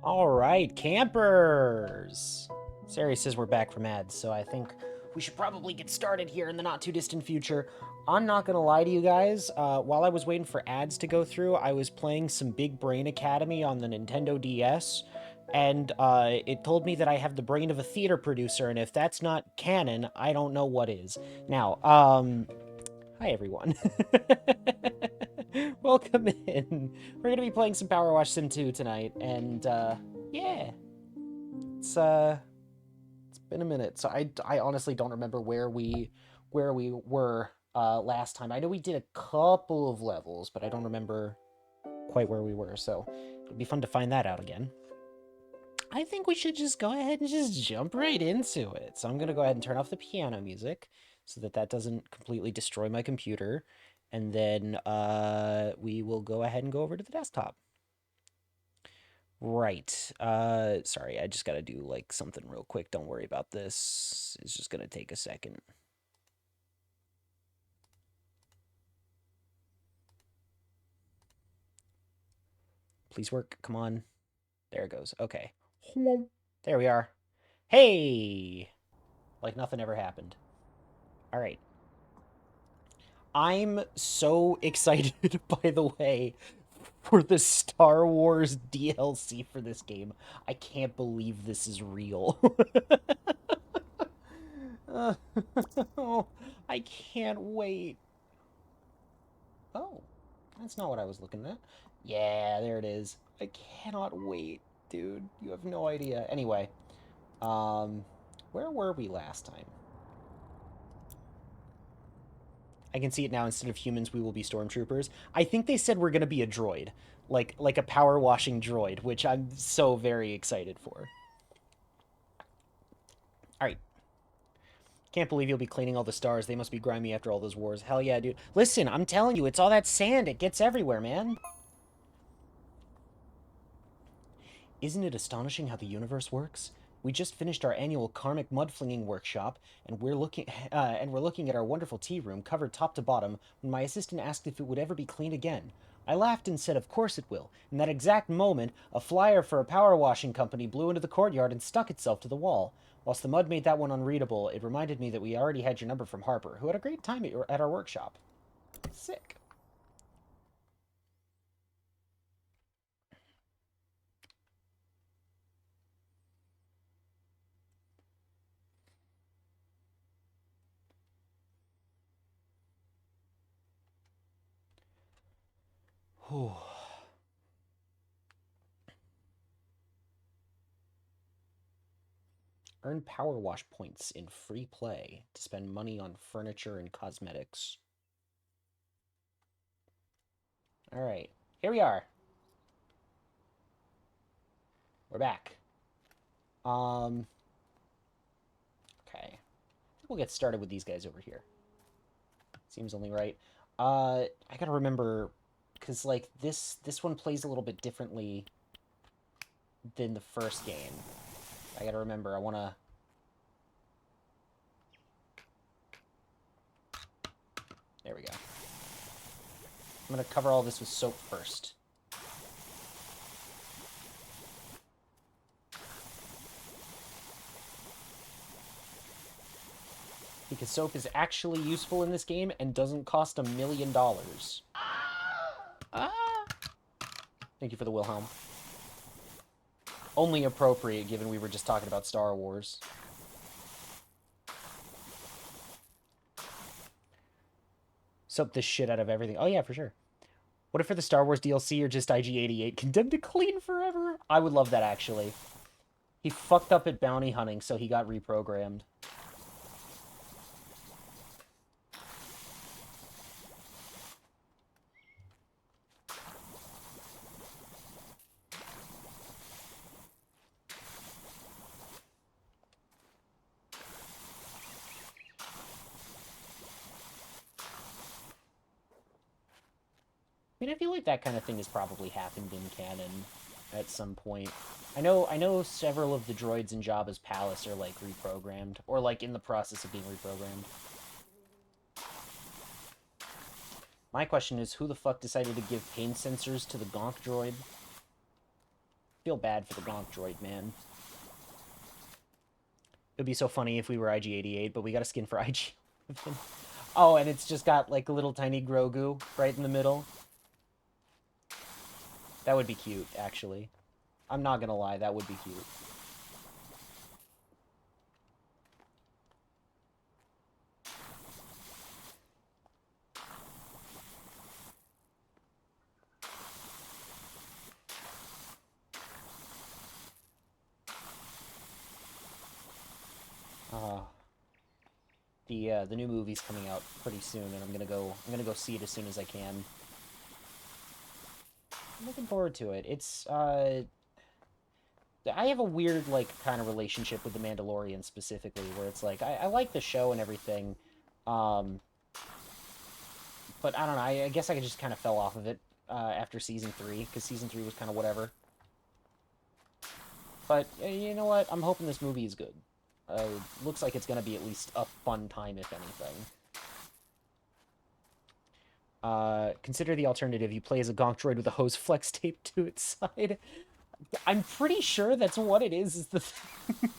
All right, campers. Sari says we're back from ads, so I think we should probably get started here in the not too distant future. I'm not gonna lie to you guys. While I was waiting for ads to go through, I was playing some Big Brain Academy on the Nintendo DS, and it told me that I have the brain of a theater producer, and if that's not canon, I don't know what is. Now, hi everyone. Welcome in. We're gonna be playing some Powerwash Sim 2 tonight, and yeah, it's been a minute. So I honestly don't remember where we were last time. I know we did a couple of levels, but I don't remember quite where we were. So it'll be fun to find that out again. I think we should just go ahead and just jump right into it. So I'm gonna go ahead and turn off the piano music so that that doesn't completely destroy my computer. And then we will go ahead and go over to the desktop. Right. Sorry, I just gotta do like something real quick. Don't worry about this. It's just gonna take a second. Please work. Come on. There it goes. Okay. There we are. Hey! Like nothing ever happened. All right. I'm so excited, by the way, for the Star Wars DLC for this game. I can't believe this is real. Uh, I can't wait. Oh, that's not what I was looking at. Yeah, there it is. I cannot wait, dude. You have no idea. Anyway, um, where were we last time? I can see it now. Instead of humans, we will be stormtroopers. I think they said we're gonna be a droid, like a power washing droid, which I'm so very excited for. All right. Can't believe you'll be cleaning all the stars. They must be grimy after all those wars. Hell yeah, dude. Listen, I'm telling you, it's all that sand. It gets everywhere, man. Isn't it astonishing how the universe works? We just finished our annual karmic mud flinging workshop, and we're looking at our wonderful tea room, covered top to bottom, when my assistant asked if it would ever be cleaned again. I laughed and said, "Of course it will." In that exact moment, a flyer for a power washing company blew into the courtyard and stuck itself to the wall. Whilst the mud made that one unreadable, it reminded me that we already had your number from Harper, who had a great time at our workshop. Sick. Whew. Earn Power Wash points in free play to spend money on furniture and cosmetics. All right, here we are. We're back. Um, okay. We'll get started with these guys over here. Seems only right. I gotta remember, because like this one plays a little bit differently than the first game. I gotta remember. I wanna. There we go. I'm gonna cover all this with soap first. Because soap is actually useful in this game and doesn't cost $1 million. Ah! Thank you for the Wilhelm. Only appropriate given we were just talking about Star Wars. Soap the shit out of everything. Oh yeah, for sure. What if for the Star Wars DLC or just IG-88 condemned to clean forever? I would love that actually. He fucked up at bounty hunting, so he got reprogrammed. I mean, I feel like that kind of thing has probably happened in canon at some point. I know several of the droids in Jabba's palace are like reprogrammed, or like in the process of being reprogrammed. My question is, who the fuck decided to give pain sensors to the Gonk droid? feel bad for the Gonk droid, man. It would be so funny if we were IG-88, but we got a skin for IG-11. Oh, and it's just got, like, a little tiny Grogu right in the middle. That would be cute, actually. I'm not gonna lie, that would be cute. Uh, the new movie's coming out pretty soon, and I'm gonna go see it as soon as I can. I'm looking forward to it. I have a weird, like, kind of relationship with The Mandalorian specifically, where it's like, I like the show and everything, um, but I don't know, I guess I just kind of fell off of it, after Season 3, because Season 3 was kind of whatever. But, you know what, I'm hoping this movie is good. Looks like it's gonna be at least a fun time, if anything. Consider the alternative. You play as a Gonk droid with a hose flex taped to its side. I'm pretty sure that's what it is the thing.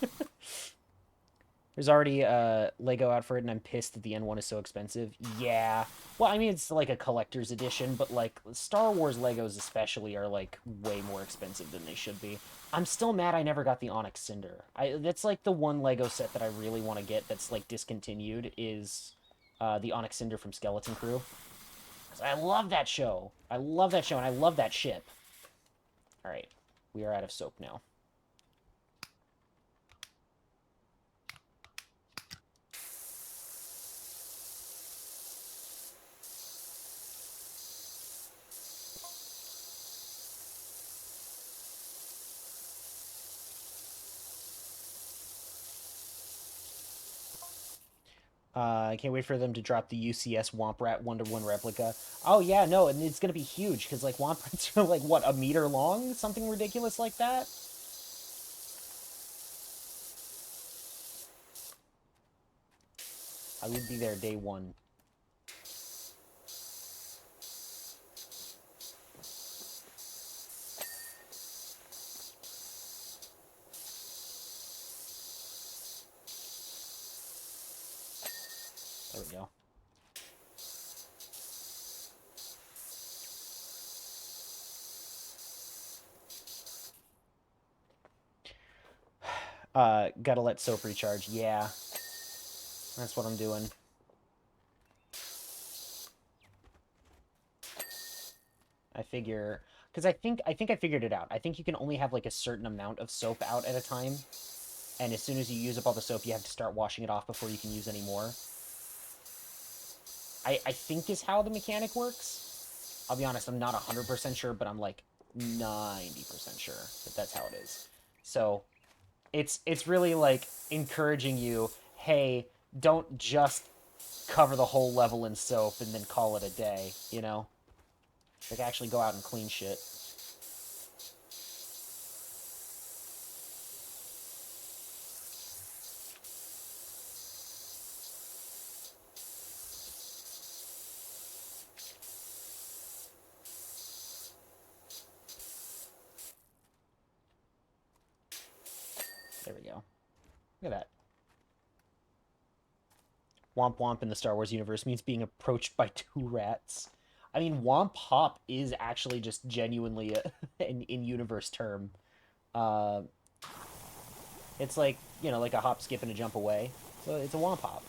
There's already a Lego out for it, and I'm pissed that the N1 is so expensive. Yeah. Well, I mean, it's like a collector's edition, but, like, Star Wars Legos especially are, like, way more expensive than they should be. I'm still mad I never got the Onyx Cinder. That's, like, the one Lego set that I really want to get that's, like, discontinued is the Onyx Cinder from Skeleton Crew. Because I love that show. I love that show, and I love that ship. Alright. We are out of soap now. I can't wait for them to drop the UCS Womp Rat 1-to-1 replica. Oh, yeah, no, and it's going to be huge, because, like, Womp Rats are, like, what, a meter long? Something ridiculous like that? I would be there day one. There we go. Gotta let soap recharge. Yeah. That's what I'm doing. I figure... Because I think I figured it out. I think you can only have, like, a certain amount of soap out at a time. And as soon as you use up all the soap, you have to start washing it off before you can use any more. I think is how the mechanic works. I'll be honest, I'm not 100% sure, but I'm, like, 90% sure that that's how it is. So, it's really, like, encouraging you, hey, don't just cover the whole level in soap and then call it a day, you know? Like, actually go out and clean shit. There we go. Look at that. Womp Womp in the Star Wars universe means being approached by two rats. I mean, Womp Hop is actually just genuinely an in-universe term. Uh, it's like, you know, like a hop, skip, and a jump away. So it's a Womp Hop.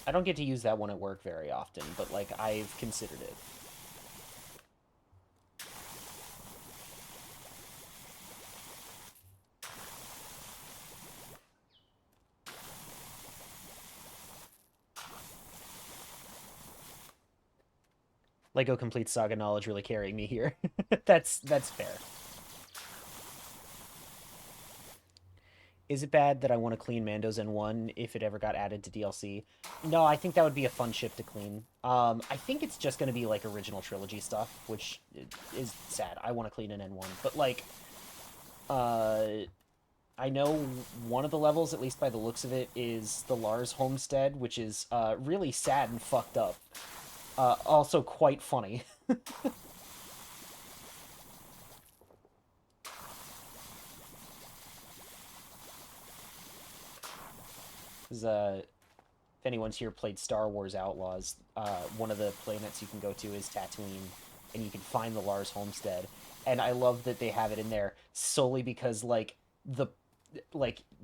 I don't get to use that one at work very often, but, like, I've considered it. Lego Complete Saga knowledge really carrying me here. That's fair. Is it bad that I want to clean Mando's N1 if it ever got added to DLC? No, I think that would be a fun ship to clean. I think it's just going to be, like, original trilogy stuff, which is sad. I want to clean an N1. But, like, I know one of the levels, at least by the looks of it, is the Lars homestead, which is really sad and fucked up. Also quite funny. 'Cause, if anyone's here played Star Wars Outlaws, one of the planets you can go to is Tatooine, and you can find the Lars homestead. And I love that they have it in there solely because, like,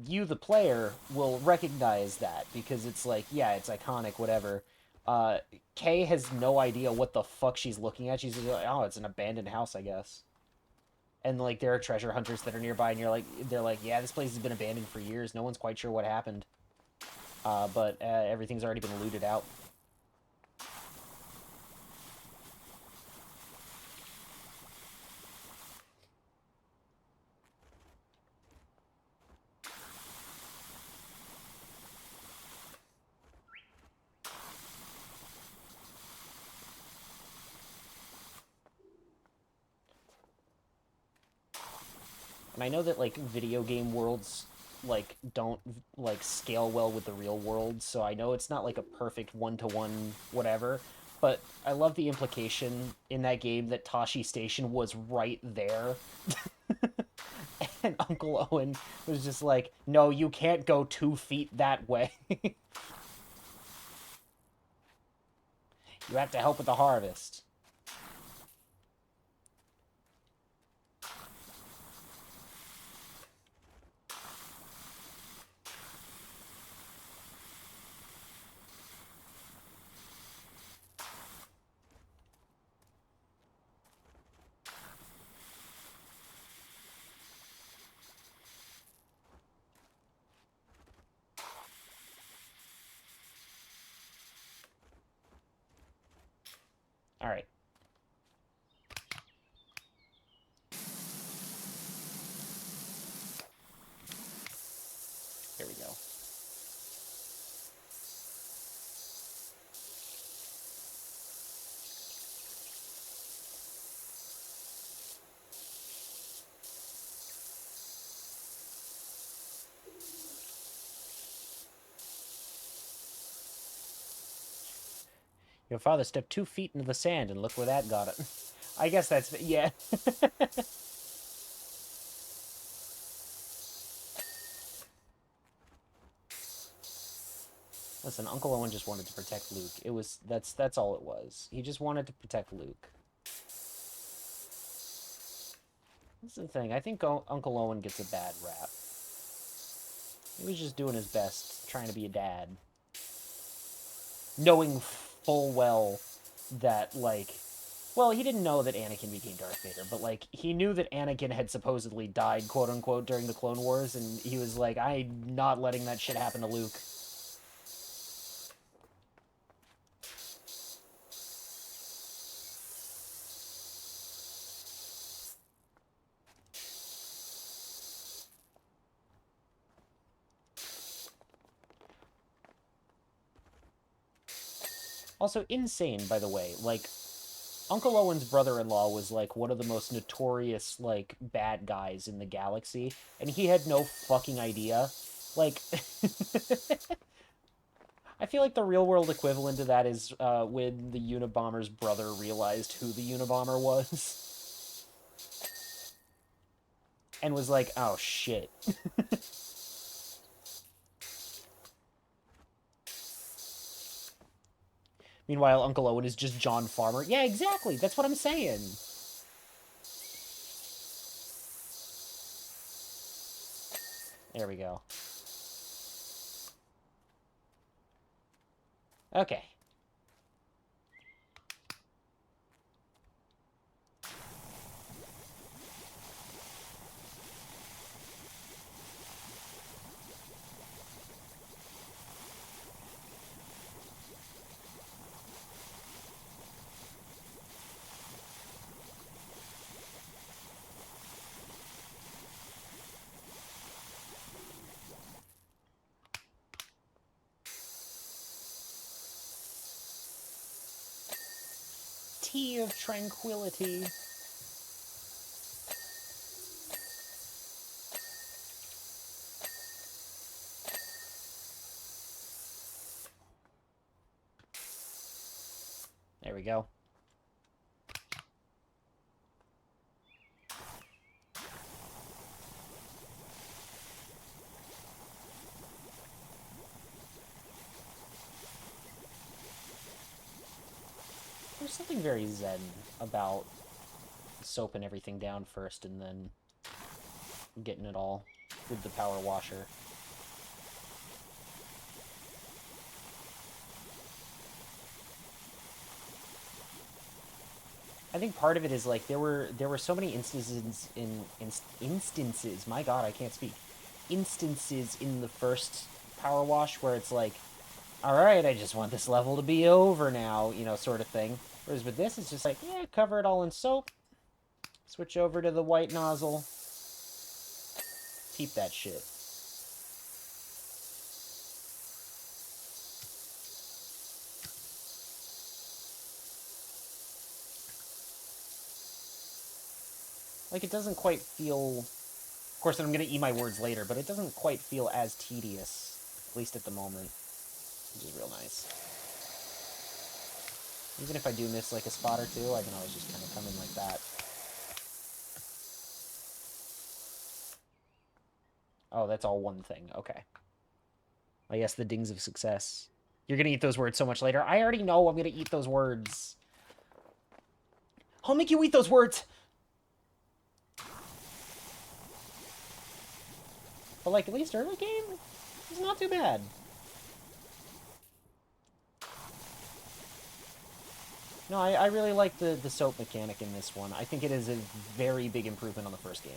you, the player, will recognize that because it's like, yeah, it's iconic, whatever. Uh, Kay has no idea what the fuck she's looking at. She's just like, oh, it's an abandoned house, I guess. And like, there are treasure hunters that are nearby, and they're like, yeah, this place has been abandoned for years. No one's quite sure what happened. But everything's already been looted out. And I know that, like, video game worlds, like, don't, like, scale well with the real world, so I know it's not, like, a perfect one-to-one whatever, but I love the implication in that game that Tashi Station was right there. And Uncle Owen was just like, no, you can't go 2 feet that way. You have to help with the harvest. Alright. Here we go. Your father stepped 2 feet into the sand, and look where that got it. I guess that's... yeah. Listen, Uncle Owen just wanted to protect Luke. That's all it was. He just wanted to protect Luke. That's the thing. I think Uncle Owen gets a bad rap. He was just doing his best, trying to be a dad. Knowing full well that, like... Well, he didn't know that Anakin became Darth Vader, but, like, he knew that Anakin had supposedly died, quote-unquote, during the Clone Wars, and he was like, I'm not letting that shit happen to Luke. Also, insane, by the way. Like, Uncle Owen's brother-in-law was, like, one of the most notorious, like, bad guys in the galaxy, and he had no fucking idea. Like, I feel like the real-world equivalent to that is when the Unabomber's brother realized who the Unabomber was. And was like, oh, shit. Meanwhile, Uncle Owen is just John Farmer. Yeah, exactly. That's what I'm saying. There we go. Okay. Tea of tranquility. There we go. There's something very zen about soaping everything down first and then getting it all with the power washer. I think part of it is like there were so many instances. My God, I can't speak. Instances in the first power wash where it's like, all right, I just want this level to be over now, you know, sort of thing. Whereas with this, it's just like, yeah, cover it all in soap. Switch over to the white nozzle. Keep that shit. Like, it doesn't quite feel... Of course, I'm going to eat my words later, but it doesn't quite feel as tedious, at least at the moment, which is real nice. Even if I do miss, like, a spot or two, I can always just kind of come in like that. Oh, that's all one thing. Okay. I guess the dings of success. You're going to eat those words so much later. I already know I'm going to eat those words. I'll make you eat those words! But, like, at least early game, it's not too bad. No, I really like the soap mechanic in this one. I think it is a very big improvement on the first game.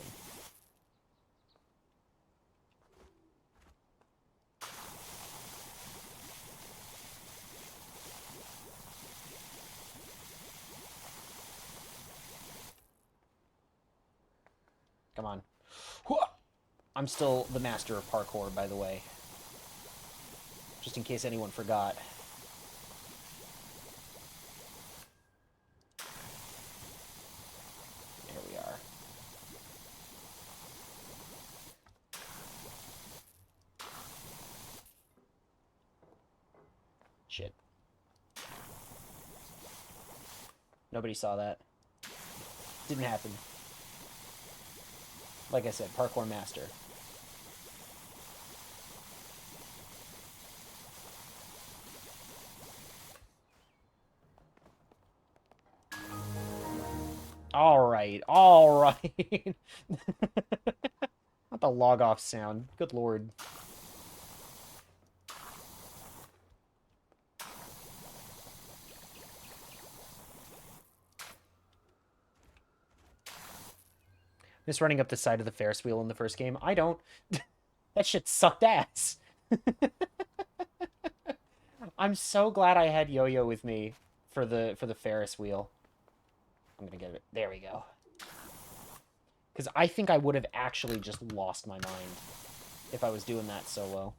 Come on. I'm still the master of parkour, by the way. Just in case anyone forgot. There we are. Shit. Nobody saw that. Didn't happen. Like I said, parkour master. Alright, alright. Not the log off sound. Good lord. Just running up the side of the Ferris wheel in the first game. I don't. That shit sucked ass. I'm so glad I had Yo-Yo with me for the Ferris wheel. I'm gonna get it. There we go. Because I think I would have actually just lost my mind if I was doing that solo.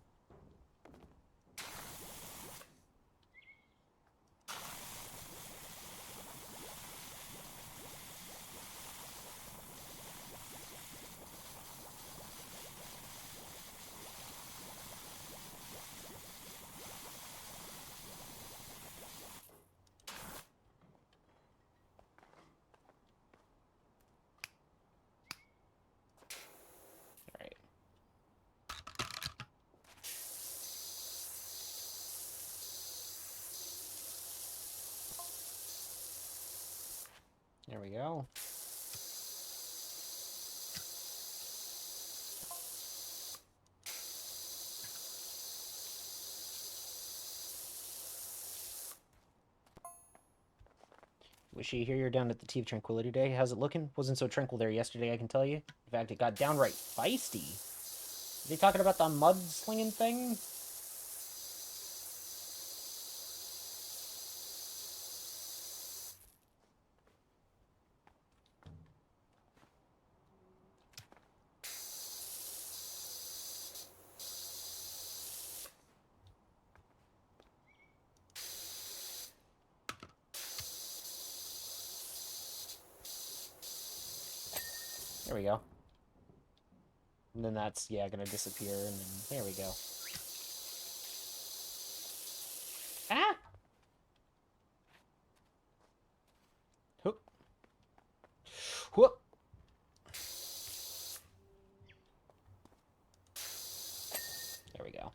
Alright. There we go. Wish you here you're down at the Tea of Tranquility Day. How's it looking? Wasn't so tranquil there yesterday, I can tell you. In fact, it got downright feisty. Are they talking about the mud-slinging thing? There we go. And then that's, yeah, gonna disappear, and then there we go. Ah! Whoop. There we go.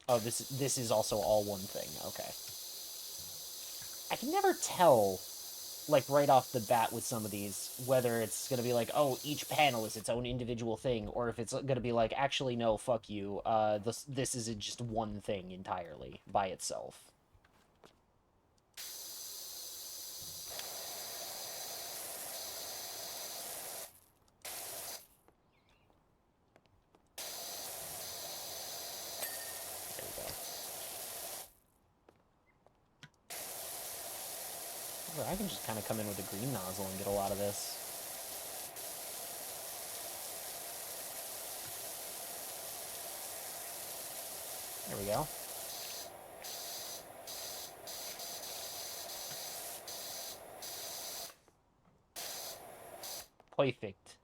Oh, this is also all one thing. Okay. I can never tell, like, right off the bat with some of these, whether it's gonna be like, oh, each panel is its own individual thing, or if it's gonna be like, actually, no, fuck you, this is just one thing entirely by itself. There we go. Or I can just kind of come in with a green nozzle and get a lot of this. There we go. Perfect.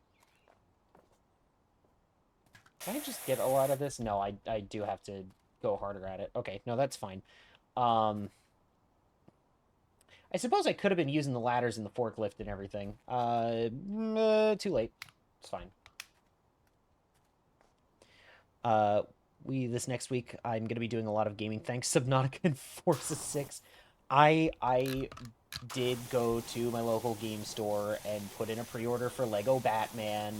Can I just get a lot of this? No, I do have to go harder at it. Okay, no, that's fine. I suppose I could have been using the ladders and the forklift and everything. Too late. It's fine. This next week, I'm going to be doing a lot of gaming thanks Subnautica and Forza 6. I did go to my local game store and put in a pre-order for Lego Batman.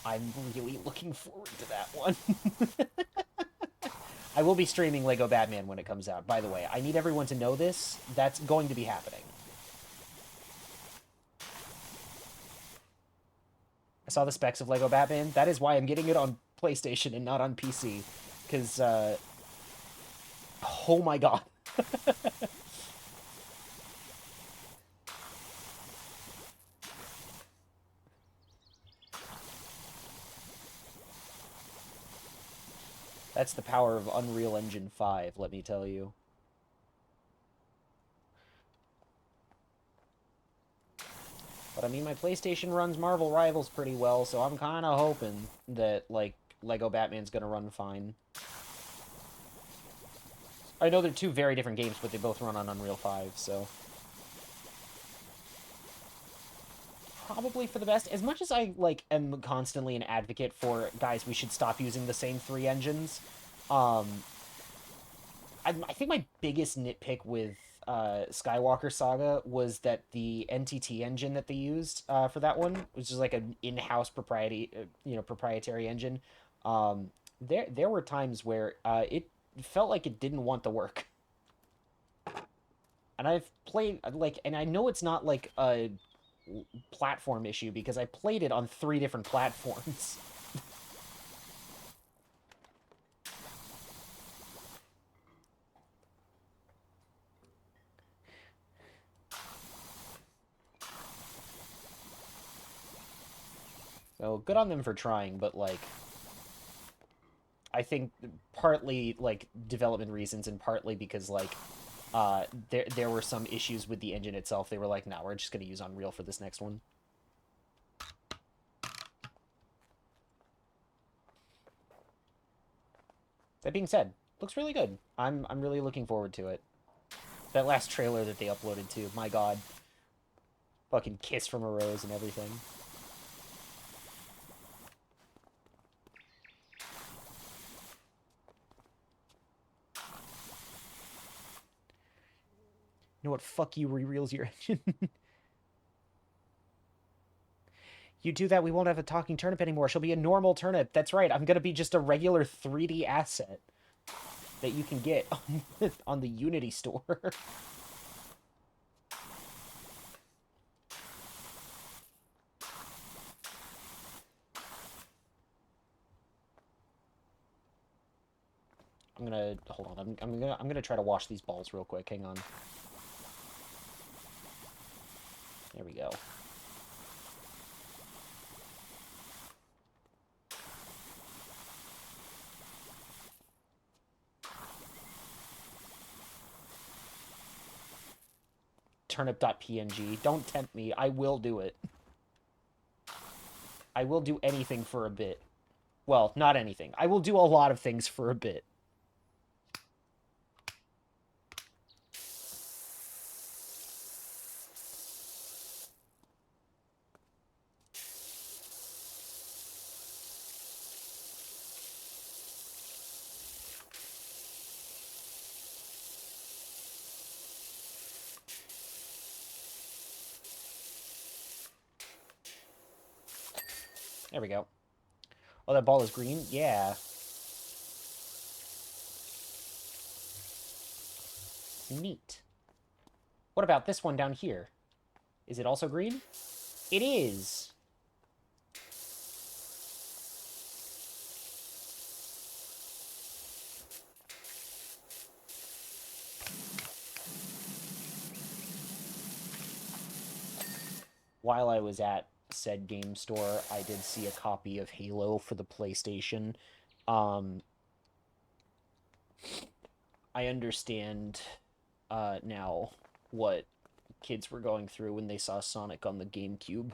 I'm really looking forward to that one. I will be streaming Lego Batman when it comes out, by the way. I need everyone to know this. That's going to be happening. I saw the specs of Lego Batman. That is why I'm getting it on PlayStation and not on PC. Because, oh my god. That's the power of Unreal Engine 5, let me tell you. But I mean, my PlayStation runs Marvel Rivals pretty well, so I'm kind of hoping that, like, Lego Batman's gonna run fine. I know they're two very different games, but they both run on Unreal 5, so... Probably for the best. As much as I, like, am constantly an advocate for, guys, we should stop using the same 3 engines, I think my biggest nitpick with Skywalker Saga was that the NTT engine that they used for that one, which is like an in-house proprietary engine. There were times where it felt like it didn't want to work, and I've played like, and I know it's not like a platform issue because I played it on 3 different platforms. So good on them for trying, but like, I think partly like development reasons and partly because like there were some issues with the engine itself. They were like, "No, we're just gonna use Unreal for this next one." That being said, looks really good. I'm really looking forward to it. That last trailer that they uploaded too, my god. Fucking kiss from a rose and everything. You know what? Fuck you, rereels your engine. You do that, we won't have a talking turnip anymore. She'll be a normal turnip. That's right. I'm gonna be just a regular 3D asset that you can get on the Unity store. I'm gonna hold on. I'm gonna try to wash these balls real quick. Hang on. There we go. Turnip.png. Don't tempt me. I will do it. I will do anything for a bit. Well, not anything. I will do a lot of things for a bit. There we go. Oh, that ball is green? Yeah. Neat. What about this one down here? Is it also green? It is! While I was at said game store, I did see a copy of Halo for the PlayStation. Um, I understand now what kids were going through when they saw Sonic on the GameCube.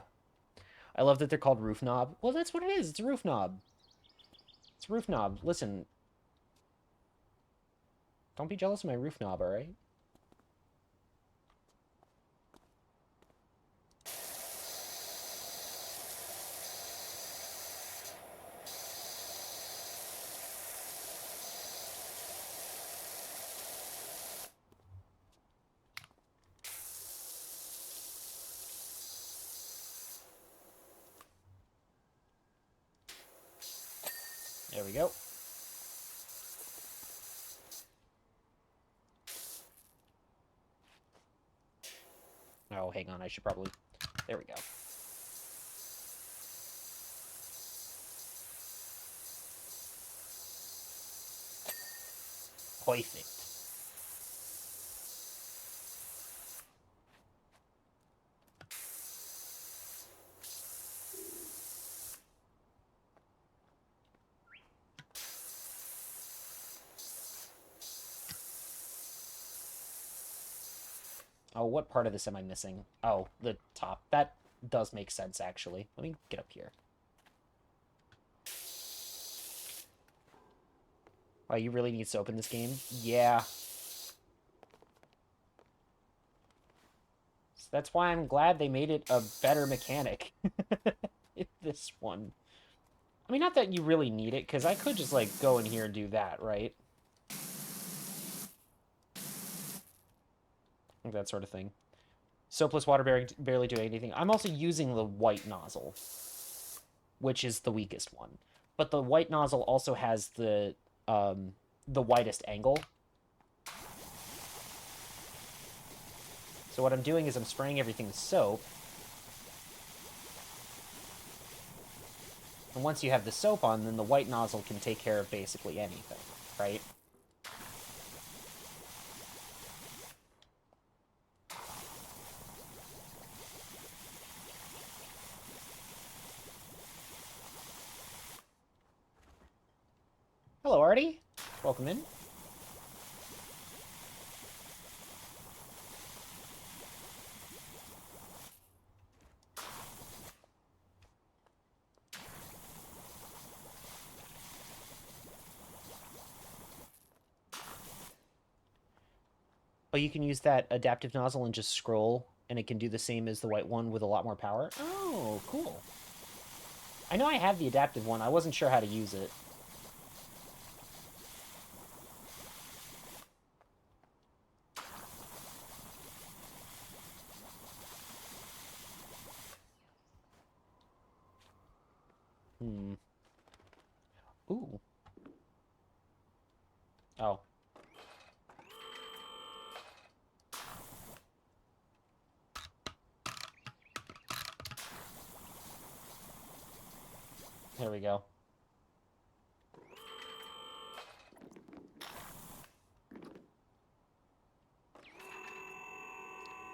I love that they're called Roof Knob. Well, that's what it is. It's a Roof Knob. It's a Roof Knob. Listen, don't be jealous of my Roof Knob, alright? There we go. Oh, hang on. I should probably... There we go. Perfect. Oh, what part of this am I missing? Oh, the top. That does make sense, actually. Let me get up here. Oh, you really need soap in this game? Yeah. So that's why I'm glad they made it a better mechanic. This one. I mean, not that you really need it, because I could just, like, go in here and do that, right? Like that sort of thing. Soapless water barely doing anything. I'm also using the white nozzle, which is the weakest one. But the white nozzle also has the widest angle. So what I'm doing is I'm spraying everything with soap. And once you have the soap on, then the white nozzle can take care of basically anything, right? Hello, Artie. Welcome in. Oh, you can use that adaptive nozzle and just scroll, and it can do the same as the white one with a lot more power. Oh, cool. I know I have the adaptive one. I wasn't sure how to use it. Hmm. Ooh. Oh. There we go.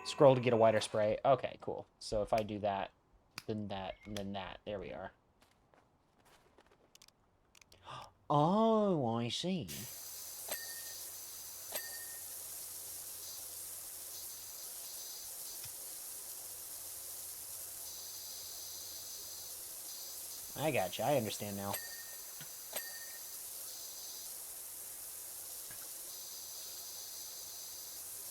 Scroll to get a wider spray. Okay, cool. So if I do that, then that, and then that. There we are. Oh, I see. I gotcha. I understand now.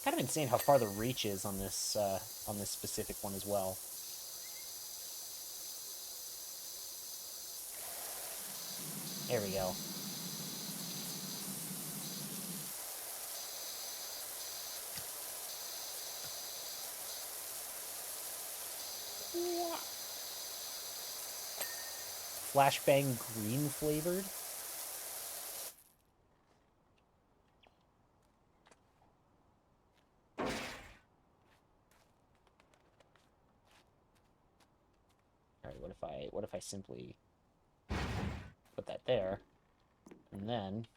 Kind of insane how far the reach is on this specific one as well. There we go. flashbang green flavored. Alright, what if I simply put that there, and then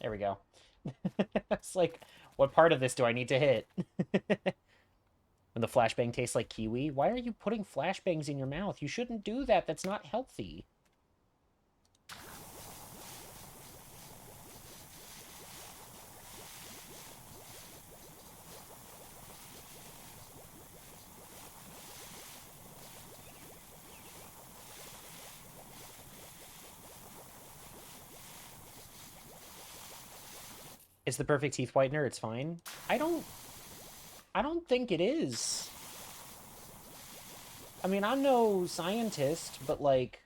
there we go. It's like, what part of this do I need to hit? When the flashbang tastes like kiwi? Why are you putting flashbangs in your mouth? You shouldn't do that. That's not healthy. It's the perfect teeth whitener. It's fine. I don't think it is. I mean, I'm no scientist, but, like,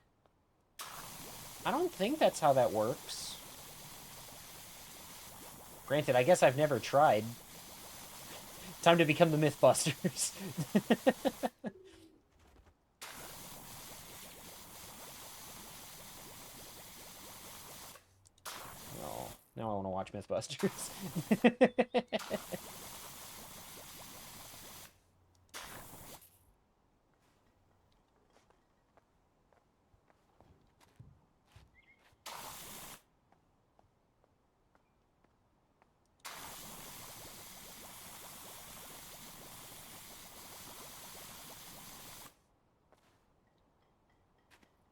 I don't think that's how that works. Granted, I guess I've never tried. Time to become the Mythbusters. Oh, now I want to watch Mythbusters.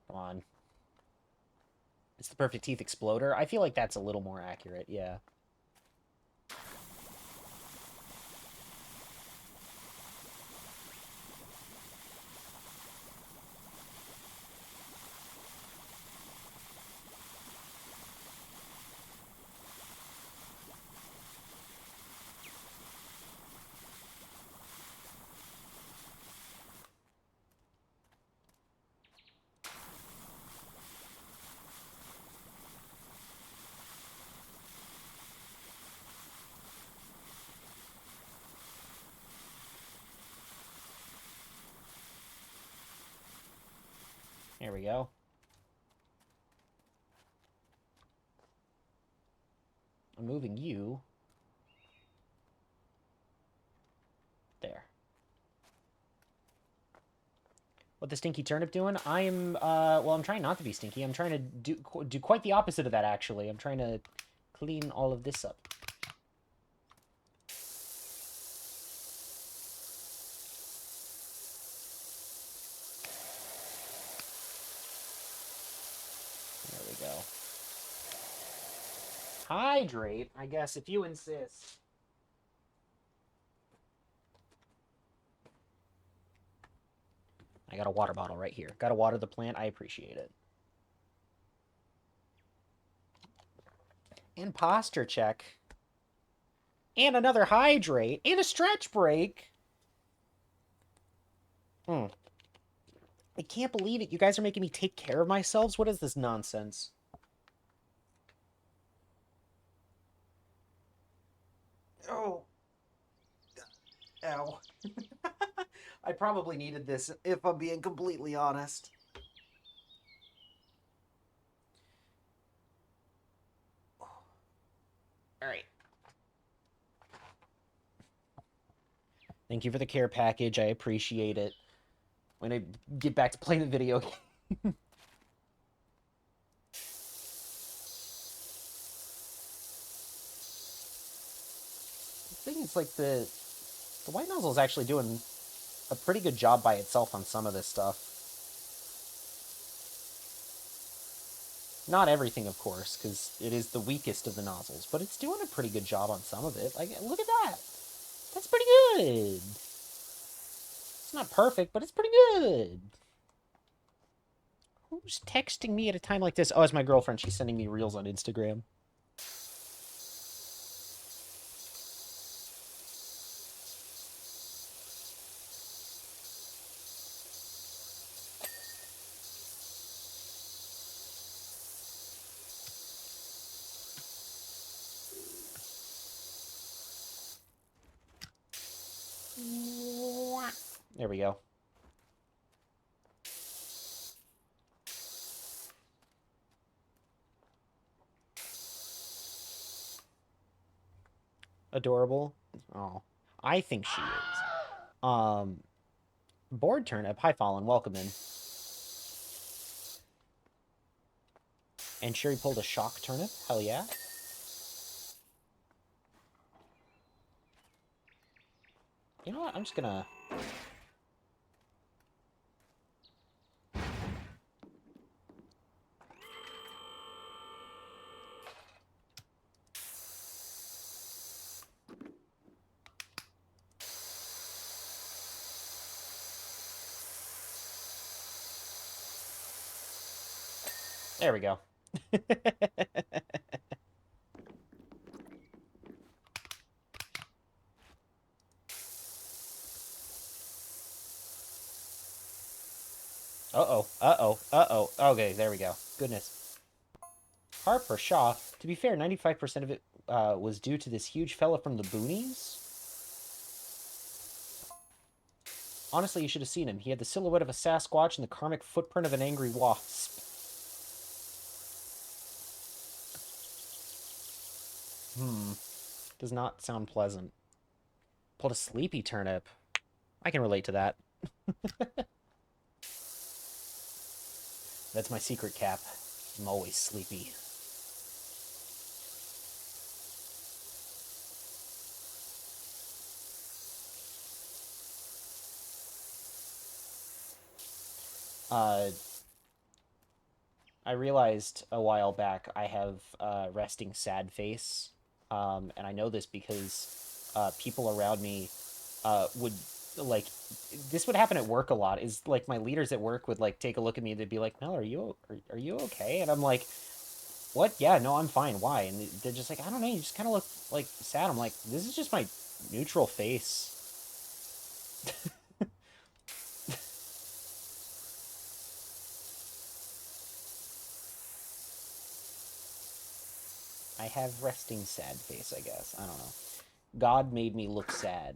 Come on. It's the perfect teeth exploder. I feel like that's a little more accurate, yeah. Here we go. I'm moving you. There. What the stinky turnip doing? I'm, well, I'm trying not to be stinky. I'm trying to do quite the opposite of that, actually. I'm trying to clean all of this up. There we go. Hydrate, I guess, if you insist. I got a water bottle right here. Gotta water the plant. I appreciate it. And posture check. And another hydrate. And a stretch break. I can't believe it. You guys are making me take care of myself? What is this nonsense? Oh. Ow. I probably needed this, if I'm being completely honest. Alright. Thank you for the care package. I appreciate it. When I get back to playing the video game. The thing is, like, the white nozzle is actually doing a pretty good job by itself on some of this stuff. Not everything, of course, because it is the weakest of the nozzles, but it's doing a pretty good job on some of it. Like, look at that. That's pretty good. It's not perfect, but it's pretty good. Who's texting me at a time like this? Oh, it's my girlfriend. She's sending me reels on Instagram. we go. Adorable. Oh, I think she is. Board turnip. Hi, Fallen. Welcome in. And Sherry pulled a shock turnip. Hell yeah. You know what? I'm just gonna... There we go. Uh-oh. Uh-oh. Uh-oh. Okay, there we go. Goodness. Harper Shaw. To be fair, 95% of it was due to this huge fella from the boonies. Honestly, you should have seen him. He had the silhouette of a Sasquatch and the karmic footprint of an angry wasp. Does not sound pleasant. Pulled a sleepy turnip. I can relate to that. That's my secret cap. I'm always sleepy. I realized a while back I have resting sad face. And I know this because people around me would, like, this would happen at work a lot, is, like, my leaders at work would, like, take a look at me, they'd be like, Mel, are you okay? And I'm like, what? Yeah, no, I'm fine. Why? And they're just like, I don't know, you just kind of look, like, sad. I'm like, this is just my neutral face. I have resting sad face, I guess. I don't know. God made me look sad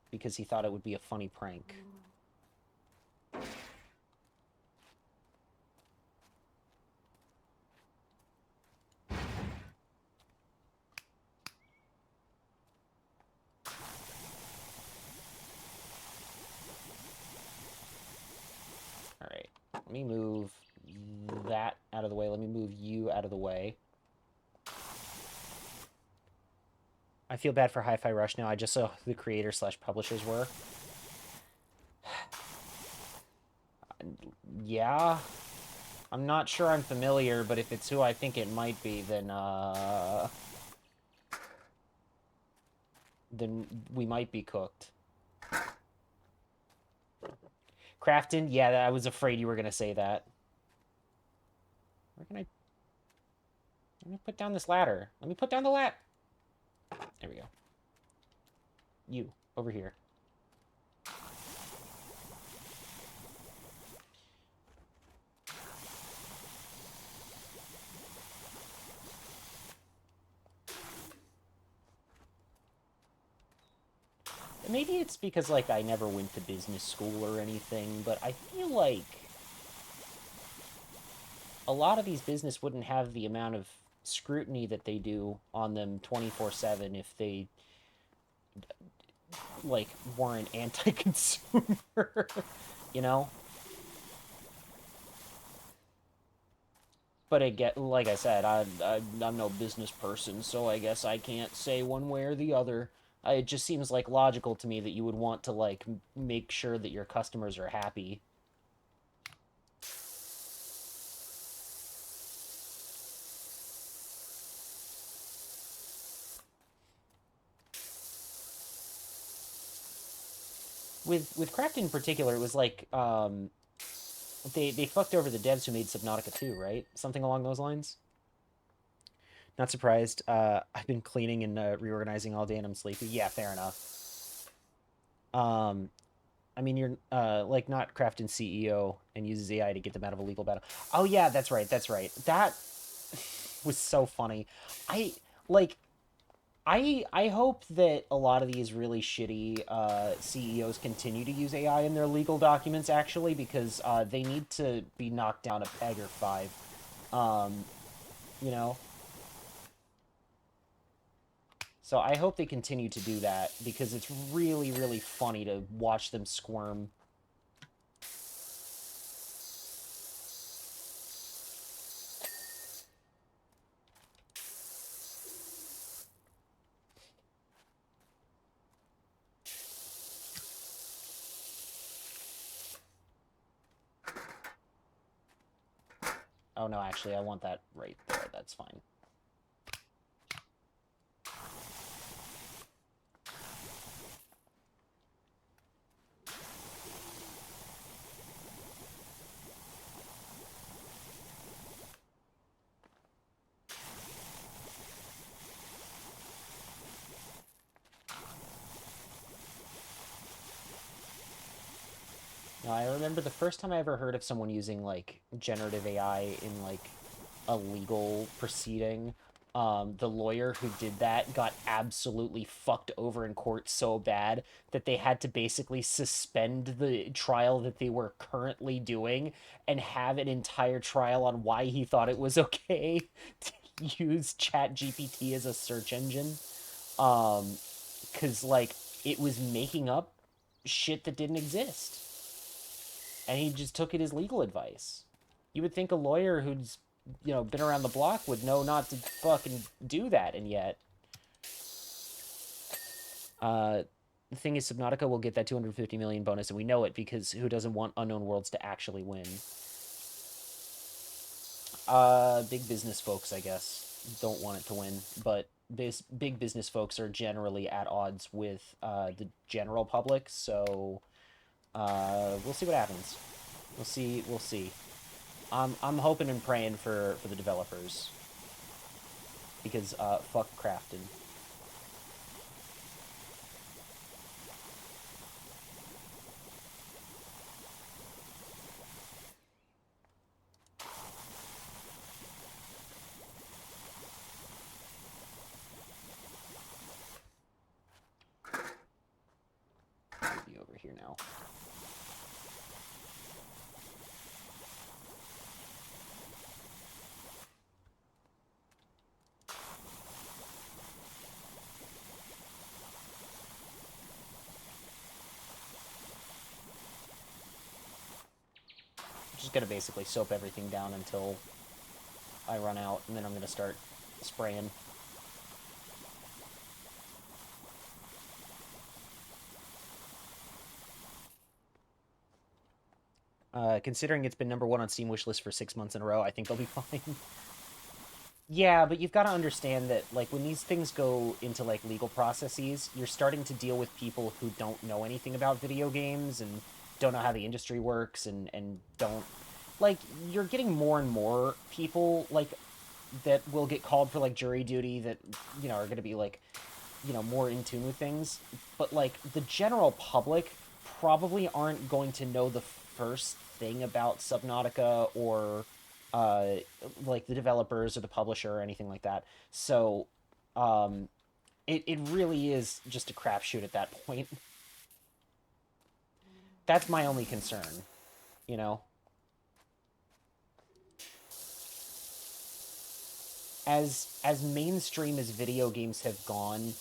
because he thought it would be a funny prank. Alright, let me move that out of the way. Let me move you out of the way. I feel bad for Hi-Fi Rush now. I just saw who the creator slash publishers were. Yeah. I'm not sure I'm familiar, but if it's who I think it might be, then we might be cooked. Crafton? Yeah, I was afraid you were going to say that. Where can I... Let me put down this ladder. Let me put down the ladder. There we go. You, over here. Maybe it's because, like, I never went to business school or anything, but I feel like a lot of these business wouldn't have the amount of scrutiny that they do on them 24/7 if they, like, weren't anti-consumer, you know? But again, like I said, I'm no business person, so I guess I can't say one way or the other. It just seems like logical to me that you would want to, like, make sure that your customers are happy. With Craft in particular, it was like they fucked over the devs who made Subnautica 2, right? Something along those lines. Not surprised. I've been cleaning and reorganizing all day, and I'm sleepy. Yeah, fair enough. I mean, you're like not Crafton CEO and uses AI to get them out of a legal battle. Oh yeah, that's right. That's right. That was so funny. I like I hope that a lot of these really shitty CEOs continue to use AI in their legal documents, actually, because they need to be knocked down a peg or five. Um, you know? So I hope they continue to do that, because it's really, really funny to watch them squirm. Oh no, actually, I want that right there. That's fine. Now, I remember the first time I ever heard of someone using, like, generative AI in, like, a legal proceeding. The lawyer who did that got absolutely fucked over in court so bad that they had to basically suspend the trial that they were currently doing and have an entire trial on why he thought it was okay to use ChatGPT as a search engine. Um, because, like, it was making up shit that didn't exist. And he just took it as legal advice. You would think a lawyer who's, been around the block would know not to fucking do that, and yet, the thing is, Subnautica will get that 250 million bonus, and we know it because who doesn't want Unknown Worlds to actually win? Big business folks, I guess, don't want it to win, but big business folks are generally at odds with the general public, so we'll see what happens. We'll see. We'll see. I'm hoping and praying for the developers because fuck crafting. I'll be over here now. I'm just gonna basically soap everything down until I run out, and then I'm gonna start spraying. Considering it's been #1 on Steam wishlist for 6 months in a row, I think they'll be fine. Yeah, but you've got to understand that, like, when these things go into, like, legal processes, you're starting to deal with people who don't know anything about video games and don't know how the industry works and don't... Like, you're getting more and more people, like, that will get called for, like, jury duty that, are going to be, like, more in tune with things. But, like, the general public probably aren't going to know the first thing about Subnautica or uh, like the developers or the publisher or anything like that. So um, it really is just a crapshoot at that point. That's my only concern, you know. As mainstream as video games have gone,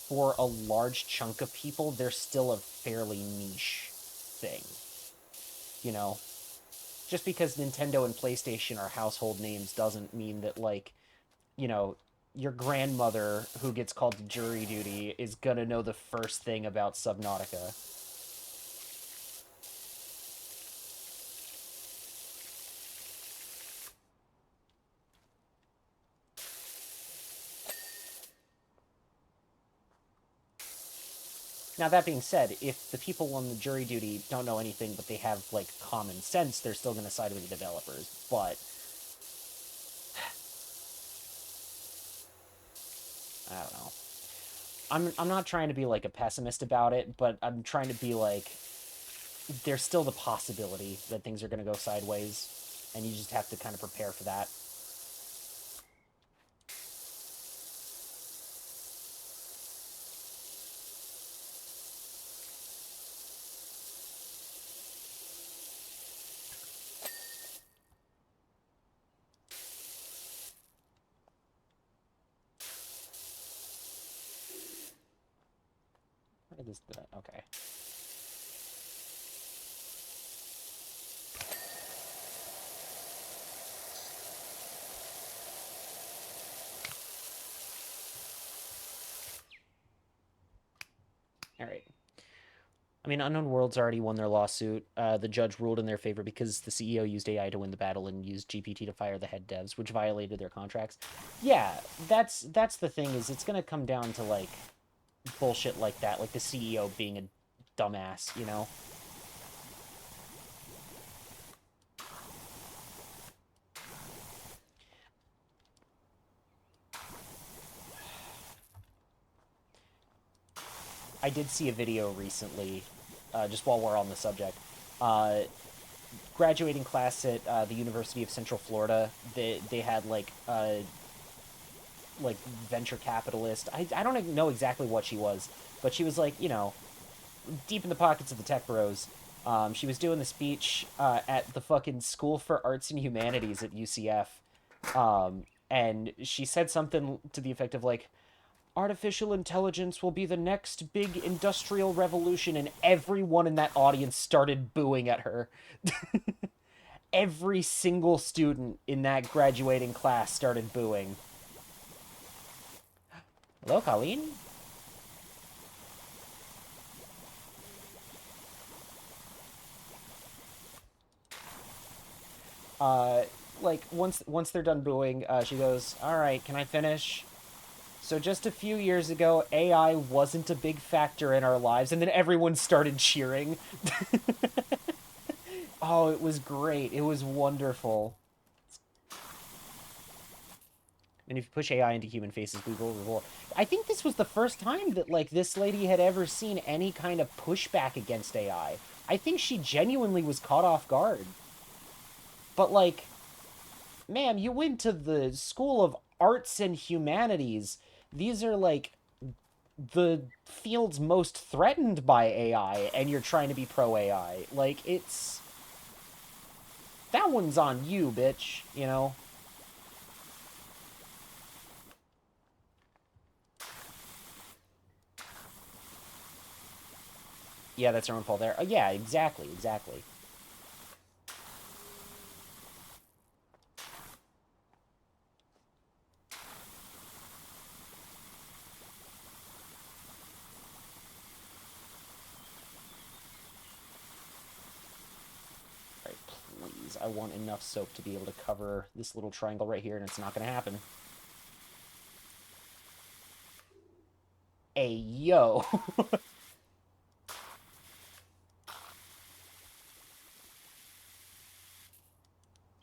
for a large chunk of people, they're still a fairly niche thing, you know. Just because Nintendo and PlayStation are household names doesn't mean that, like, you know, your grandmother who gets called to jury duty is gonna know the first thing about Subnautica. Now, that being said, if the people on the jury duty don't know anything but they have, like, common sense, they're still gonna side with the developers. But, I don't know. I'm not trying to be, like, a pessimist about it, but I'm trying to be, like, there's still the possibility that things are gonna go sideways, and you just have to kind of prepare for that. Where this? Okay. All right. I mean, Unknown Worlds already won their lawsuit. The judge ruled in their favor because the CEO used AI to win the battle and used GPT to fire the head devs, which violated their contracts. Yeah, that's the thing, is it's gonna come down to like bullshit like that, like the CEO being a dumbass, you know? I did see a video recently, just while we're on the subject. Uh, Graduating class at the University of Central Florida, they had like venture capitalist. I don't know exactly what she was, but she was like, you know, deep in the pockets of the tech bros. She was doing the speech at the fucking School for Arts and Humanities at UCF, and she said something to the effect of like, artificial intelligence will be the next big industrial revolution, and everyone in that audience started booing at her. Every single student in that graduating class started booing. Hello, Colleen? Uh, like, once they're done booing, she goes, all right, can I finish? So just a few years ago, AI wasn't a big factor in our lives, and then everyone started cheering. Oh, it was great. It was wonderful. And if you push AI into human faces, we will revolt. I think this was the first time that, like, this lady had ever seen any kind of pushback against AI. I think she genuinely was caught off guard. But, like, ma'am, you went to the School of Arts and Humanities. These are, like, the fields most threatened by AI, and you're trying to be pro-AI. Like, it's... That one's on you, bitch, you know? Yeah, that's her own fault there. Yeah, exactly, exactly. Alright, please. I want enough soap to be able to cover this little triangle right here, and it's not gonna happen. Hey, yo!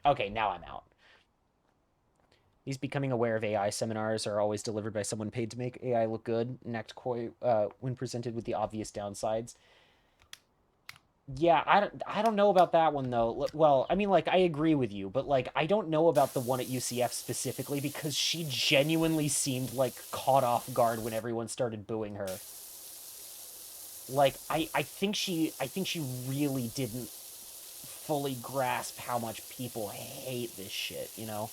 Okay, now I'm out. These becoming aware of AI seminars are always delivered by someone paid to make AI look good and act coy when presented with the obvious downsides. Yeah, I don't know about that one though. Well, I mean, like, I agree with you, but like, I don't know about the one at UCF specifically because she genuinely seemed like caught off guard when everyone started booing her. Like, I think she really didn't fully grasp how much people hate this shit, you know?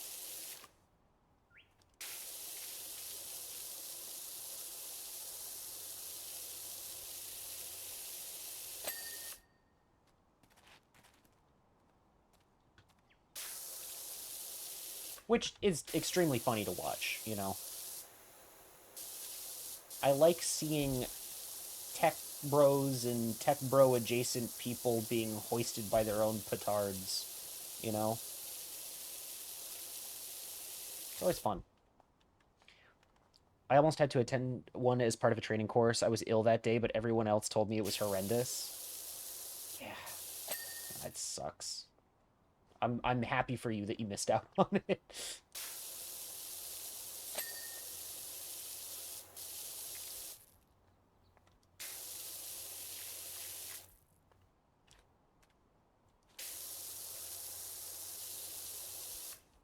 Which is extremely funny to watch, you know? I like seeing tech bros and tech bro adjacent people being hoisted by their own petards, you know? It's always fun. I almost had to attend one as part of a training course. I was ill that day, but everyone else told me it was horrendous. Yeah, that sucks. I'm happy for you that you missed out on it.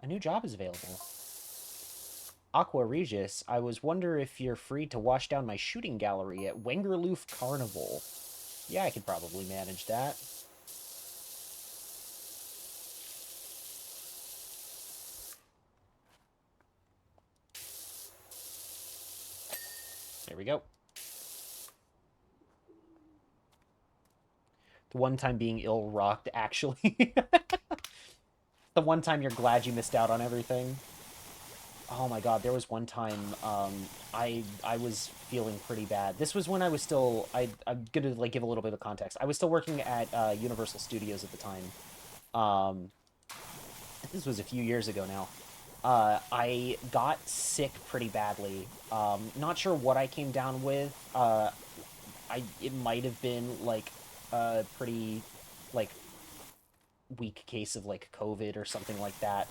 A new job is available. Aqua Regis, I was wonder if you're free to wash down my shooting gallery at Wengerloof Carnival. Yeah, I could probably manage that. There we go. One time being ill-rocked, actually. The one time you're glad you missed out on everything. Oh my god, there was one time I was feeling pretty bad. This was when I was still I'm gonna like give a little bit of context. I was still working at Universal Studios at the time. Um this was a few years ago now. I got sick pretty badly. Not sure what I came down with. It might have been like a pretty like weak case of like COVID or something like that.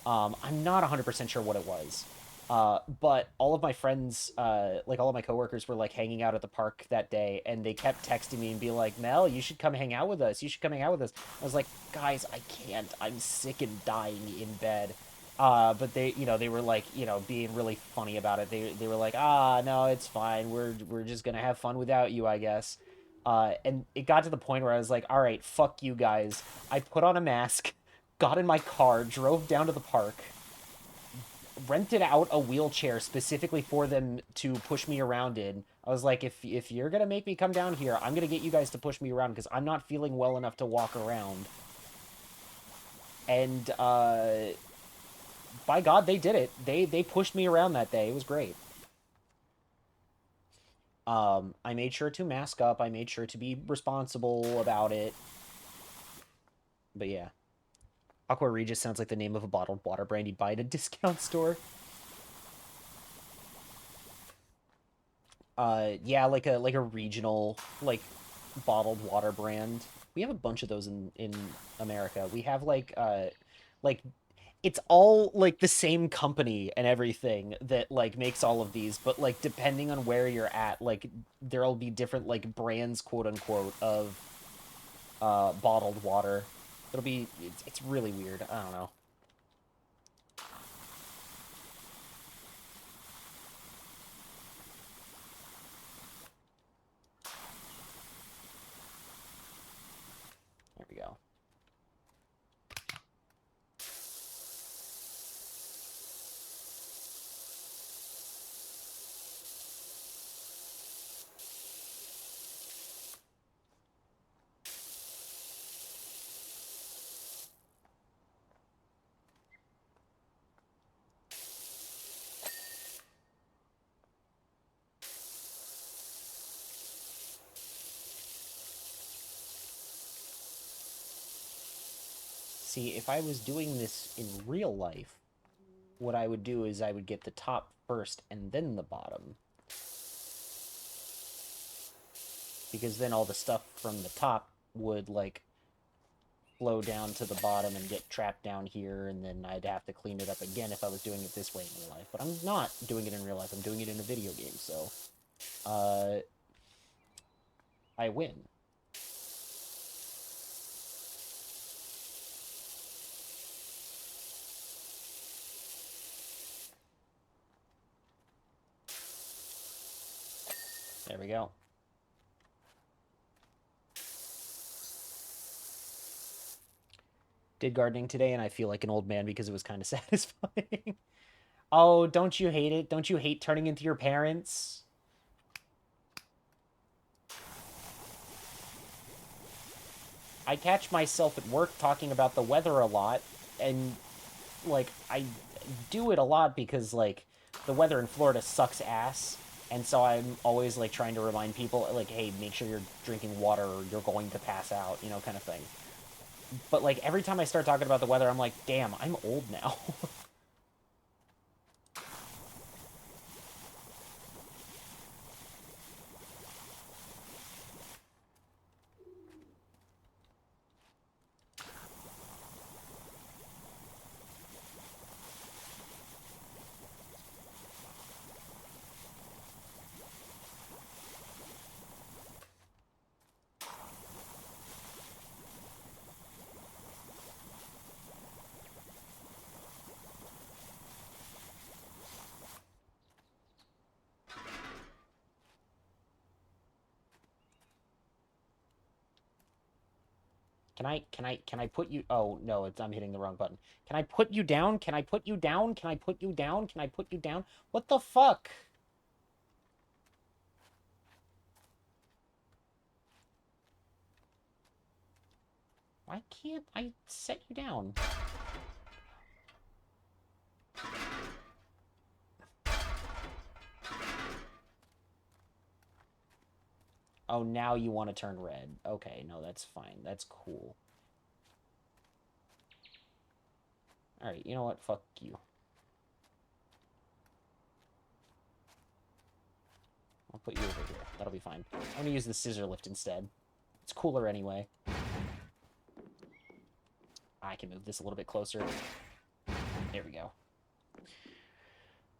I'm not 100% sure what it was. But all of my friends, like all of my coworkers were like hanging out at the park that day and they kept texting me and be like, Mel, you should come hang out with us. You should come hang out with us. I was like, guys, I can't. I'm sick and dying in bed. But they, they were like, being really funny about it. They were like, no, it's fine. We're just gonna have fun without you, I guess. And it got to the point where I was like, all right, fuck you guys. I put on a mask, got in my car, drove down to the park, rented out a wheelchair specifically for them to push me around in. I was like, if you're gonna make me come down here, I'm gonna get you guys to push me around because I'm not feeling well enough to walk around. And by God, they did it. They pushed me around that day. It was great. I made sure to mask up. I made sure to be responsible about it. But yeah, Aqua Regis sounds like the name of a bottled water brand you'd buy at a discount store. Yeah, like a regional bottled water brand. We have a bunch of those in America. We have like it's all like the same company and everything that like makes all of these, but like depending on where you're at, like there'll be different like brands, quote unquote, of bottled water. It's really weird. I don't know. There we go. See, if I was doing this in real life, what I would do is I would get the top first and then the bottom. Because then all the stuff from the top would like flow down to the bottom and get trapped down here, and then I'd have to clean it up again if I was doing it this way in real life. But I'm not doing it in real life. I'm doing it in a video game, so uh, I win. There we go. Did gardening today, and I feel like an old man because it was kind of satisfying. Oh, don't you hate it? Don't you hate turning into your parents? I catch myself at work talking about the weather a lot, and like I do it a lot because like the weather in Florida sucks ass, and so I'm always like trying to remind people like, hey, make sure you're drinking water or you're going to pass out, kind of thing. But like every time I start talking about the weather, I'm like, damn, I'm old now. Can I put you? Oh no, I'm hitting the wrong button. Can I put you down? Can I put you down? Can I put you down? Can I put you down? What the fuck? Why can't I set you down? Oh, now you want to turn red. Okay, no, that's fine. That's cool. Alright, you know what? Fuck you. I'll put you over here. That'll be fine. I'm gonna use the scissor lift instead. It's cooler anyway. I can move this a little bit closer. There we go.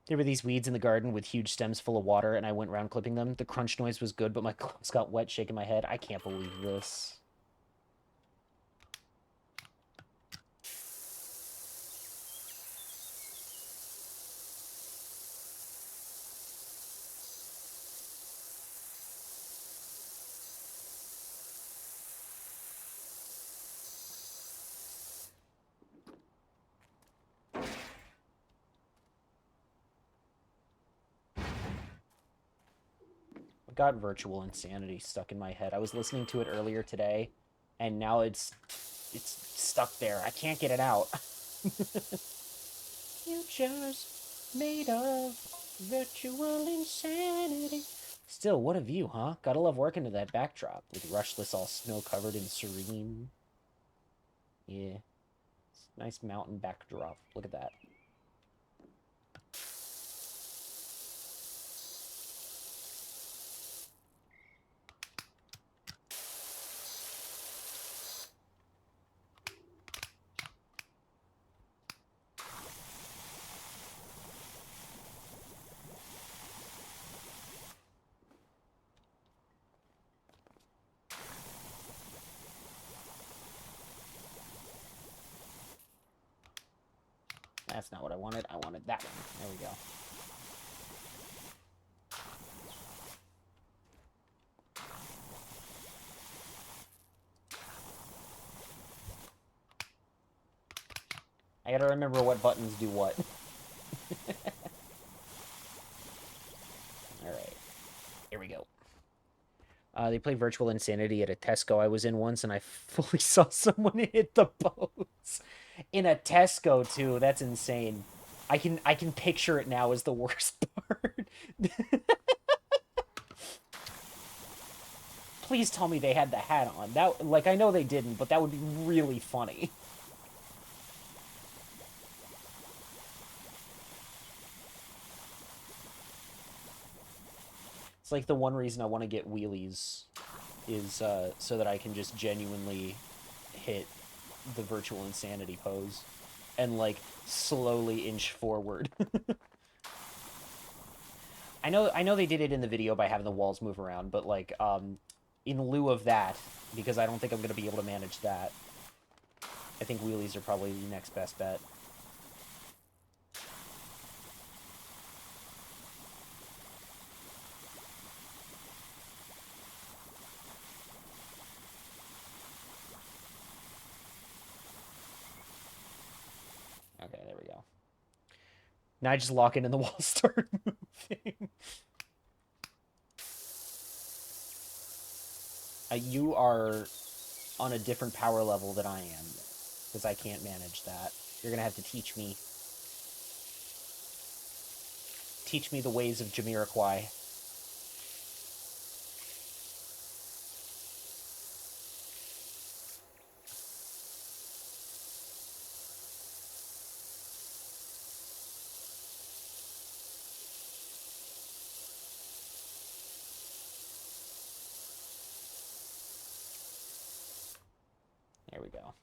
There were these weeds in the garden with huge stems full of water, and I went around clipping them. The crunch noise was good, but my clothes got wet, shaking my head. I can't believe this. I got virtual insanity stuck in my head. I was listening to it earlier today, and now it's stuck there. I can't get it out. Futures made of virtual insanity. Still, what a view, huh? Gotta love working to that backdrop, with Rushless all snow-covered and serene. Yeah. Nice mountain backdrop. Look at that. That's not what I wanted. I wanted that one. There we go. I gotta remember what buttons do what. Alright. Here we go. They play Virtual Insanity at a Tesco I was in once, and I fully saw someone hit the post. In a Tesco, too. That's insane. I can picture it now as the worst part. Please tell me they had the hat on. That, like, I know they didn't, but that would be really funny. It's like the one reason I want to get wheelies is so that I can just genuinely hit the virtual insanity pose and like slowly inch forward. I know they did it in the video by having the walls move around, but like in lieu of that, because I don't think I'm going to be able to manage that, I think wheelies are probably the next best bet. Okay, there we go. Now I just lock in and the walls start moving. You are on a different power level than I am, because I can't manage that. You're going to have to teach me. Teach me the ways of Jamiroquai. There we go.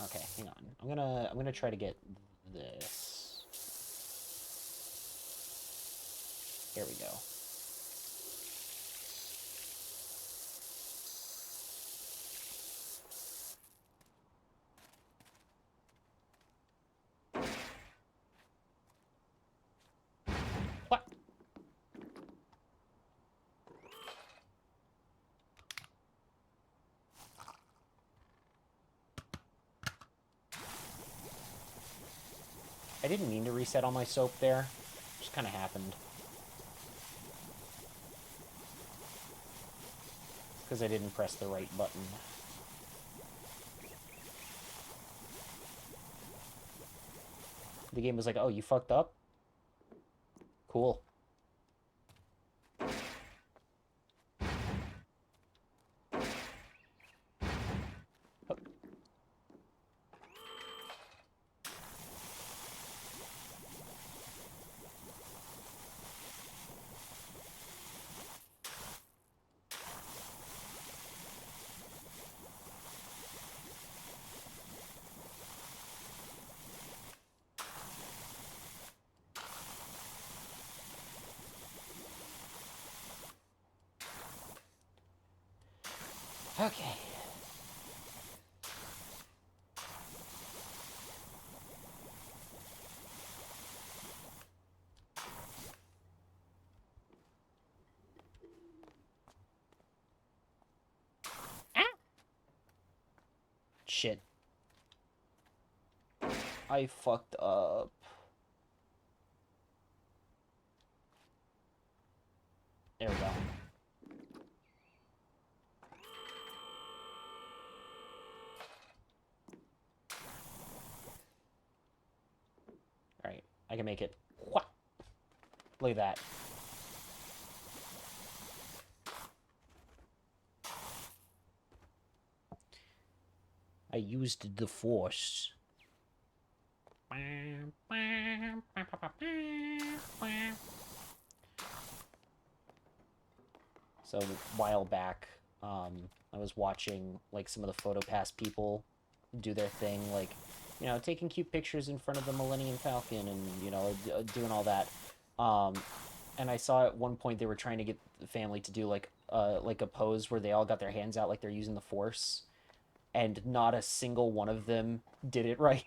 Okay, hang on. I'm gonna try to get this. Here we go. What? I didn't mean to reset all my soap there. It just kind of happened. Because I didn't press the right button. The game was like, oh, you fucked up? Cool. Okay. Ah! Shit. I fucked up. There we go. Alright, I can make it. What? Look at that. I used the force. So a while back, I was watching like some of the PhotoPass people do their thing, like, you know, taking cute pictures in front of the Millennium Falcon and, you know, doing all that. Um, and I saw at one point they were trying to get the family to do like a pose where they all got their hands out like they're using the Force, and not a single one of them did it right.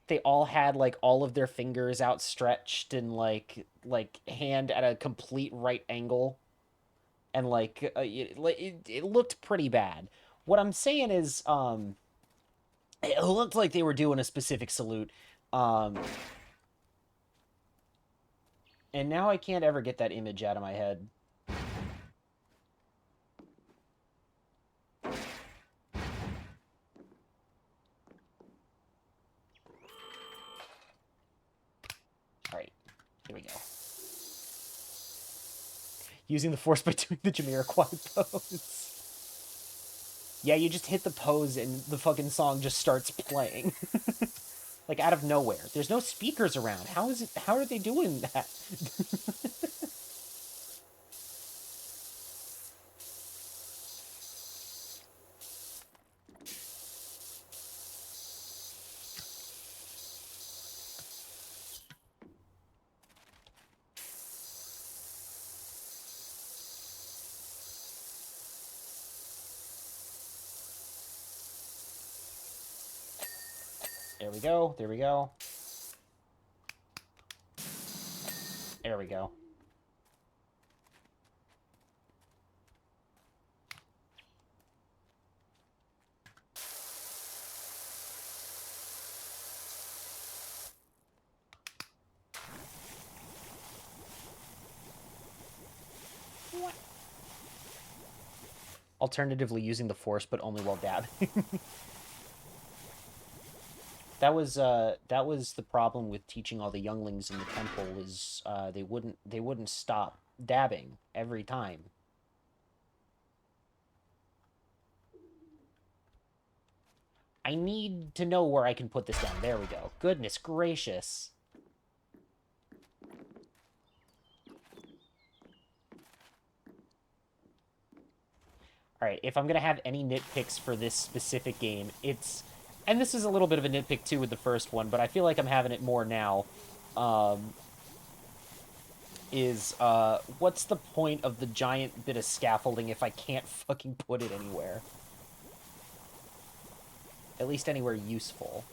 They all had like all of their fingers outstretched and like hand at a complete right angle, and it looked pretty bad. What I'm saying is, it looked like they were doing a specific salute, um, and now I can't ever get that image out of my head. All right, here we go. Using the Force by doing the Jamiroquai pose. Yeah, you just hit the pose and the fucking song just starts playing. Like out of nowhere. There's no speakers around. How are they doing that? There we go. There we go. There we go. What? Alternatively, using the Force, but only while dabbing. That was the problem with teaching all the younglings in the temple, is they wouldn't stop dabbing every time. I need to know where I can put this down. There we go. Goodness gracious. Alright, if I'm going to have any nitpicks for this specific game, it's... And this is a little bit of a nitpick, too, with the first one, but I feel like I'm having it more now. What's the point of the giant bit of scaffolding if I can't fucking put it anywhere? At least anywhere useful.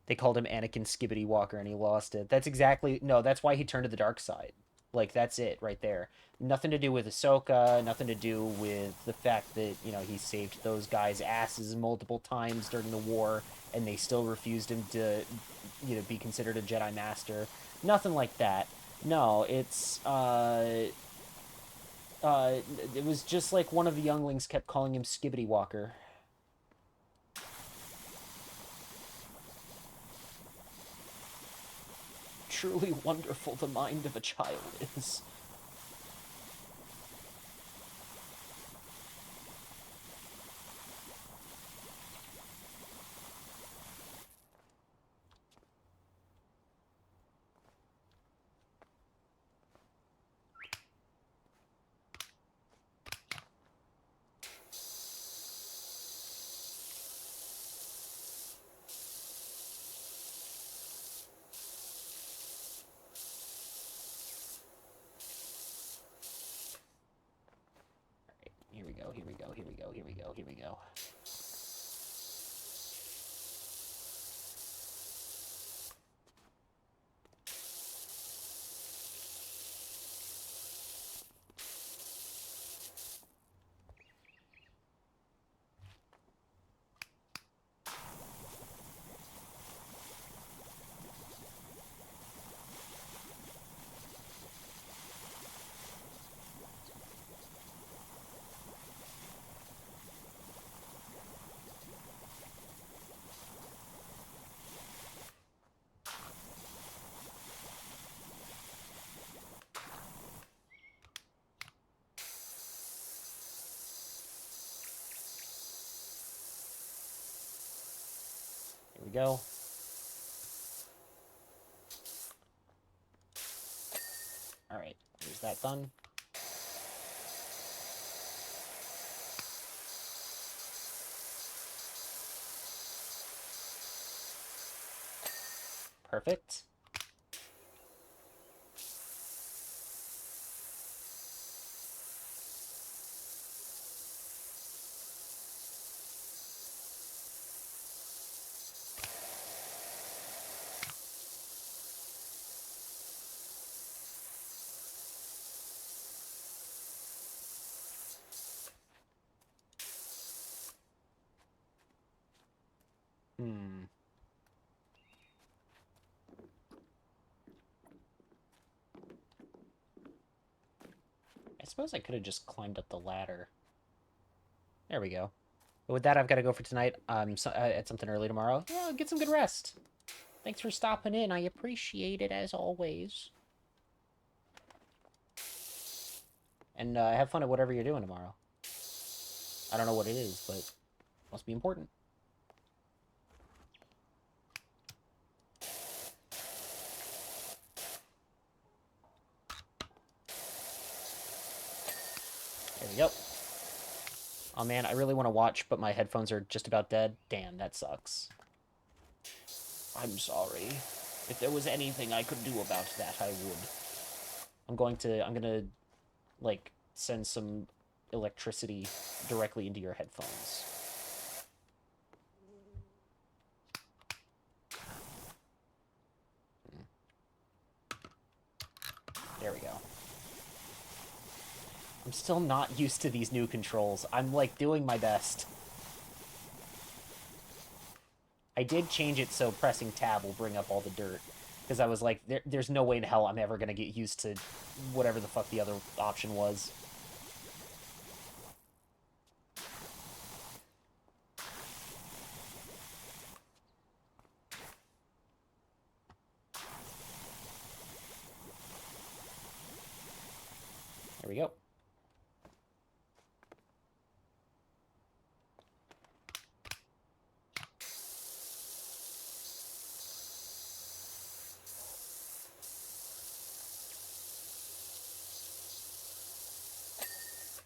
They called him Anakin Skibbity Walker and he lost it. That's exactly... No, that's why he turned to the dark side. Like, that's it right there. Nothing to do with Ahsoka, nothing to do with the fact that, you know, he saved those guys' asses multiple times during the war, and they still refused him to, you know, be considered a Jedi Master. Nothing like that. No, uh, it was just like one of the younglings kept calling him Skibbity Walker. Truly wonderful the mind of a child is. Here we go, here we go, here we go, here we go, here we go. Here we go. Alright, there's that done. Perfect. Hmm. I suppose I could have just climbed up the ladder. There we go. But with that, I've got to go for tonight. At something early tomorrow. Yeah, get some good rest. Thanks for stopping in. I appreciate it as always. And have fun at whatever you're doing tomorrow. I don't know what it is, but it must be important. There we go. Oh man, I really want to watch, but my headphones are just about dead. Damn, that sucks. I'm sorry. If there was anything I could do about that, I would. I'm gonna, like, send some electricity directly into your headphones. There we go. I'm still not used to these new controls. I'm, like, doing my best. I did change it so pressing tab will bring up all the dirt. Because I was like, there's no way in hell I'm ever going to get used to whatever the fuck the other option was. There we go.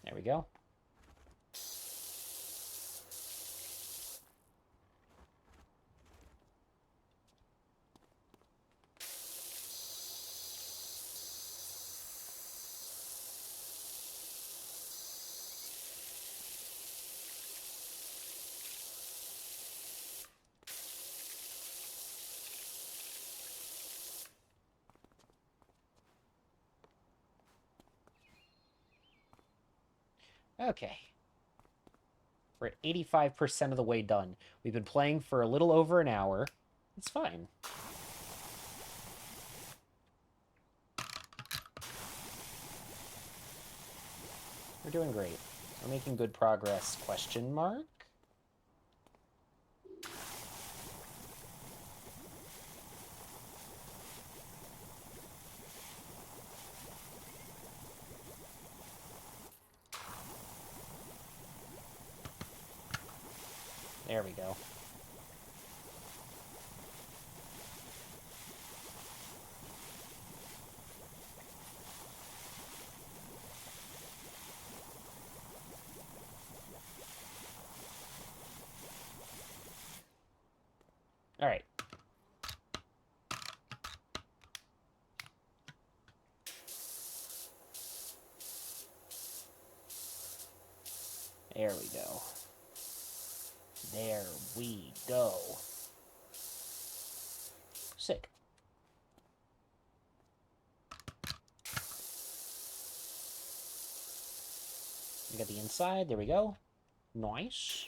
There we go. Okay. We're at 85% of the way done. We've been playing for a little over an hour. It's fine. We're doing great. We're making good progress, question mark? There we go. All right. There we go. There we go. Sick. We got the inside. There we go. Nice.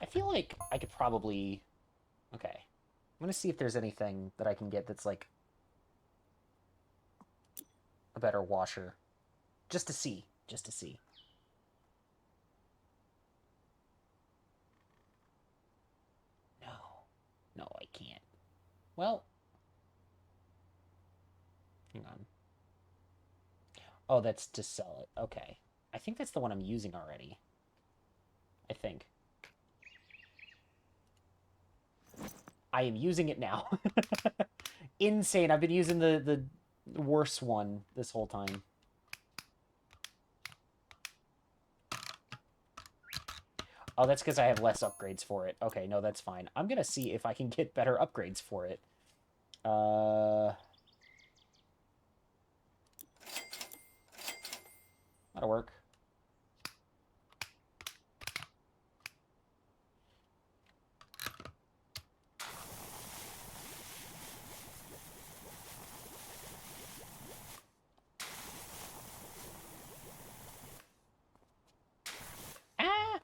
I feel like I could probably... Okay. I'm going to see if there's anything that I can get that's, like, a better washer. Just to see. Just to see. No. No, I can't. Well... Hang on. Oh, that's to sell it. Okay. I think that's the one I'm using already. I think. I am using it now. Insane. I've been using the worse one this whole time. Oh, that's because I have less upgrades for it. Okay, no, that's fine. I'm going to see if I can get better upgrades for it. That'll work. Ah!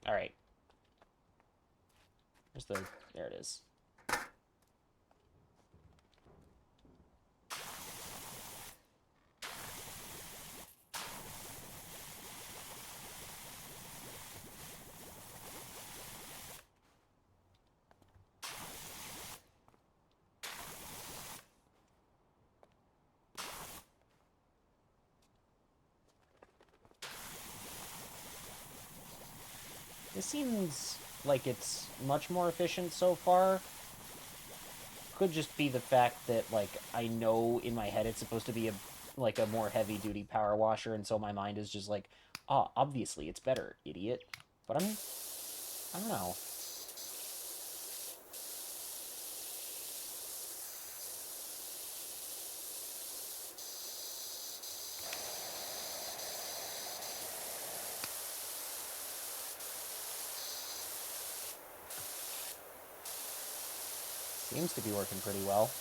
All right. There's the... There it is. This seems like it's much more efficient so far. Could just be the fact that, like, I know in my head it's supposed to be a like a more heavy-duty power washer, and so my mind is just like, oh, obviously it's better, idiot. But I don't know. Seems to be working pretty well.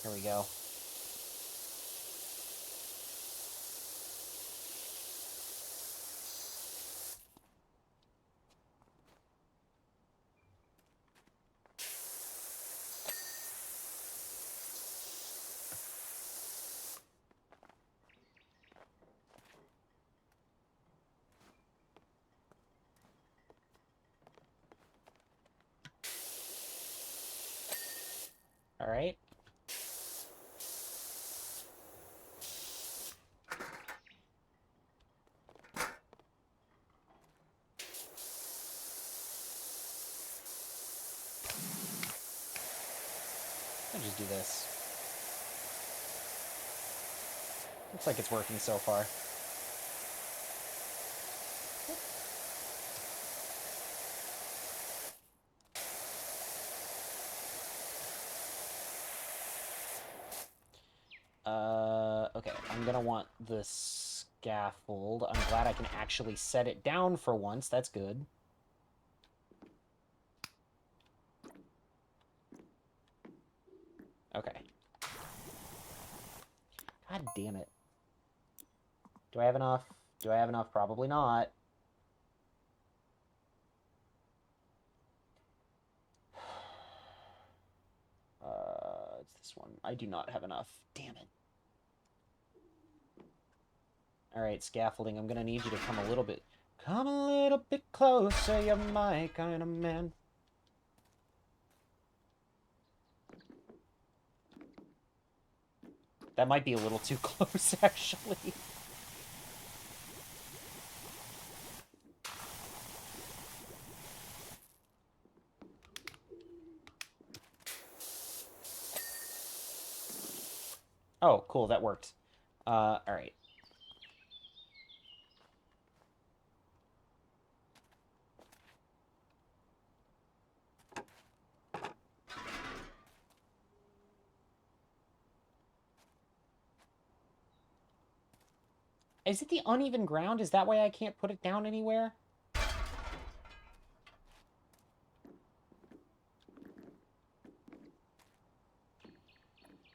There we go. All right. I'll just do this. Looks like it's working so far. Okay, I'm gonna want the scaffold. I'm glad I can actually set it down for once. That's good. Okay. God damn it. Do I have enough? Do I have enough? Probably not. It's this one. I do not have enough. Damn it. Alright, scaffolding. I'm gonna need you to come a little bit... Come a little bit closer, you're my kind of man. That might be a little too close, actually. Oh, cool, that worked. Alright. Is it the uneven ground? Is that why I can't put it down anywhere?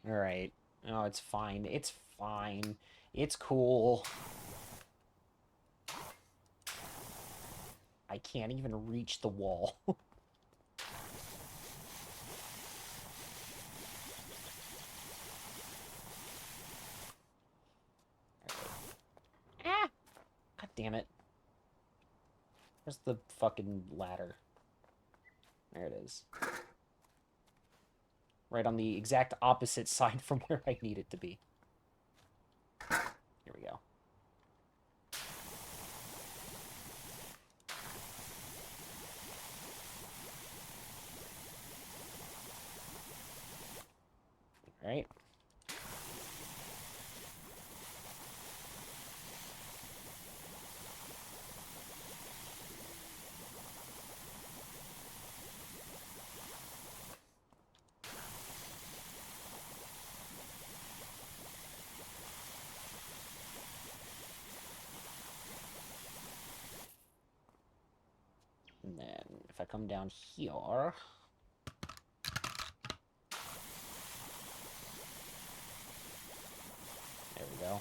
Alright. Oh, it's fine. It's fine. It's cool. I can't even reach the wall. Ah! God damn it. Where's the fucking ladder? There it is. Right on the exact opposite side from where I need it to be. Here we go. Alright. And then, if I come down here... There we go.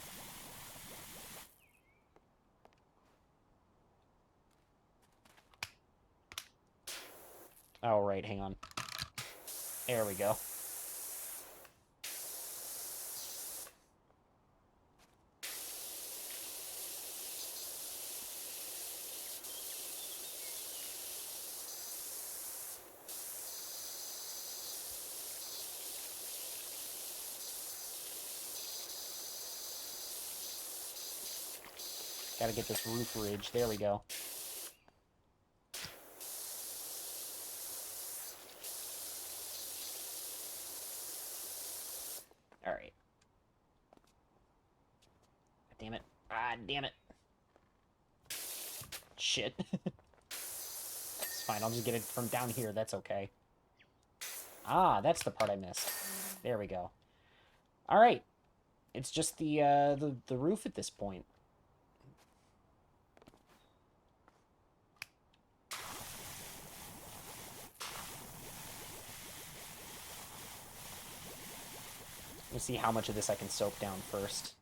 Oh, right, hang on. There we go. Gotta get this roof ridge. There we go. Alright. Damn it. Ah, damn it. Shit. It's fine, I'll just get it from down here. That's okay. Ah, that's the part I missed. There we go. Alright. It's just the roof at this point. Let me see how much of this I can soak down first.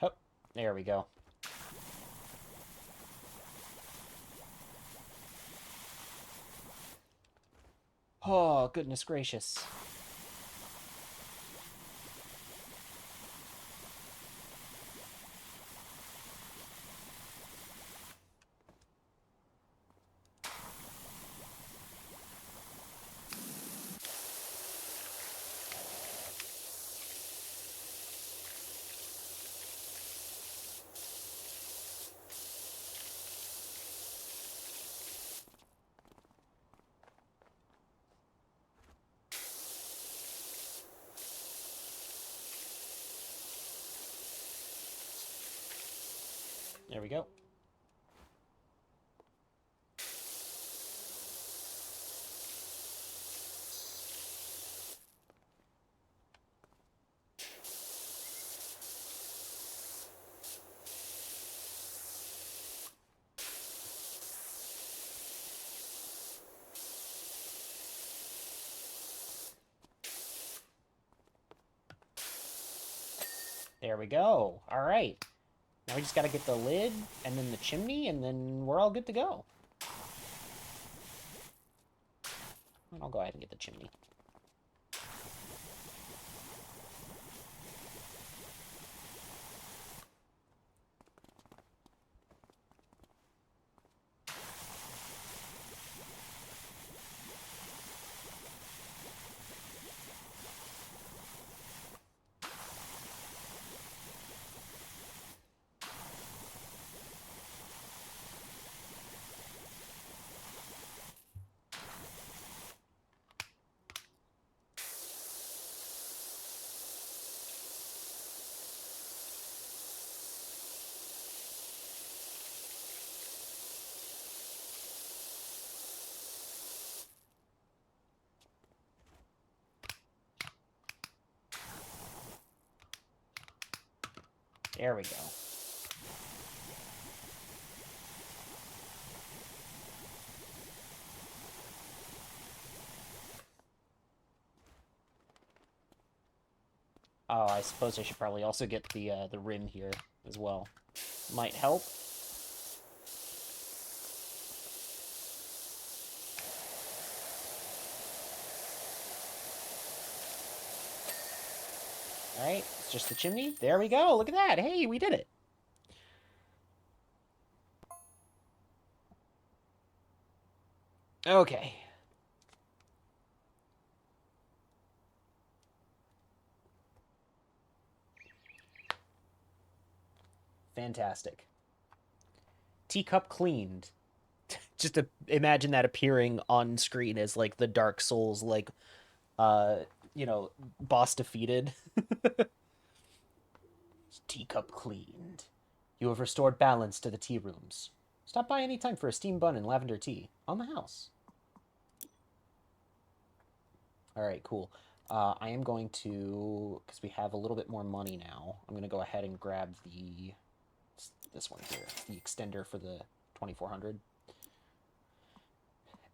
Oh, there we go. Oh, goodness gracious. There we go. There we go. All right. Now we just got to get the lid and then the chimney, and then we're all good to go. And I'll go ahead and get the chimney. There we go. Oh, I suppose I should probably also get the rim here as well. Might help. All right, it's just the chimney. There we go. Look at that. Hey, we did it. Okay. Fantastic. Teacup cleaned. Just to imagine that appearing on screen as like the Dark Souls, like, uh, boss defeated. Teacup cleaned. You have restored balance to the tea rooms. Stop by any time for a steam bun and lavender tea. On the house. All right, cool. I am going to, because we have a little bit more money now, I'm going to go ahead and grab this one here, the extender for the 2400.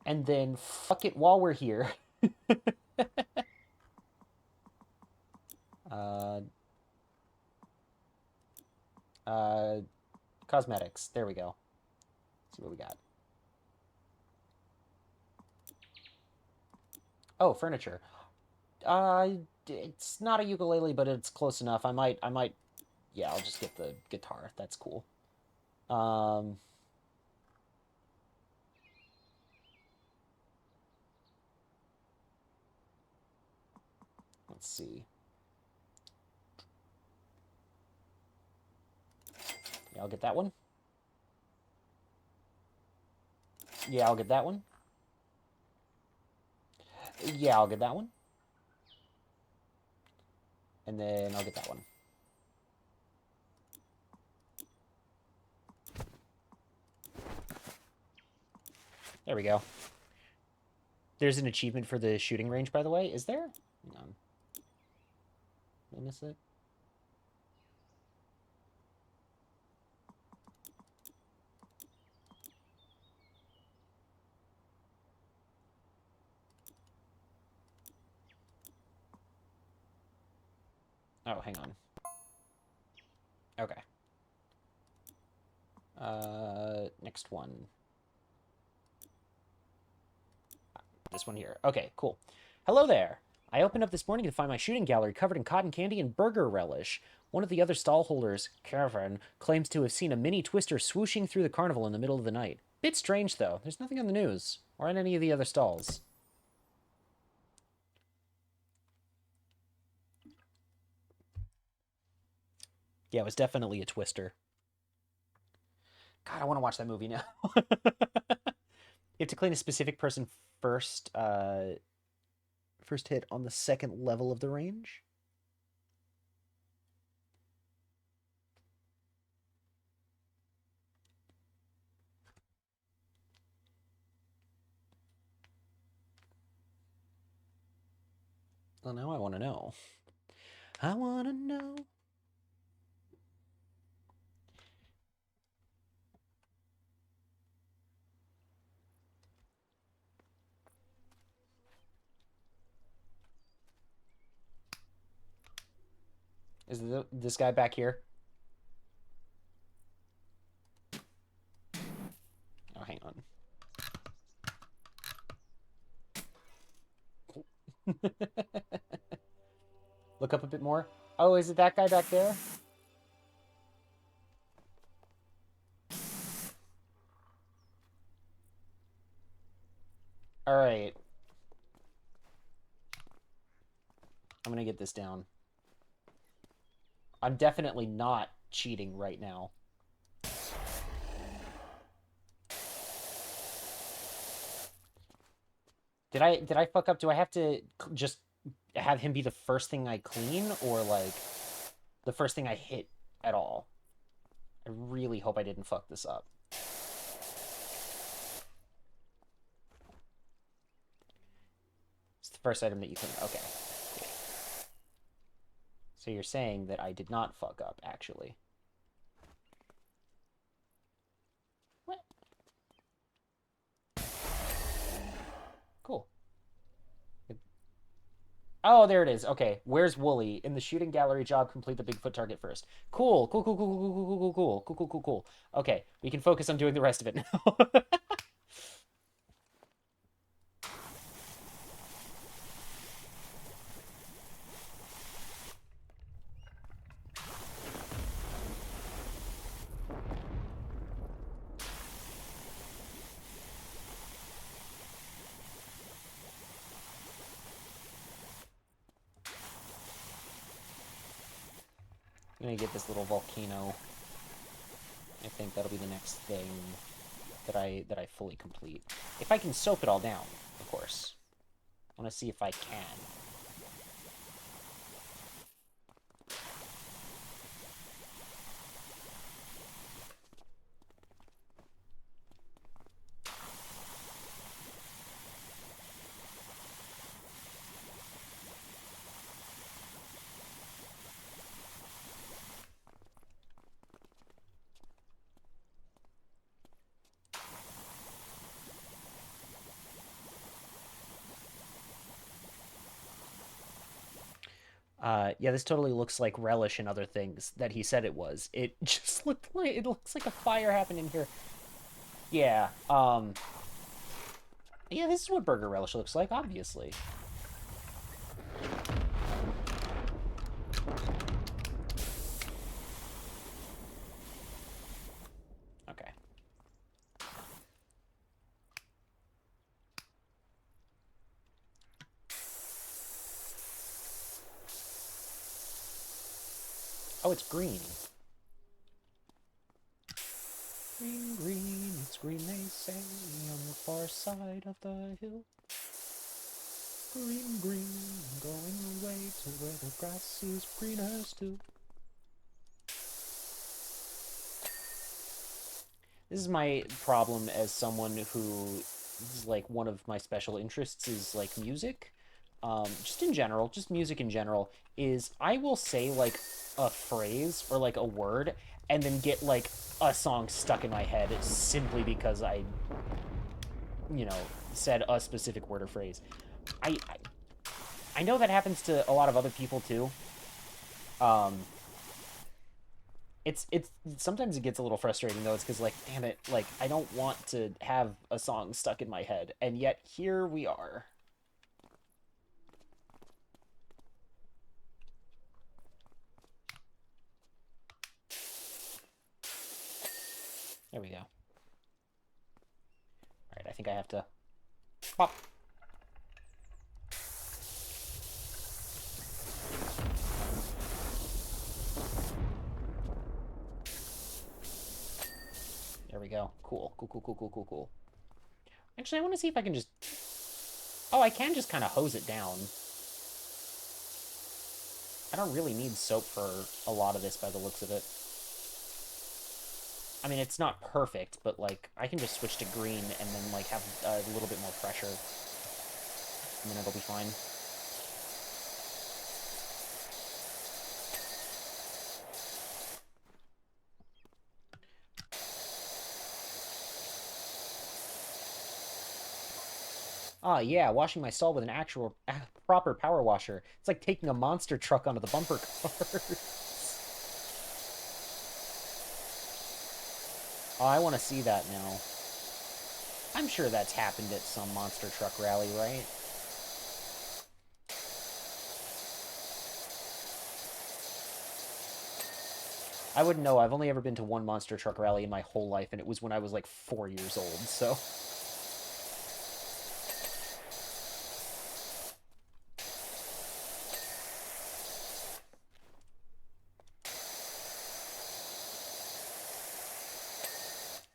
And then, fuck it, while we're here. uh, uh, Cosmetics. There we go. Let's see what we got. Oh, furniture. It's not a ukulele, but it's close enough. Yeah, I'll just get the guitar. That's cool. Um, let's see. Yeah, I'll get that one. Yeah, I'll get that one. Yeah, I'll get that one. And then I'll get that one. There we go. There's an achievement for the shooting range, by the way. Is there? Hang on. Did I miss it? Oh, hang on. Okay. Next one. This one here. Okay, cool. Hello there. I opened up this morning to find my shooting gallery covered in cotton candy and burger relish. One of the other stall holders, Kevin, claims to have seen a mini twister swooshing through the carnival in the middle of the night. Bit strange, though. There's nothing on the news or in any of the other stalls. Yeah, it was definitely a twister. God, I want to watch that movie now. You have to clean a specific person first. First hit on the second level of the range. Well, now I want to know. I want to know. Is this guy back here? Oh, hang on. Look up a bit more. Oh, is it that guy back there? All right. I'm going to get this down. I'm definitely not cheating right now. Did I fuck up? Do I have to just have him be the first thing I clean, or like the first thing I hit at all? I really hope I didn't fuck this up. It's the first item that you clean. Okay. Cool. So you're saying that I did not fuck up, actually. What? Cool. Oh, there it is. Okay, where's Wooly? In the shooting gallery job, complete the Bigfoot target first. Cool, cool, cool, cool, cool, cool, cool, cool, cool, cool, cool, cool, cool. Okay, we can focus on doing the rest of it now. I'm gonna get this little volcano. I think that'll be the next thing that I fully complete. If I can soap it all down, of course. I want to see if I can. Yeah, this totally looks like Relish and other things that he said it was. It just it looks like a fire happened in here. Yeah, yeah, this is what Burger Relish looks like, obviously. Okay. Oh, it's green. Green, green, it's green, they say, on the far side of the hill. Green, green, going away to where the grass is greener still. This is my problem as someone who is like one of my special interests is like music. Just in general, just music in general, is I will say like a phrase or like a word and then get like a song stuck in my head simply because I said a specific word or phrase. I, I, I know that happens to a lot of other people too. Um, it's sometimes it gets a little frustrating though. It's because like, damn it, like I don't want to have a song stuck in my head, and yet here we are. There we go. All right, I think I have to pop. There we go. Cool, cool, cool, cool, cool, cool, cool. Actually, I want to see if I can just... Oh, I can just kind of hose it down. I don't really need soap for a lot of this by the looks of it. I mean, it's not perfect, but, like, I can just switch to green and then, like, have a little bit more pressure. And then it'll be fine. Ah, yeah, washing my stall with an actual proper power washer. It's like taking a monster truck onto the bumper cars. Oh, I want to see that now. I'm sure that's happened at some monster truck rally, right? I wouldn't know. I've only ever been to one monster truck rally in my whole life, and it was when I was like 4 years old, so...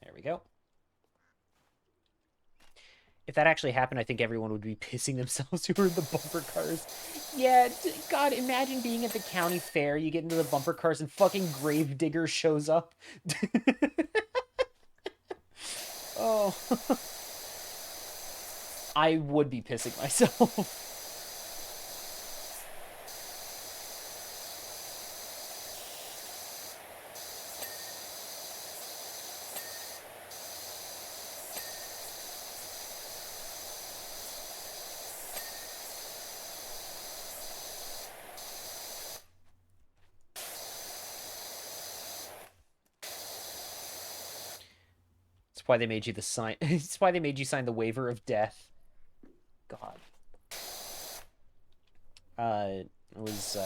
There we go. If that actually happened, I think everyone would be pissing themselves who were in the bumper cars. Yeah, God, imagine being at the county fair, you get into the bumper cars, and fucking Gravedigger shows up. Oh. I would be pissing myself. That's why they made you the sign. It's why they made you sign the waiver of death. God. I was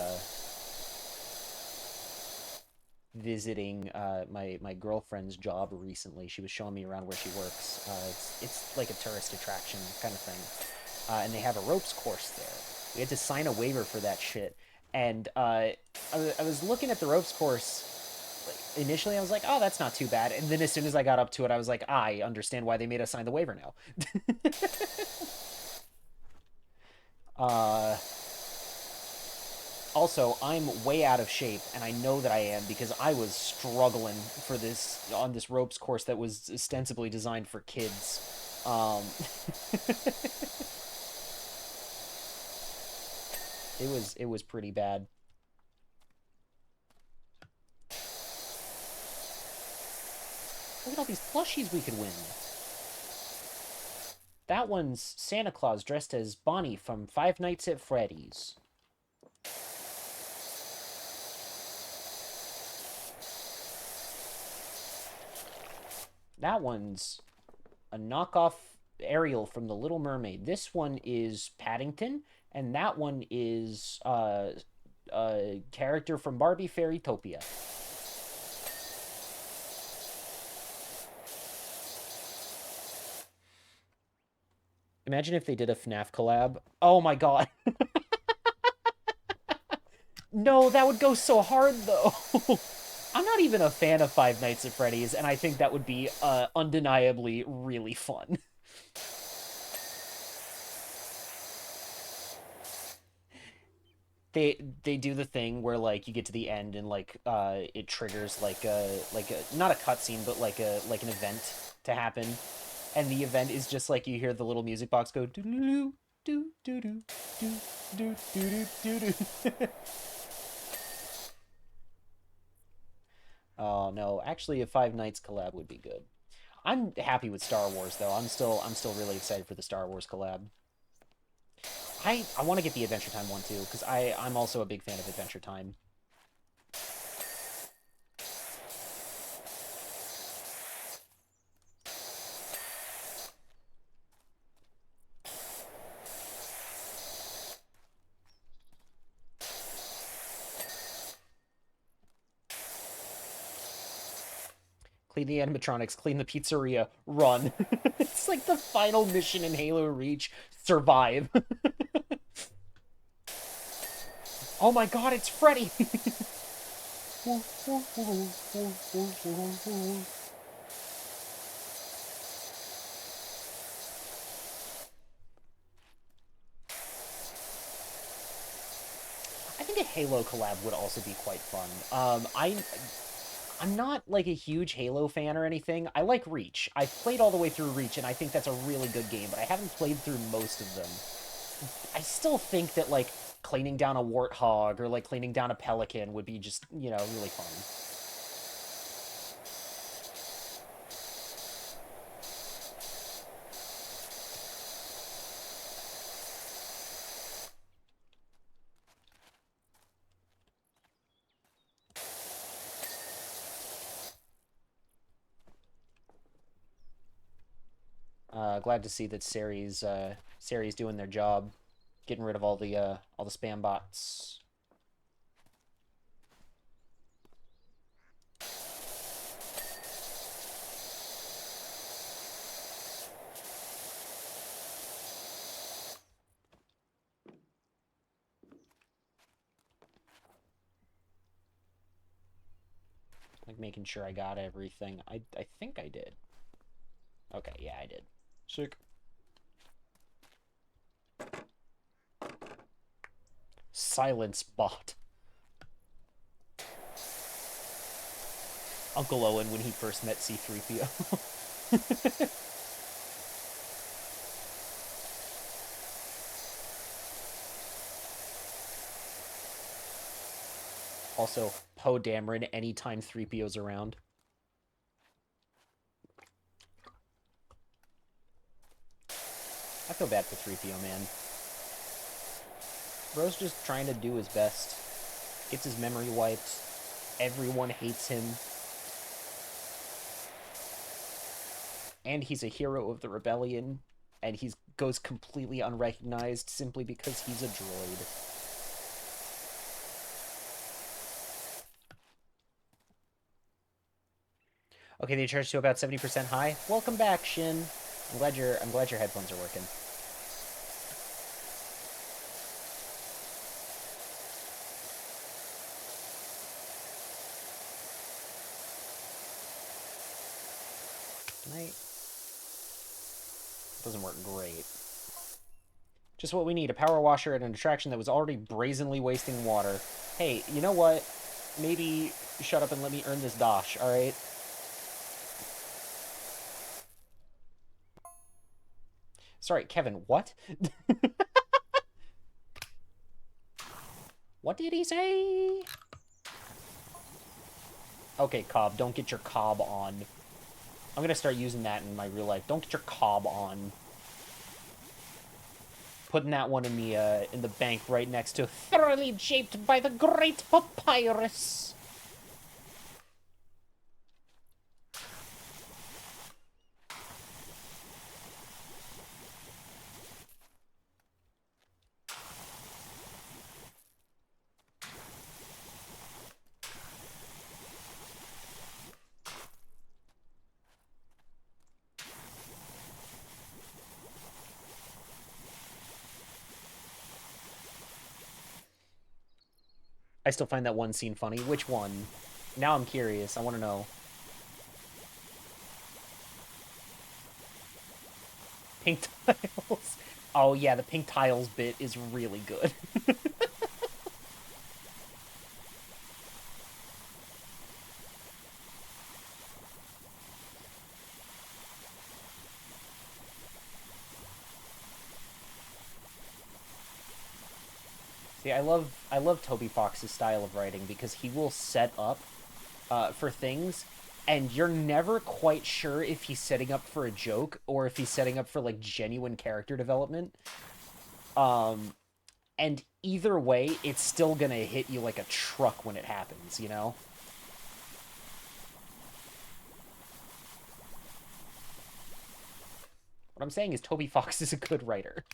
visiting my girlfriend's job recently. She was showing me around where she works. It's like a tourist attraction kind of thing, and they have a ropes course there. We had to sign a waiver for that shit, and I was looking at the ropes course. Like, initially, I was like, "Oh, that's not too bad," and then as soon as I got up to it, I was like, "I understand why they made us sign the waiver now." uh, Also, I'm way out of shape, and I know that I am because I was struggling for this on this ropes course that was ostensibly designed for kids. It was pretty bad. Look at all these plushies we could win. That one's Santa Claus dressed as Bonnie from Five Nights at Freddy's. That one's a knockoff Ariel from The Little Mermaid. This one is Paddington, and that one is a character from Barbie Fairytopia. Imagine if they did a FNAF collab. Oh my god. No, that would go so hard, though. I'm not even a fan of Five Nights at Freddy's, and I think that would be undeniably really fun. They do the thing where like you get to the end and like it triggers like a not a cutscene but like an event to happen, and the event is just like you hear the little music box go doo doo doo doo doo doo doo doo doo doo doo. Oh no, actually a Five Nights collab would be good. I'm happy with Star Wars though. I'm still really excited for the Star Wars collab. I want to get the Adventure Time one too because I'm also a big fan of Adventure Time. Clean the animatronics, clean the pizzeria, run. It's like the final mission in Halo Reach. Survive. Oh my god, it's Freddy! I think a Halo collab would also be quite fun. I'm not like a huge Halo fan or anything. I like Reach. I've played all the way through Reach, and I think that's a really good game, but I haven't played through most of them. I still think that, like, cleaning down a warthog or, like, cleaning down a pelican would be just, you know, really fun. Glad to see that Sari's doing their job, getting rid of all the spam bots. Like making sure I got everything. I think I did. Okay, yeah, I did. Sick. Silence bot. Uncle Owen when he first met C-3PO. Also, Poe Dameron anytime 3PO's around. I feel bad for 3PO, man. Bro's just trying to do his best. Gets his memory wiped. Everyone hates him. And he's a hero of the rebellion. And he goes completely unrecognized simply because he's a droid. Okay, they charged to about 70% high. Welcome back, Shin. I'm glad your headphones are working. Tonight doesn't work great. Just what we need, a power washer at an attraction that was already brazenly wasting water. Hey, you know what? Maybe shut up and let me earn this dosh, alright? Sorry, Kevin, what? What did he say? Okay, Cobb, don't get your Cobb on. I'm gonna start using that in my real life. Don't get your Cobb on. Putting that one in the bank right next to thoroughly shaped by the great papyrus. I still find that one scene funny. Which one? Now I'm curious. I want to know. Pink tiles. Oh, yeah, the pink tiles bit is really good. See, I love Toby Fox's style of writing because he will set up for things, and you're never quite sure if he's setting up for a joke or if he's setting up for like genuine character development. And either way, it's still gonna hit you like a truck when it happens, you know? What I'm saying is Toby Fox is a good writer.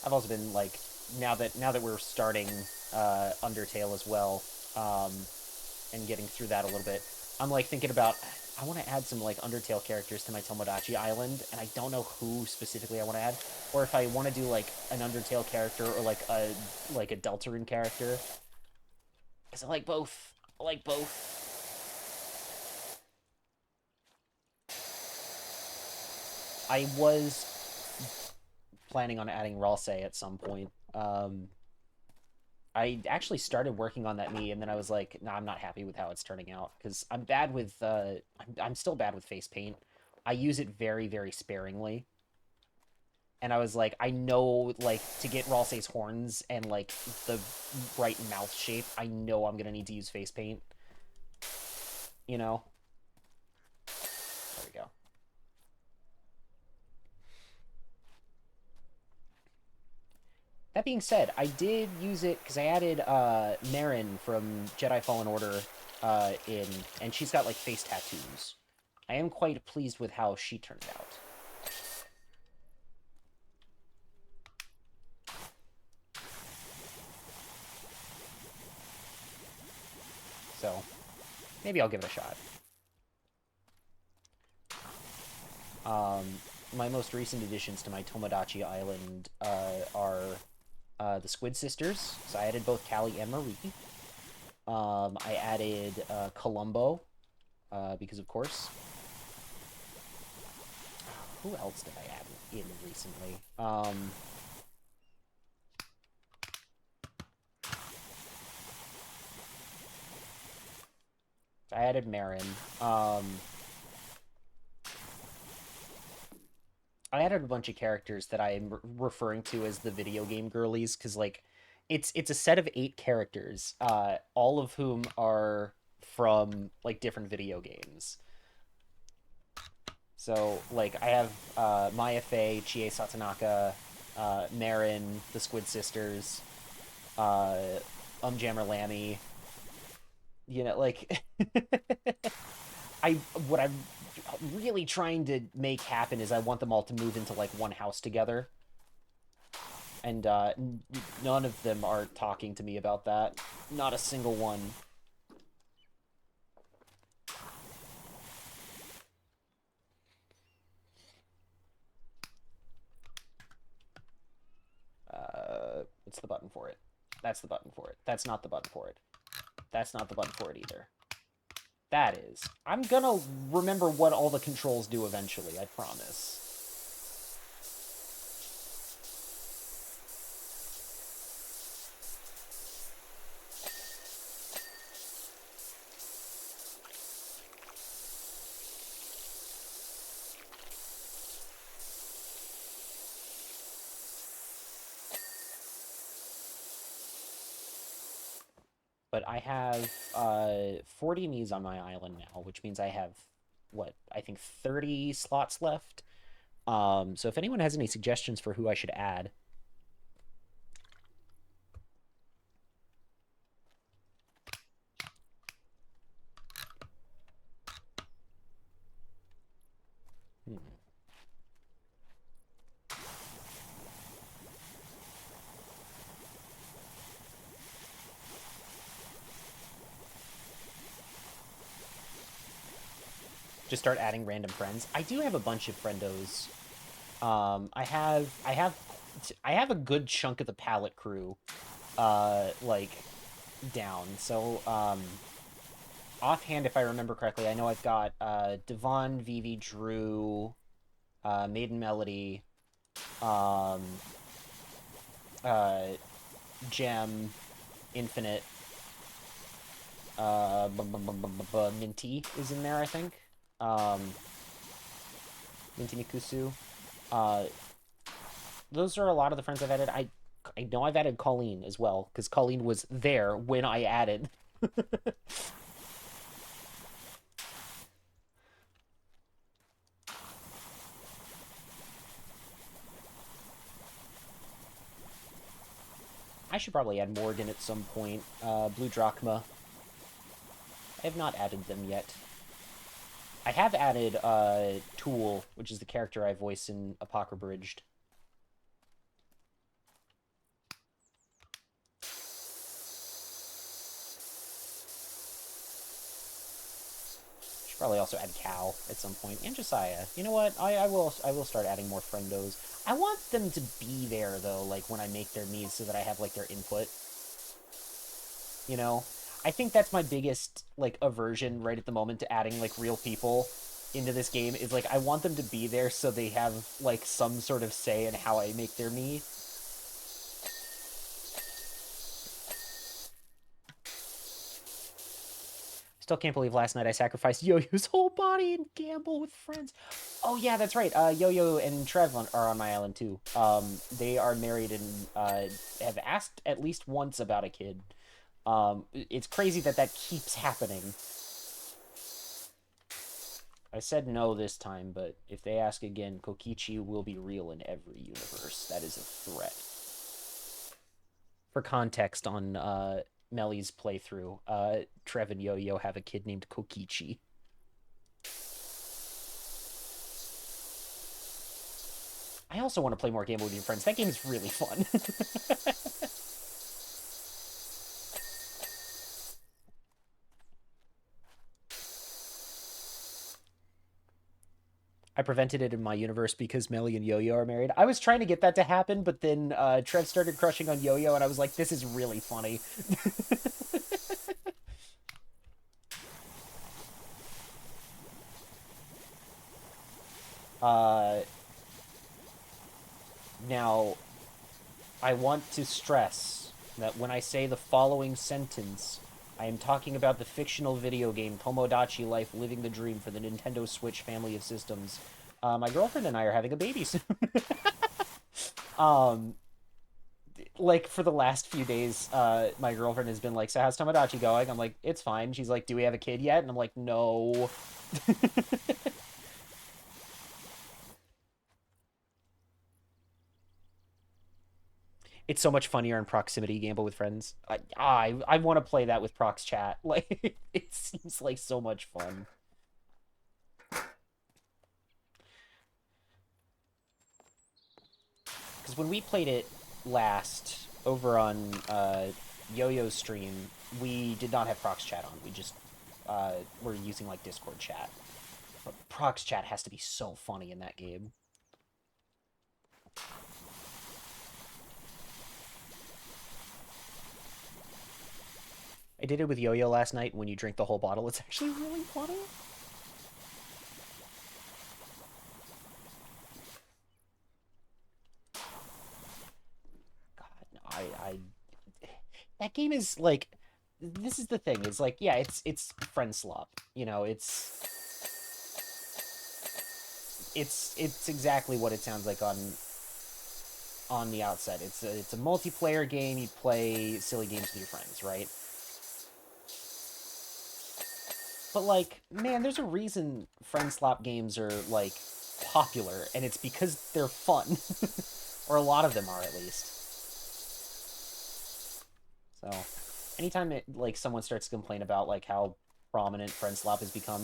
I've also been like now that we're starting Undertale as well, and getting through that a little bit, I'm like thinking about I want to add some like Undertale characters to my Tomodachi Island, and I don't know who specifically I want to add, or if I want to do like an Undertale character or like a Deltarune character. Cause I like both. I like both. I was planning on adding Ralsei at some point. I actually started working on that Mii, and then I was like, nah, I'm not happy with how it's turning out, because I'm bad with, I'm still bad with face paint. I use it very, very sparingly. And I was like, I know, like, to get Ralsei's horns and, like, the right mouth shape, I know I'm gonna need to use face paint. you know? There we go. That being said, I did use it because I added Marin from Jedi Fallen Order in, and she's got like face tattoos. I am quite pleased with how she turned out. So maybe I'll give it a shot. My most recent additions to my Tomodachi Island are the Squid Sisters. So I added both Callie and Marie. I added Columbo, because of course. Who else did I add in recently? I added Marin. I added a bunch of characters that I'm referring to as the video game girlies because like it's a set of 8 characters, all of whom are from like different video games. So like I have Maya Fey, Chie Satonaka, Marin, the Squid Sisters, uh, Jammer Lammy. You know, like I what I'm really trying to make happen is I want them all to move into like one house together. And none of them are talking to me about that. Not a single one. What's the button for it? That's the button for it. That's not the button for it. That's not the button for it either. That is. I'm gonna remember what all the controls do eventually, I promise. But I have 40 Miis on my island now, which means I have, what, I think 30 slots left. So if anyone has any suggestions for who I should add. Hmm. Just start adding random friends. I do have a bunch of friendos. I have a good chunk of the palette crew, like down. So, offhand, if I remember correctly, I know I've got Devon, Vivi, Drew, Maiden Melody, um, uh, Gem, Infinite, Minty is in there, I think. Minty Mikusu. Uh, those are a lot of the friends I've added. I know I've added Colleen as well, because Colleen was there when I added. I should probably add Morgan at some point. Blue Drachma. I have not added them yet. I have added Tool, which is the character I voice in Apocrypha. Should probably also add Cal at some point. And Josiah. You know what? I will start adding more friendos. I want them to be there though, like when I make their needs so that I have like their input. You know? I think that's my biggest like aversion right at the moment to adding like real people into this game is like I want them to be there so they have like some sort of say in how I make their me. Still can't believe last night I sacrificed Yo-Yo's whole body and gamble with friends. Oh yeah, that's right. Yo-Yo and Trev are on my island too. They are married and have asked at least once about a kid. It's crazy that that keeps happening. I said no this time, but if they ask again, Kokichi will be real in every universe. That is a threat. For context on Melly's playthrough, Trev and Yo-Yo have a kid named Kokichi. I also want to play more Game Boy with your friends. That game is really fun. I prevented it in my universe because Melly and Yo-Yo are married. I was trying to get that to happen, but then Trev started crushing on Yo-Yo, and I was like, this is really funny. uh, Now, I want to stress that when I say the following sentence, I am talking about the fictional video game Tomodachi Life Living the Dream for the Nintendo Switch family of systems. My girlfriend and I are having a baby soon. um, like, for the last few days, my girlfriend has been like, so how's Tomodachi going? I'm like, it's fine. She's like, do we have a kid yet? And I'm like, no. It's so much funnier in proximity gamble with friends. I want to play that with prox chat. Like, it seems like so much fun. Because when we played it last over on Yo-Yo's stream, we did not have prox chat on. We just were using like Discord chat. But prox chat has to be so funny in that game. I did it with Yo-Yo last night. When you drink the whole bottle, it's actually really funny. God, no, that game is like, this is the thing. It's like, yeah, it's friend slop. You know, it's exactly what it sounds like on the outset. It's a multiplayer game. You play silly games with your friends, right? But like, man, there's a reason friend slop games are like popular, and it's because they're fun, or a lot of them are at least. So, anytime like someone starts to complain about like how prominent friend slop has become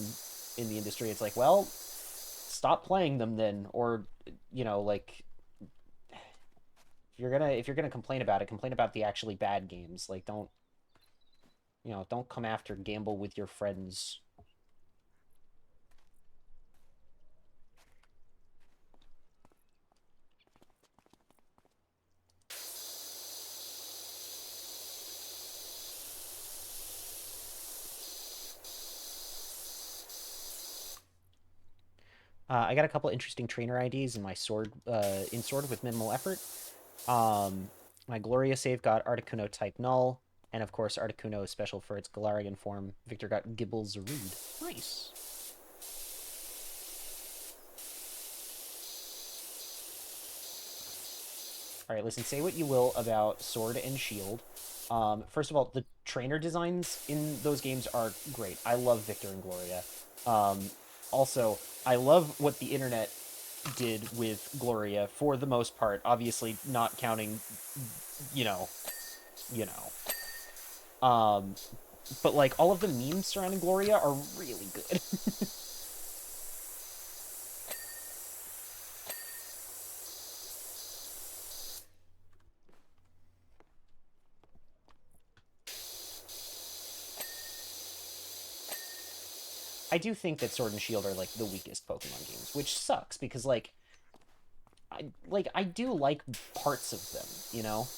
in the industry, it's like, well, stop playing them then, or like if you're gonna complain about the actually bad games. Like, don't come after gamble with your friends. I got a couple interesting trainer IDs in my sword, in sword with minimal effort. Um, my Gloria save got Articuno type null, and of course Articuno is special for its Galarian form. Victor got Gibble Zarude. Nice. All right, listen. Say what you will about Sword and Shield. First of all, the trainer designs in those games are great. I love Victor and Gloria. Um, Also, I love what the internet did with Gloria for the most part. Obviously, not counting, you know, you know. But like all of the memes surrounding Gloria are really good. I do think that Sword and Shield are like the weakest Pokemon games, which sucks because I do like parts of them, you know?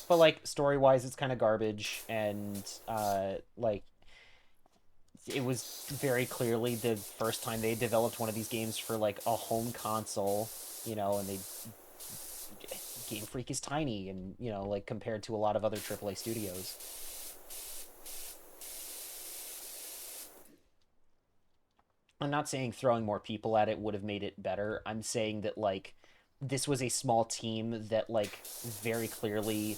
But like story-wise it's kind of garbage, and like it was very clearly the first time they developed one of these games for like a home console, and Game Freak is tiny, and like compared to a lot of other AAA studios. I'm not saying throwing more people at it would have made it better. I'm saying that like this was a small team that like very clearly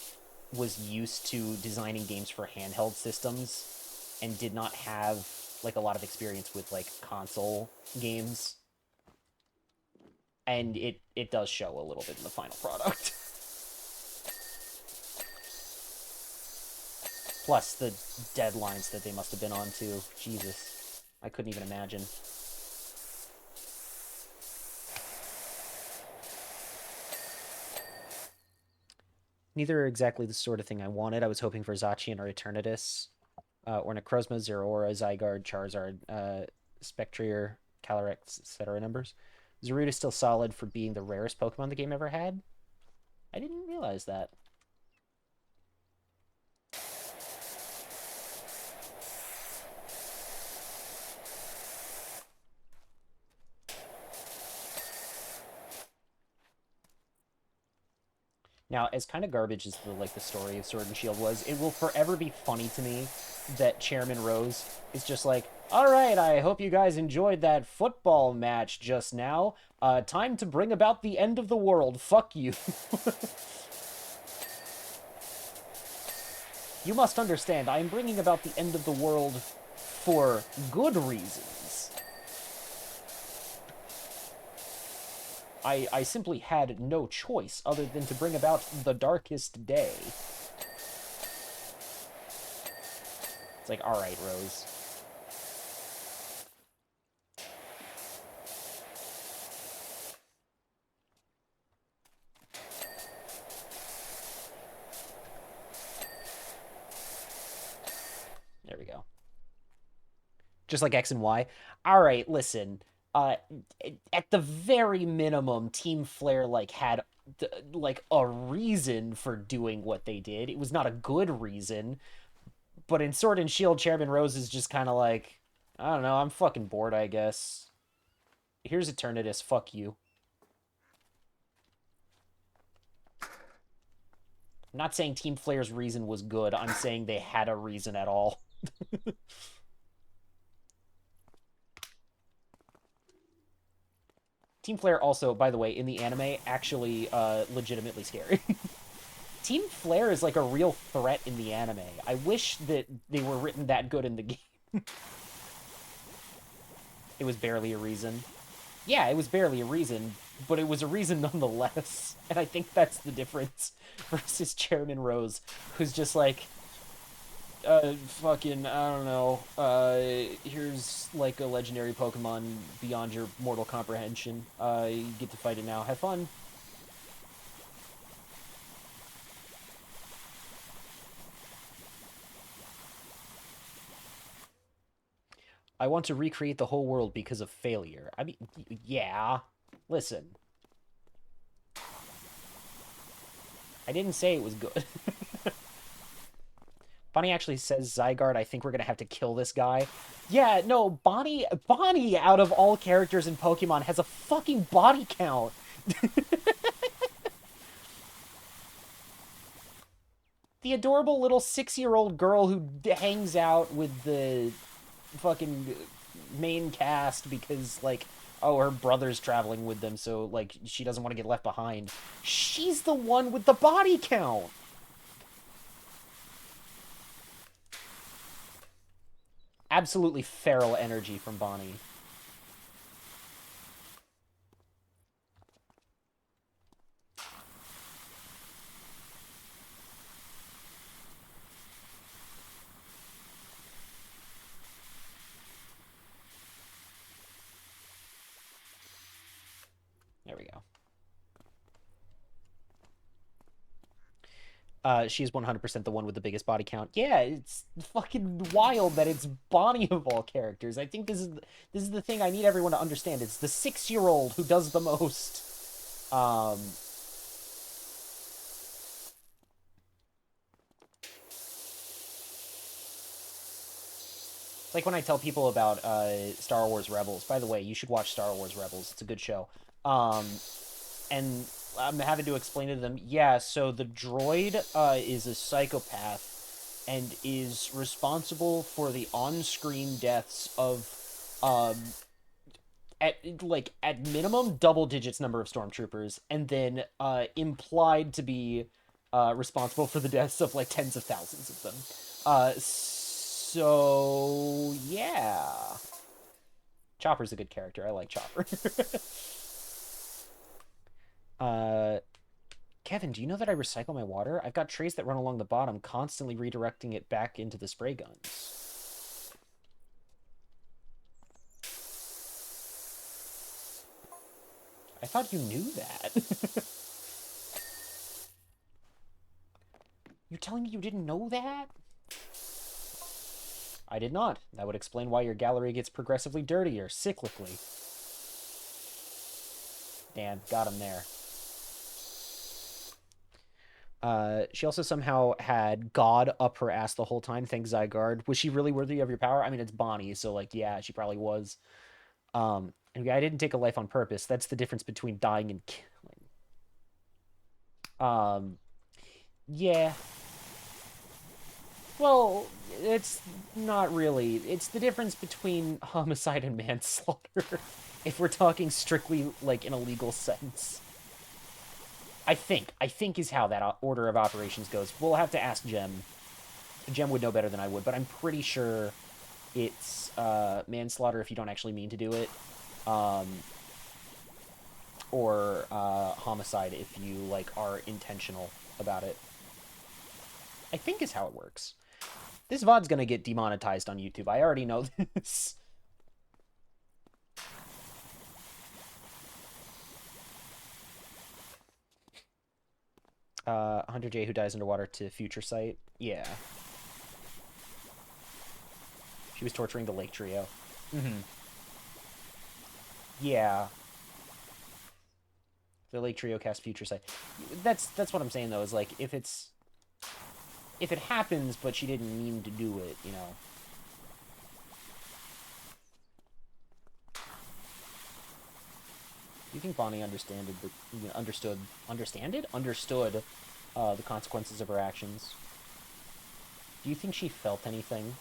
was used to designing games for handheld systems, and did not have like a lot of experience with like console games, and it does show a little bit in the final product. Plus the deadlines that they must have been on too. Jesus, I couldn't even imagine. Neither are exactly the sort of thing I wanted. I was hoping for Zacian or Eternatus, or Necrozma, Zeraora, Zygarde, Charizard, Spectrier, Calyrex, etc. numbers. Zarude is still solid for being the rarest Pokemon the game ever had. I didn't realize that. Now, as kind of garbage as the story of Sword and Shield was, it will forever be funny to me that Chairman Rose is just like, all right, I hope you guys enjoyed that football match just now. Time to bring about the end of the world. Fuck you. You must understand, I am bringing about the end of the world for good reasons. I simply had no choice other than to bring about the darkest day. It's like, alright, Rose. There we go. Just like X and Y. Alright, listen. At the very minimum, Team Flare, like, had, like, a reason for doing what they did. It was not a good reason. But in Sword and Shield, Chairman Rose is just kind of like, I don't know, I'm fucking bored, I guess. Here's Eternatus, fuck you. I'm not saying Team Flare's reason was good, I'm saying they had a reason at all. Team Flare also, by the way, in the anime, actually legitimately scary. Team Flare is like a real threat in the anime. I wish that they were written that good in the game. It was barely a reason. Yeah, it was barely a reason, but it was a reason nonetheless. And I think that's the difference versus Chairman Rose, who's just like, fucking, I don't know, here's like a legendary Pokemon beyond your mortal comprehension. You get to fight it now. Have fun. I want to recreate the whole world because of failure. I mean, yeah. Listen. I didn't say it was good. Bonnie actually says, Zygarde, I think we're gonna have to kill this guy. Yeah, no, Bonnie, out of all characters in Pokemon, has a fucking body count. The adorable little 6-year-old girl who hangs out with the fucking main cast because, like, oh, her brother's traveling with them, so, like, she doesn't want to get left behind. She's the one with the body count! Absolutely feral energy from Bonnie. There we go. She's 100% the one with the biggest body count. Yeah, it's fucking wild that it's Bonnie of all characters. I think this is the thing I need everyone to understand. It's the 6-year-old who does the most. It's like when I tell people about Star Wars Rebels. By the way, you should watch Star Wars Rebels. It's a good show. And I'm having to explain to them, yeah, so the droid is a psychopath and is responsible for the on-screen deaths of, at minimum, double digits number of stormtroopers, and then implied to be responsible for the deaths of, like, tens of thousands of them. So, yeah. Chopper's a good character. I like Chopper. uh, Kevin, do you know that I recycle my water? I've got trays that run along the bottom, constantly redirecting it back into the spray guns. I thought you knew that. You're telling me you didn't know that? I did not. That would explain why your gallery gets progressively dirtier, cyclically. Dan, got him there. She also somehow had God up her ass the whole time. Thanks, Zygarde. Was she really worthy of your power? I mean, it's Bonnie, so, like, yeah, she probably was. And yeah, I didn't take a life on purpose. That's the difference between dying and killing. Yeah. Well, it's not really. It's the difference between homicide and manslaughter, if we're talking strictly, like, in a legal sense. I think is how that order of operations goes. We'll have to ask Jem. Jem would know better than I would, but I'm pretty sure it's manslaughter if you don't actually mean to do it, or homicide if you like are intentional about it. I think is how it works. This VOD's gonna get demonetized on YouTube. I already know this. Hunter J who dies underwater to future sight. Yeah. She was torturing the Lake Trio. Mm-hmm. Yeah. The Lake Trio cast future sight. That's what I'm saying though, is like if it happens but she didn't mean to do it, you know. Do you think Bonnie understood the consequences of her actions? Do you think she felt anything?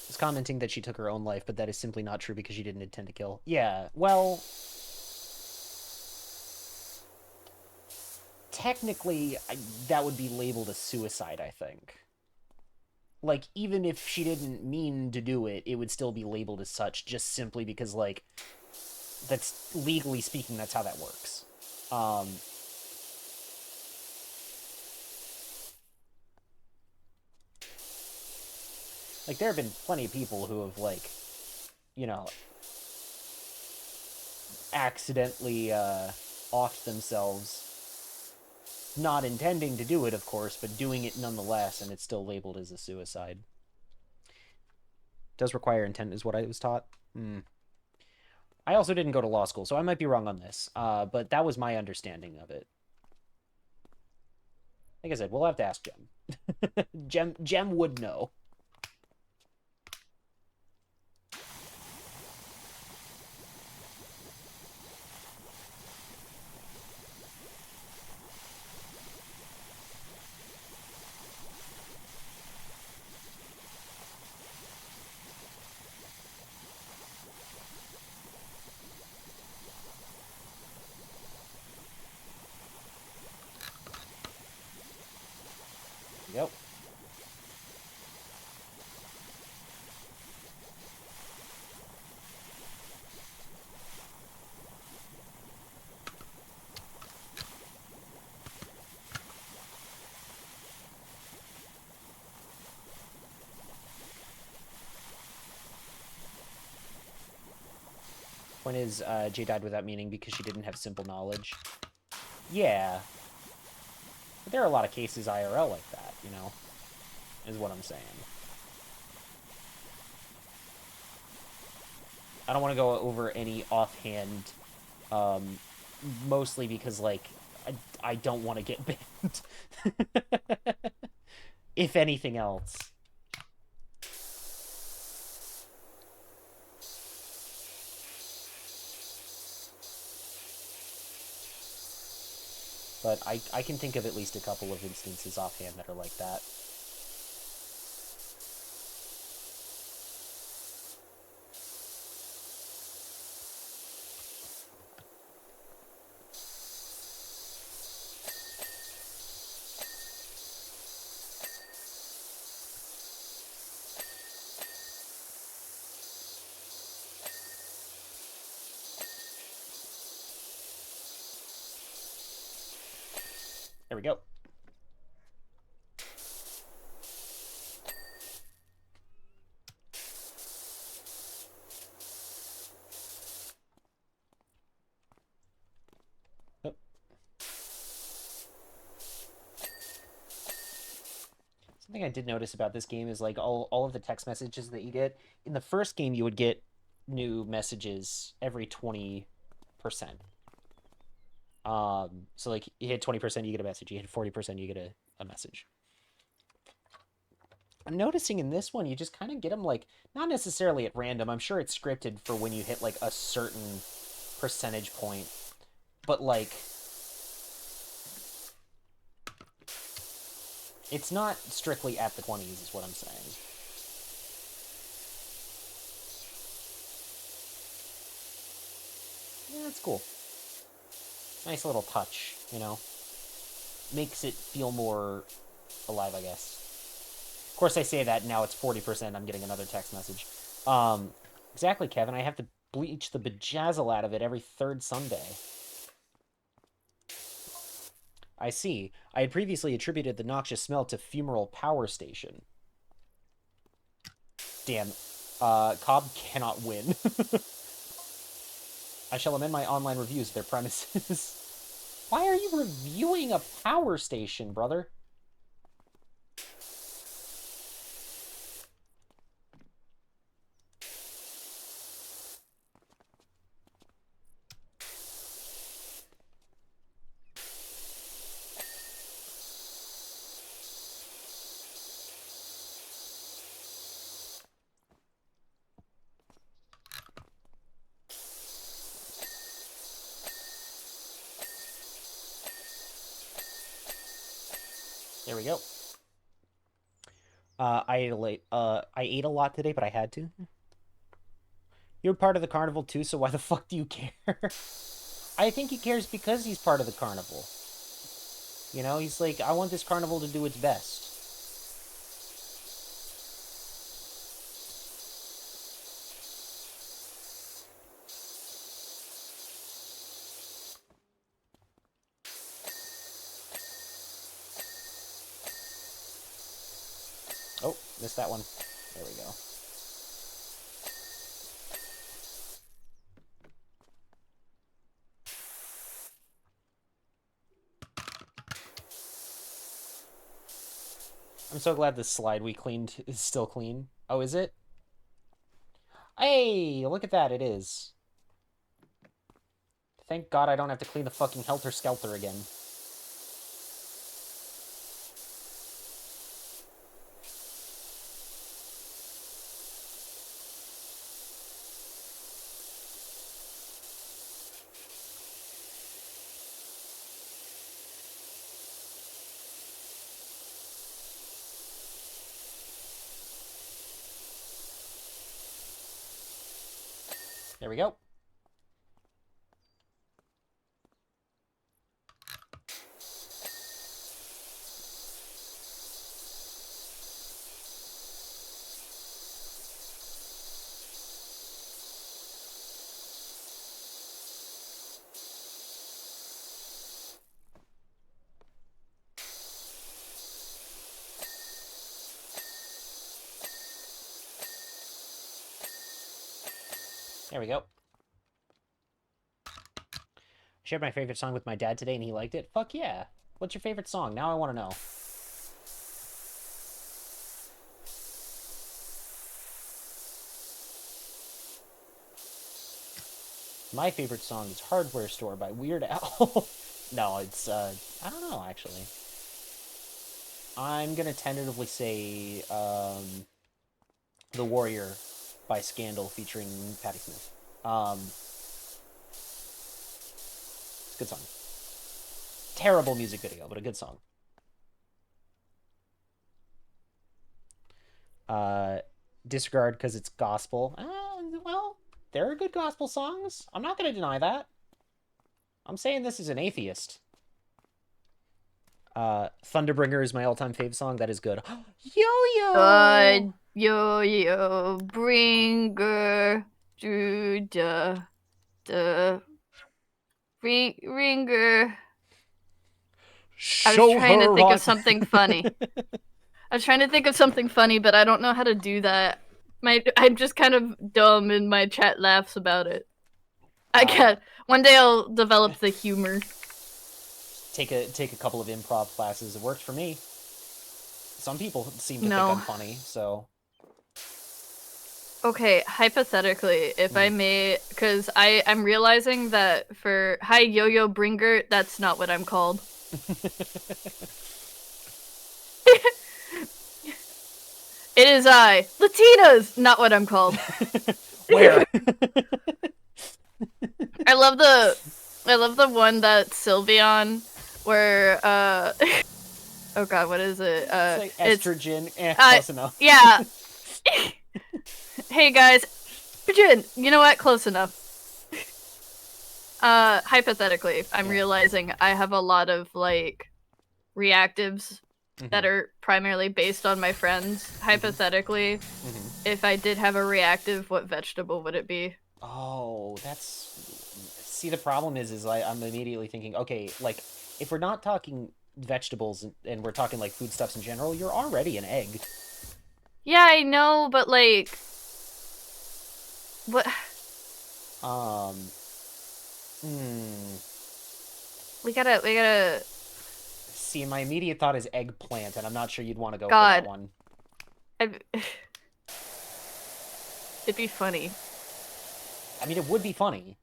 Was commenting that she took her own life, but that is simply not true because she didn't intend to kill. Yeah, well, technically, that would be labeled as suicide, I think. Like, even if she didn't mean to do it, it would still be labeled as such, just simply because, like, that's, legally speaking, that's how that works. Like, there have been plenty of people who have, like, you know, accidentally, offed themselves, not intending to do it, of course, but doing it nonetheless, and it's still labeled as a suicide. Does require intent is what I was taught. I also didn't go to law school, so I might be wrong on this, but that was my understanding of it. Like I said, we'll have to ask Jem. Jem would know. Yep. Point is, Jay died without meaning because she didn't have simple knowledge. Yeah. But there are a lot of cases IRL like that, you know, is what I'm saying. I don't want to go over any offhand, mostly because, like, I don't want to get banned. If anything else. But I can think of at least a couple of instances offhand that are like that. There we go. Oh. Something I did notice about this game is like all of the text messages that you get. In the first game, you would get new messages every 20%. So like you hit 20%, you get a message. You hit 40%, you get a message. I'm noticing in this one, you just kind of get them like not necessarily at random. I'm sure it's scripted for when you hit like a certain percentage point, but like it's not strictly at the 20s, is what I'm saying. Yeah, that's cool. Nice little touch, you know. Makes it feel more alive, I guess. Of course, I say that now it's 40%. I'm getting another text message. Exactly, Kevin. I have to bleach the bejazzle out of it every third Sunday. I see. I had previously attributed the noxious smell to fumarole power station. Damn. Cobb cannot win. I shall amend my online reviews of their premises. Why are you reviewing a power station, brother? There we go. I ate a lot today, but I had to. You're part of the carnival too, so why the fuck do you care? I think he cares because he's part of the carnival. You know, he's like, I want this carnival to do its best. Oh, missed that one. There we go. I'm so glad this slide we cleaned is still clean. Oh, is it? Hey, look at that, it is. Thank God I don't have to clean the fucking Helter Skelter again. There we go. There we go. I shared my favorite song with my dad today and he liked it. Fuck yeah. What's your favorite song? Now I want to know. My favorite song is Hardware Store by Weird Al. No, it's, I don't know, actually. I'm gonna tentatively say, The Warrior by Scandal featuring Patti Smith. Good song. Terrible music video, but a good song. Uh, Disregard because it's gospel. Well, there are good gospel songs. I'm not going to deny that. I'm saying this as an atheist. Thunderbringer is my all-time fave song. That is good. Yo-yo! Yo-yo bringer to the ringer. I was trying to think of something funny. I was trying to think of something funny, but I don't know how to do that. I'm just kind of dumb, and my chat laughs about it. I can't. One day I'll develop the humor. Take a couple of improv classes. It worked for me. Some people seem to think I'm funny, so. Okay, hypothetically, if I may, because I'm realizing that for Hi Yo-Yo Bringer, that's not what I'm called. It is I. Latinas! Not what I'm called. Where? I love the one that Sylveon, where, oh god, what is it? It's like estrogen. Close enough. Yeah. Hey guys, estrogen. You know what? Close enough. Hypothetically, I'm realizing I have a lot of, like, reactives that are primarily based on my friends. Hypothetically, if I did have a reactive, what vegetable would it be? Oh, that's... See, the problem is I'm immediately thinking, okay, like, if we're not talking vegetables and we're talking, like, foodstuffs in general, you're already an egg. Yeah, I know, but, like... What? We gotta... See, my immediate thought is eggplant, and I'm not sure you'd want to go for that one. It'd be funny. I mean, it would be funny.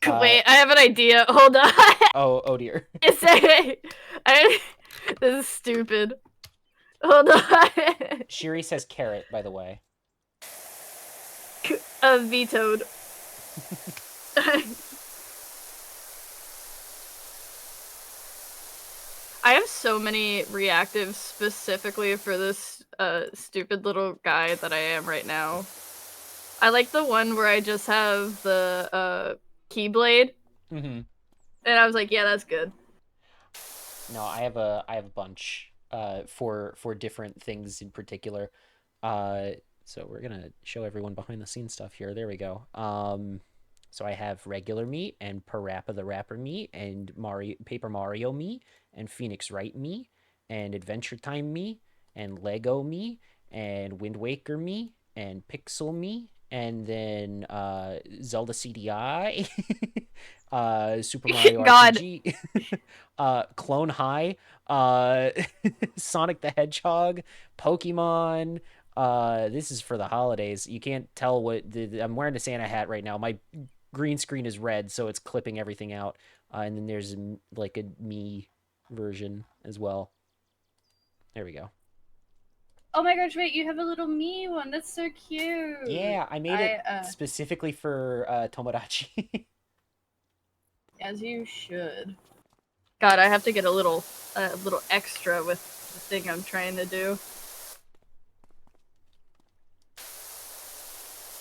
Wait, I have an idea. Hold on. Oh dear. This is stupid. Hold on. Shiri says carrot, by the way. Vetoed. I have so many reactives specifically for this stupid little guy that I am right now. I like the one where I just have the Keyblade. And I was like, yeah, that's good. No, I have a bunch for different things in particular. So we're gonna show everyone behind the scenes stuff here. There we go. So I have regular me and Parappa the Rapper me and Paper Mario me and Phoenix Wright me and Adventure Time me and Lego me and Wind Waker me and Pixel me and then Zelda CDI, Super Mario RPG, Clone High, Sonic the Hedgehog, Pokemon. This is for the holidays. You can't tell what I'm wearing a Santa hat right now. My green screen is red, so it's clipping everything out. And then there's like a me version as well. There we go. Oh my gosh, wait, you have a little me one. That's so cute. Yeah, I made it specifically for Tomodachi. As you should. God, I have to get a little extra with the thing I'm trying to do.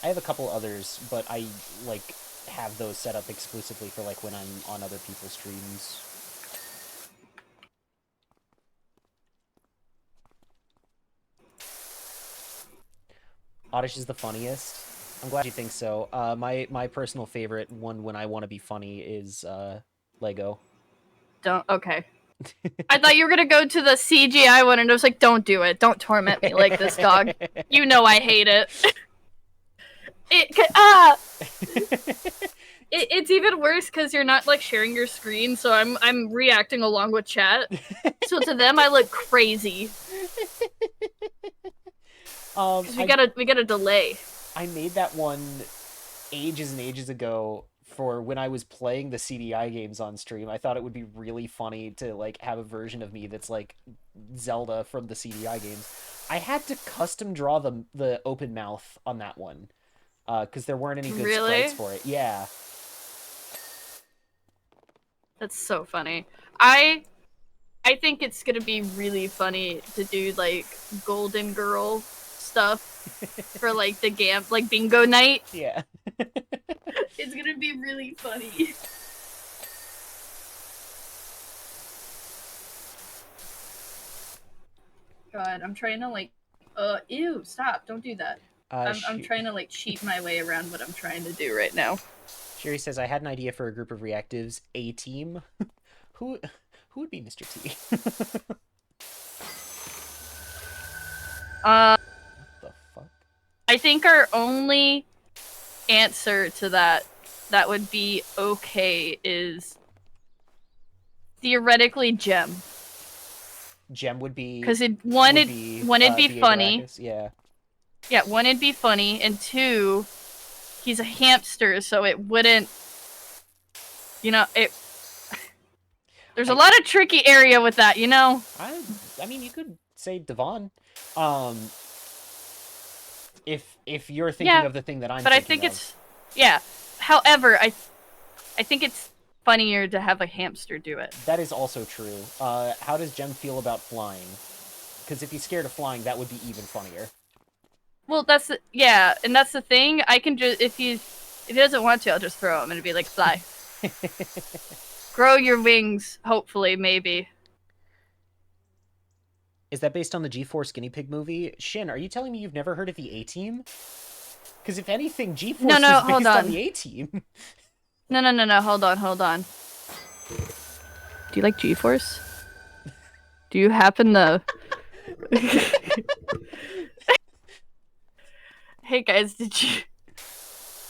I have a couple others, but I like have those set up exclusively for like when I'm on other people's streams. Oddish is the funniest. I'm glad you think so. My personal favorite one when I want to be funny is Lego. Okay. I thought you were gonna go to the CGI one, and I was like, don't do it. Don't torment me like this, dog. You know I hate it. It's even worse because you're not like sharing your screen, so I'm reacting along with chat. So to them, I look crazy. We got a delay. I made that one ages and ages ago for when I was playing the CDI games on stream. I thought it would be really funny to like have a version of me that's like Zelda from the CDI games. I had to custom draw the open mouth on that one because there weren't any good sprites for it. Yeah. That's so funny. I think it's gonna be really funny to do like Golden Girl stuff for like the like bingo night. Yeah. It's gonna be really funny. God, I'm trying to like, ew, stop! Don't do that. I'm trying to like cheat my way around what I'm trying to do right now. Sherry says, I had an idea for a group of reactives, a team. who would be Mr. T? What the fuck? I think our only answer to that would be okay is theoretically Gem. Gem would be because it'd be funny. Yeah. Yeah, one, it'd be funny, and two, he's a hamster, so it wouldn't. You know, it. There's a lot of tricky area with that, you know. I mean, you could say Devon. If you're thinking of the thing that I'm. But I think it's. Yeah. However, I think it's funnier to have a hamster do it. That is also true. How does Gem feel about flying? Because if he's scared of flying, that would be even funnier. Well, and that's the thing. I can just if he doesn't want to, I'll just throw him and be like, fly. Grow your wings, hopefully, maybe. Is that based on the G-Force guinea pig movie? Shin, are you telling me you've never heard of the A-Team? Because if anything, G-Force is based on the A-Team. No, hold on. Do you like G-Force? Do you happen to... Hey guys, did you...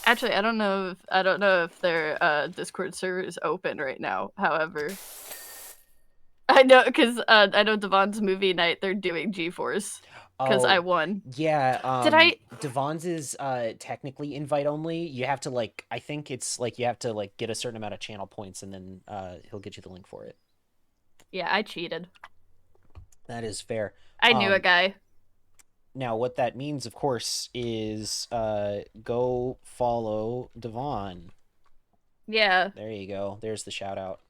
Actually, I don't know if their Discord server is open right now. However, I know because I know Devon's movie night. They're doing G-Force because I won. Yeah. Did I? Devon's is technically invite only. You have to like. I think it's like you have to like get a certain amount of channel points, and then he'll get you the link for it. Yeah, I cheated. That is fair. I knew a guy. Now, what that means, of course, is go follow Devon. Yeah. There you go. There's the shout out.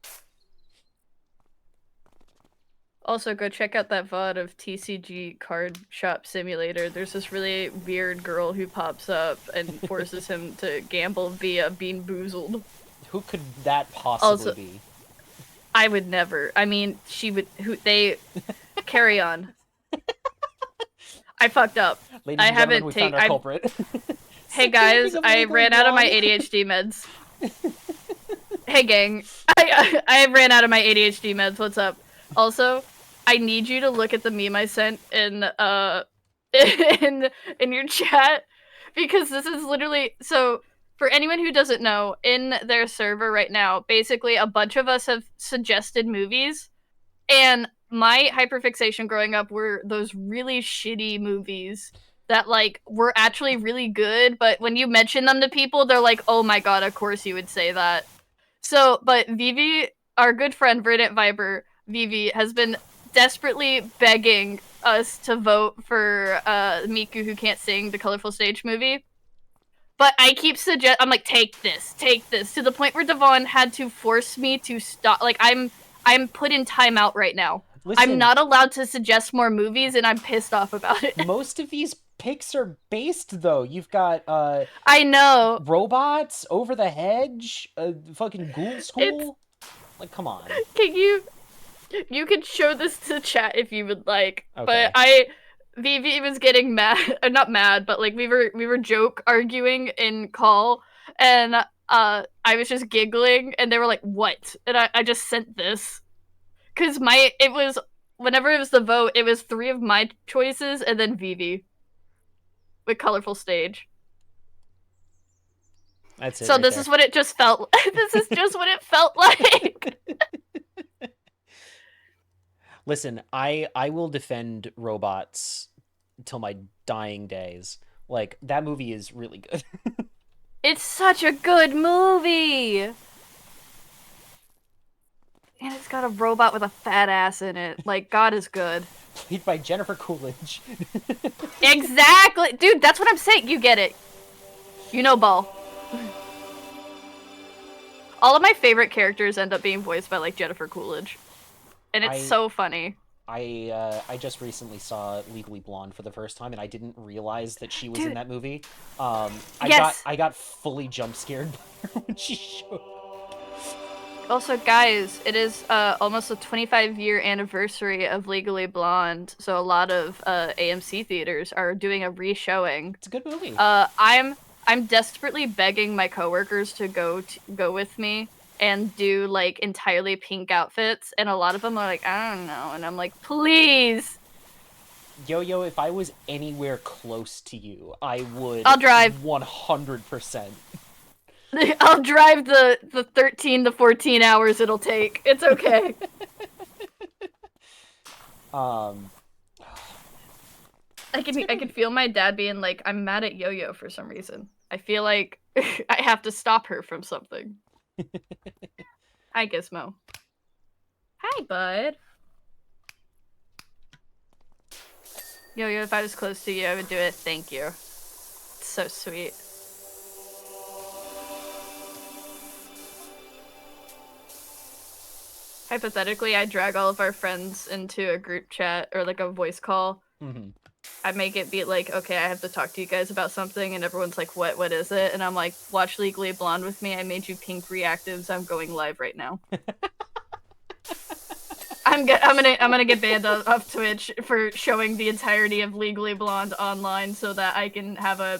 Also, go check out that VOD of TCG Card Shop Simulator. There's this really weird girl who pops up and forces him to gamble via Bean Boozled. Who could that possibly be? I would never. I mean, she would. They carry on. I fucked up. Ladies and gentlemen, we found our culprit. Hey guys, I ran out of my ADHD meds. Hey gang, I ran out of my ADHD meds. What's up? Also, I need you to look at the meme I sent in your chat because this is literally so. For anyone who doesn't know, in their server right now, basically a bunch of us have suggested movies, and my hyperfixation growing up were those really shitty movies that like were actually really good, but when you mention them to people, they're like, "Oh my god, of course you would say that." So, but Vivi, our good friend Verdant Viber, Vivi has been desperately begging us to vote for Miku Who Can't Sing, the Colorful Stage movie. But I keep I'm like, take this, to the point where Devon had to force me to stop. Like, I'm put in timeout right now. Listen, I'm not allowed to suggest more movies, and I'm pissed off about it. Most of these picks are based, though. You've got, I know. Robots, Over the Hedge, fucking Ghoul School. Like, come on. Can you could show this to chat if you would like. Okay. But Vivi was getting mad, not mad, but like we were joke arguing in call, and I was just giggling, and they were like, "What?" And I just sent this, cause whenever it was the vote, it was 3 of my choices and then Vivi, with Colorful Stage. That's it. So this is what it just felt. This is just what it felt like. Listen, I will defend Robots till my dying days. Like, that movie is really good. It's such a good movie! And it's got a robot with a fat ass in it. Like, God is good. Played by Jennifer Coolidge. Exactly! Dude, that's what I'm saying. You get it. You know ball. All of my favorite characters end up being voiced by like Jennifer Coolidge, and it's I so funny. I just recently saw Legally Blonde for the first time, and I didn't realize that she was in Dude, that movie. yes. I got fully jump scared by her when she showed. Also, guys, it is almost a 25-year anniversary of Legally Blonde, so a lot of AMC theaters are doing a re-showing. It's a good movie. I'm desperately begging my coworkers to go with me and do like entirely pink outfits, and a lot of them are like, I don't know, and I'm like, please. Yo-Yo, if I was anywhere close to you, I would I'll drive. 100%. I'll drive the 13 to 14 hours it'll take. It's okay. Um, I can feel my dad being like, I'm mad at Yo-Yo for some reason. I feel like I have to stop her from something. Hi, Gizmo. Hi, bud. Yo-Yo, if I was close to you, I would do it. Thank you. It's so sweet. Hypothetically, I drag all of our friends into a group chat or like a voice call. mm-hmm. I make it be like, okay, I have to talk to you guys about something, and everyone's like, what is it? And I'm like, watch Legally Blonde with me. I made you pink reactives. I'm going live right now. I'm gonna get banned off Twitch for showing the entirety of Legally Blonde online so that I can have a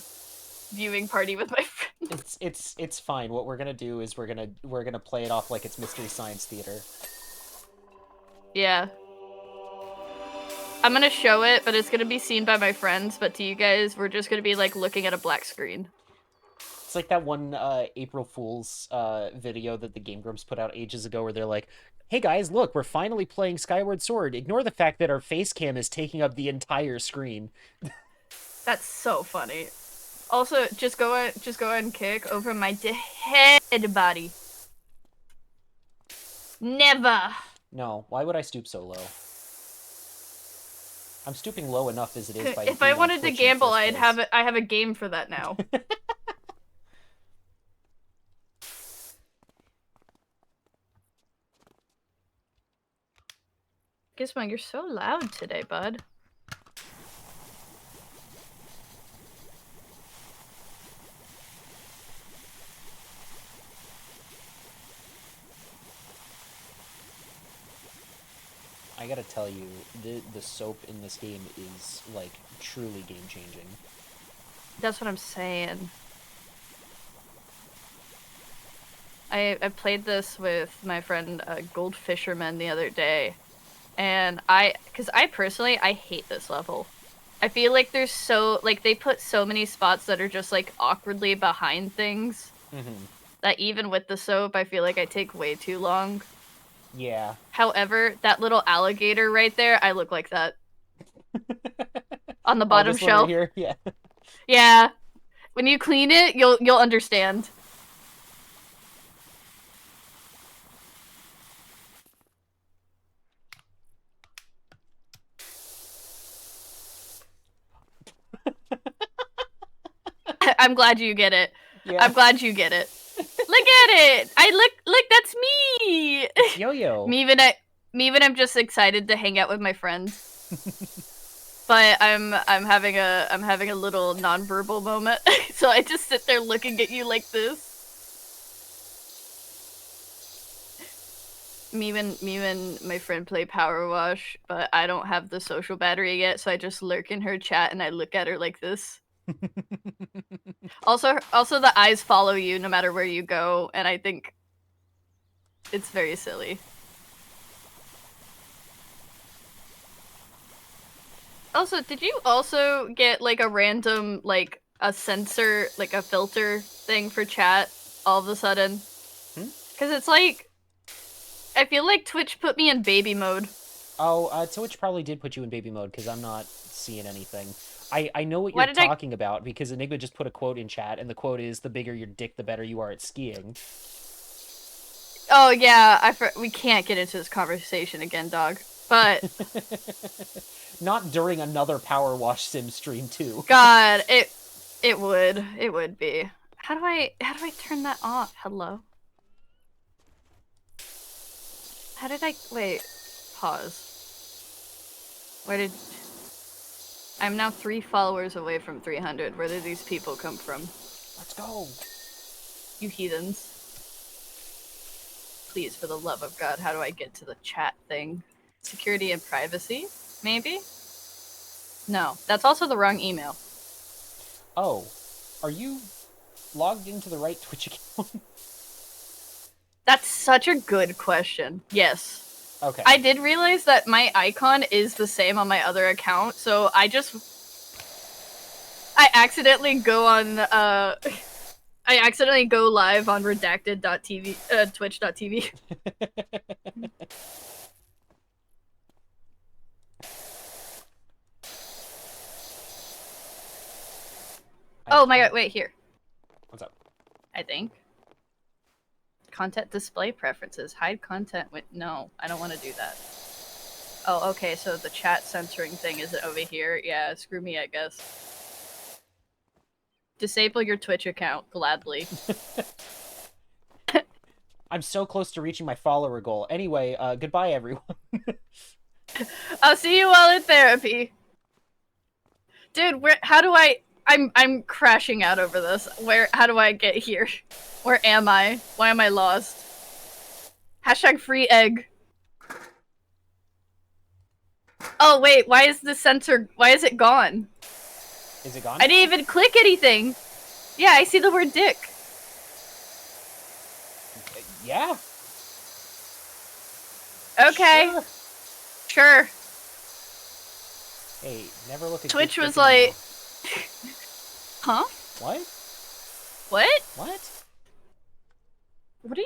viewing party with my friends. It's fine. What we're gonna do is we're gonna play it off like it's Mystery Science Theater. Yeah. I'm gonna show it, but it's gonna be seen by my friends, but to you guys, we're just gonna be like looking at a black screen. It's like that one April Fool's video that the Game Grumps put out ages ago where they're like, hey guys, look, we're finally playing Skyward Sword. Ignore the fact that our face cam is taking up the entire screen. That's so funny. Also, just go ahead and kick over my dead body. Never. No, why would I stoop so low? I'm stooping low enough as it is by If I wanted to gamble, I have a game for that now. Gizmo, you're so loud today, bud. I gotta tell you, the soap in this game is, like, truly game-changing. That's what I'm saying. I played this with my friend Gold Fisherman the other day, and because I personally, I hate this level. I feel like there's they put so many spots that are just, like, awkwardly behind things, that even with the soap, I feel like I take way too long. Yeah. However, that little alligator right there, I look like that. On the bottom shelf. Right here? Yeah. Yeah. When you clean it, you'll understand. I'm glad you get it. Yeah. I'm glad you get it. Look at it! Look, that's me! It's Yo-Yo. me when I'm just excited to hang out with my friends. But I'm having a little nonverbal moment. So I just sit there looking at you like this. Me when my friend play Powerwash, but I don't have the social battery yet, so I just lurk in her chat and I look at her like this. Also, the eyes follow you no matter where you go, and I think it's very silly. Also, did you also get, like, a random, like, a sensor, like, a filter thing for chat all of a sudden? Because it's like, I feel like Twitch put me in baby mode. Oh, Twitch probably did put you in baby mode, because I'm not seeing anything. I know what you're talking about, because Enigma just put a quote in chat, and the quote is, the bigger your dick, the better you are at skiing. Oh, yeah, we can't get into this conversation again, dog. But... Not during another Powerwash sim stream, too. God, it would be. How do I turn that off? Hello? How did I... Wait. Pause. Where did... I'm now 3 followers away from 300. Where did these people come from? Let's go. You heathens. Please, for the love of God, how do I get to the chat thing? Security and privacy? Maybe? No, that's also the wrong email. Oh, are you logged into the right Twitch account? That's such a good question. Yes. Okay. I did realize that my icon is the same on my other account, so I accidentally go on, I accidentally go live on redacted.tv, twitch.tv. Oh my god, wait, here. What's up? I think. Content display preferences. Hide content with... No, I don't want to do that. Oh, okay, so the chat censoring thing is over here. Yeah, screw me, I guess. Disable your Twitch account, gladly. I'm so close to reaching my follower goal. Anyway, goodbye, everyone. I'll see you while in therapy. Dude, how do I... I'm crashing out over this. How do I get here? Where am I? Why am I lost? Hashtag free egg. Oh, wait, why is the censor... Why is it gone? Is it gone? I didn't even click anything! Yeah, I see the word dick. Yeah. Okay. Sure. Hey, never look at Twitch was like... Huh? What? What? What? What do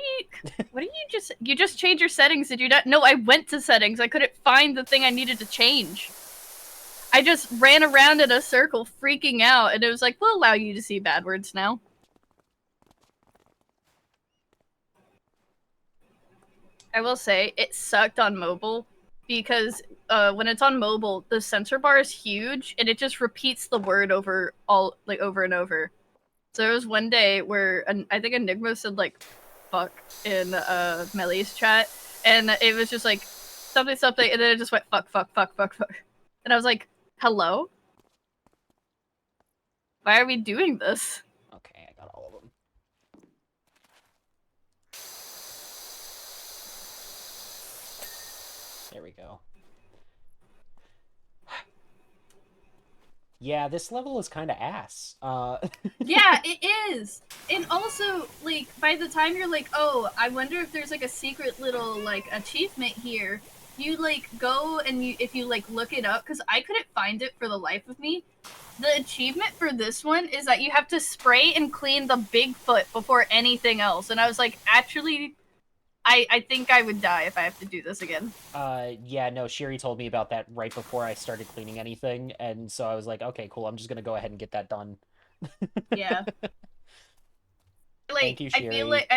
you just changed your settings, did you not? No, I went to settings. I couldn't find the thing I needed to change. I just ran around in a circle freaking out, and it was like, we'll allow you to see bad words now. I will say, it sucked on mobile, because when it's on mobile, the censor bar is huge, and it just repeats the word over and over. So there was one day where, I think Enigma said, like, fuck in Melly's chat, and it was just like, something, and then it just went fuck, fuck, fuck, fuck, fuck. And I was like, hello? Why are we doing this? Okay, I got all of them. There we go. Yeah, this level is kind of ass. Yeah, it is. And also, like, by the time you're like, oh, I wonder if there's, like, a secret little, like, achievement here, you, like, go and if you, like, look it up, because I couldn't find it for the life of me. The achievement for this one is that you have to spray and clean the Bigfoot before anything else. And I was like, actually... I think I would die if I have to do this again. Yeah, no, Sherry told me about that right before I started cleaning anything, and so I was like, okay, cool, I'm just gonna go ahead and get that done. Yeah. Like, Thank you, Sherry. I feel like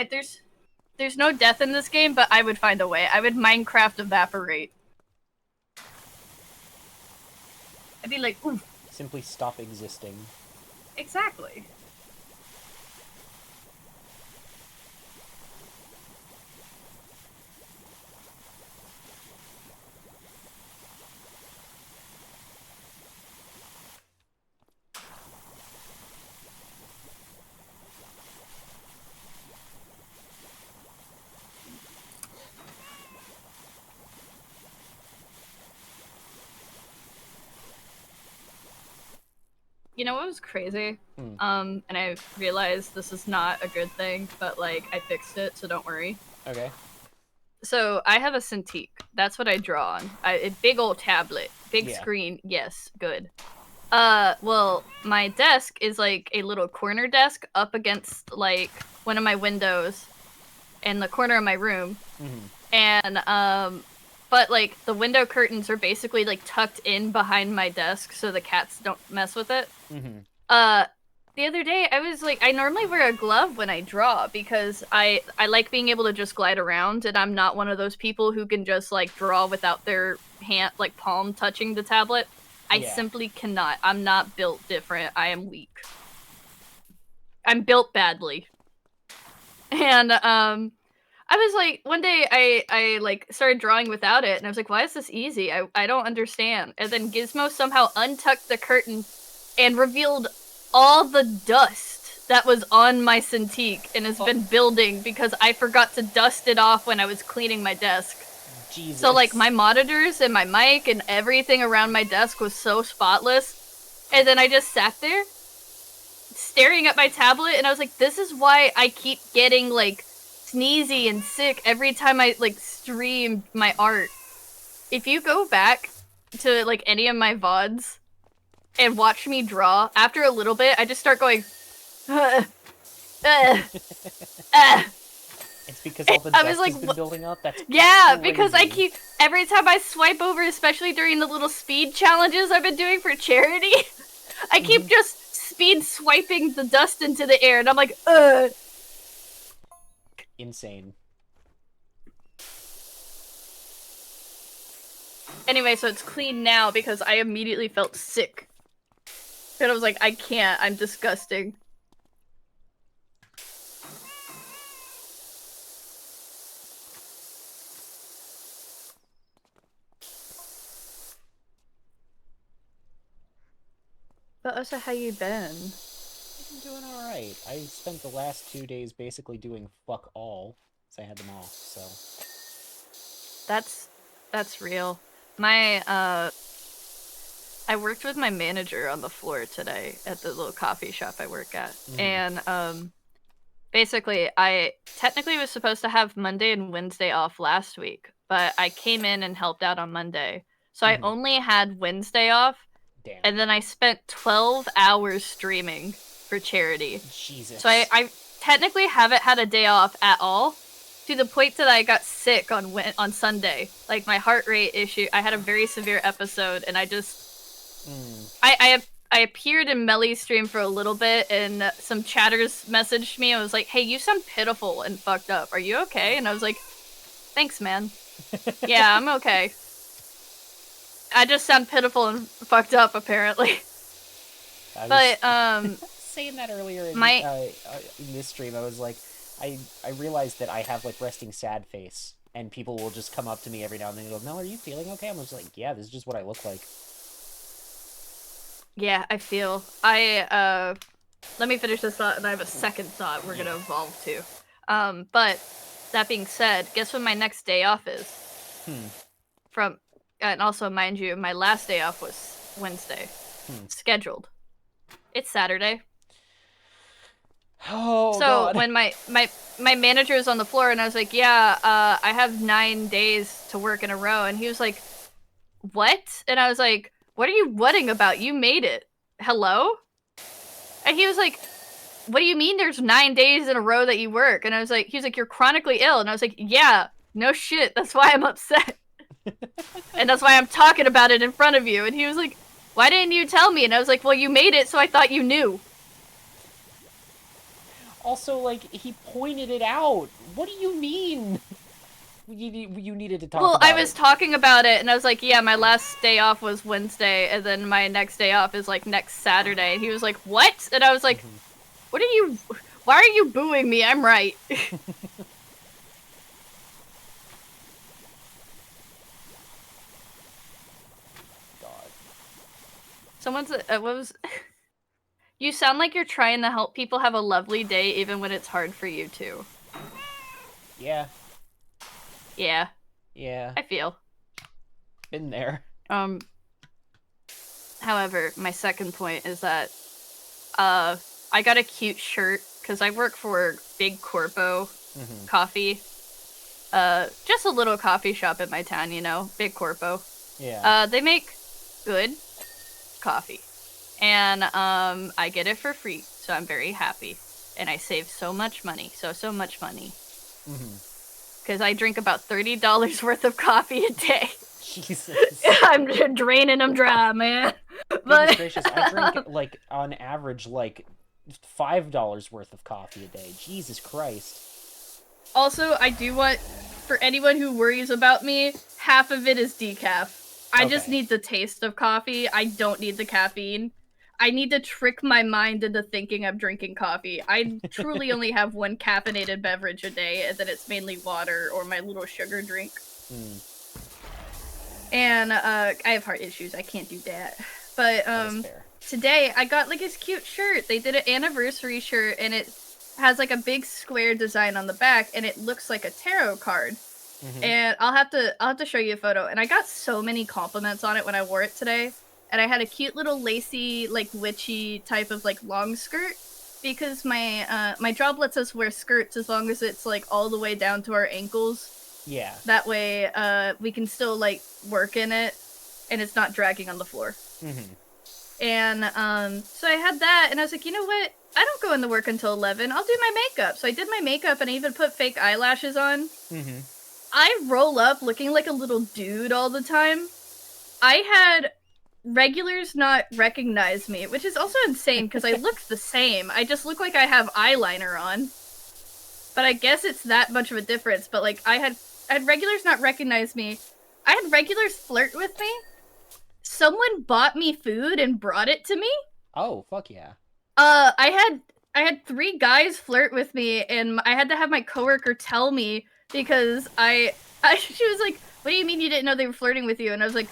there's no death in this game, but I would find a way. I would Minecraft evaporate. I'd be like, oof. Simply stop existing. Exactly. You know what was crazy? And I realized this is not a good thing, but, like, I fixed it, so don't worry. Okay. So, I have a Cintiq. That's what I draw on. A big old tablet. Big screen. Yes, good. Well, my desk is, like, a little corner desk up against, like, one of my windows in the corner of my room. And, but, like, the window curtains are basically, like, tucked in behind my desk so the cats don't mess with it. The other day, I was like, I normally wear a glove when I draw because I like being able to just glide around, and I'm not one of those people who can just, like, draw without their hand, like, palm touching the tablet. I simply cannot. I'm not built different. I am weak. I'm built badly. And, I was like, one day I like started drawing without it, and I was like, why is this easy? I don't understand. And then Gizmo somehow untucked the curtain and revealed all the dust that was on my Cintiq and has been building because I forgot to dust it off when I was cleaning my desk. Jesus. So like my monitors and my mic and everything around my desk was so spotless. And then I just sat there staring at my tablet, and I was like, this is why I keep getting like sneezy and sick every time I like stream my art. If you go back to like any of my VODs and watch me draw, after a little bit I just start going It's because all the dust has been building up? That's yeah, crazy. because I keep, every time I swipe over, especially during the little speed challenges I've been doing for charity, I keep just speed swiping the dust into the air, and I'm like, Insane. Anyway, so it's clean now because I immediately felt sick. And I was like, I can't, I'm disgusting. But also, how you been? I'm doing alright. I spent the last 2 days basically doing fuck all, because I had them off, so... That's real. My, I worked with my manager on the floor today at the little coffee shop I work at. And, basically, I technically was supposed to have Monday and Wednesday off last week, but I came in and helped out on Monday. So I only had Wednesday off. Damn. And then I spent 12 hours streaming for charity. Jesus. So I technically haven't had a day off at all, to the point that I got sick on Sunday. Like, my heart rate issue, I had a very severe episode, and I just... I appeared in Melly's stream for a little bit, and some chatters messaged me and was like, hey, you sound pitiful and fucked up. Are you okay? And I was like, thanks, man. Yeah, I'm okay. I just sound pitiful and fucked up, apparently. Saying that earlier in this stream, I was like, I realized that I have, like, resting sad face, and people will just come up to me every now and then and go, Mel, are you feeling okay? I'm just like, yeah, this is just what I look like. Yeah, I feel. Let me finish this thought, and I have a second thought we're gonna evolve to. But, that being said, guess when my next day off is? And also, mind you, my last day off was Wednesday. Scheduled. It's Saturday. Oh, so God. When my manager was on the floor, and I was like, yeah, I have 9 days to work in a row, and he was like, what? And I was like, what are you whatting about? You made it. Hello? And he was like, what do you mean there's 9 days in a row that you work? And I was like, he was like, you're chronically ill. And I was like, yeah, no shit, that's why I'm upset. And that's why I'm talking about it in front of you. And he was like, why didn't you tell me? And I was like, well, you made it, so I thought you knew. Also, like, he pointed it out. What do you mean? You needed to talk about it. Well, I was talking about it, and I was like, yeah, my last day off was Wednesday, and then my next day off is, like, next Saturday. And he was like, what? And I was like, what are you... Why are you booing me? I'm right. Someone's, what was... You sound like you're trying to help people have a lovely day even when it's hard for you too. Yeah. Yeah. Yeah. I feel. Been there. However, my second point is that, I got a cute shirt, because I work for Big Corpo Coffee. Just a little coffee shop in my town, you know? Big Corpo. Yeah. They make good coffee. And, I get it for free, so I'm very happy. And I save so much money. So much money. Because I drink about $30 worth of coffee a day. Jesus. I'm draining them dry, man. Goodness gracious, I drink, like, on average, like, $5 worth of coffee a day. Jesus Christ. Also, I do want, for anyone who worries about me, half of it is decaf. I just need the taste of coffee. I don't need the caffeine. I need to trick my mind into thinking I'm drinking coffee. I truly only have one caffeinated beverage a day, and then it's mainly water or my little sugar drink. And I have heart issues. I can't do that. But today I got like this cute shirt. They did an anniversary shirt, and it has like a big square design on the back, and it looks like a tarot card. And I'll have to show you a photo. And I got so many compliments on it when I wore it today. And I had a cute little lacy, like witchy type of like long skirt, because my job lets us wear skirts as long as it's like all the way down to our ankles. Yeah. That way, we can still like work in it, and it's not dragging on the floor. And so I had that, and I was like, you know what? I don't go into work until 11. I'll do my makeup. So I did my makeup, and I even put fake eyelashes on. I roll up looking like a little dude all the time. I had regulars not recognize me, which is also insane because I look the same. I just look like I have eyeliner on. But I guess it's that much of a difference. But like I had regulars not recognize me. I had regulars flirt with me. Someone bought me food and brought it to me. Oh, fuck yeah. I had 3 guys flirt with me, and I had to have my coworker tell me because she was like, "What do you mean you didn't know they were flirting with you?" And I was like,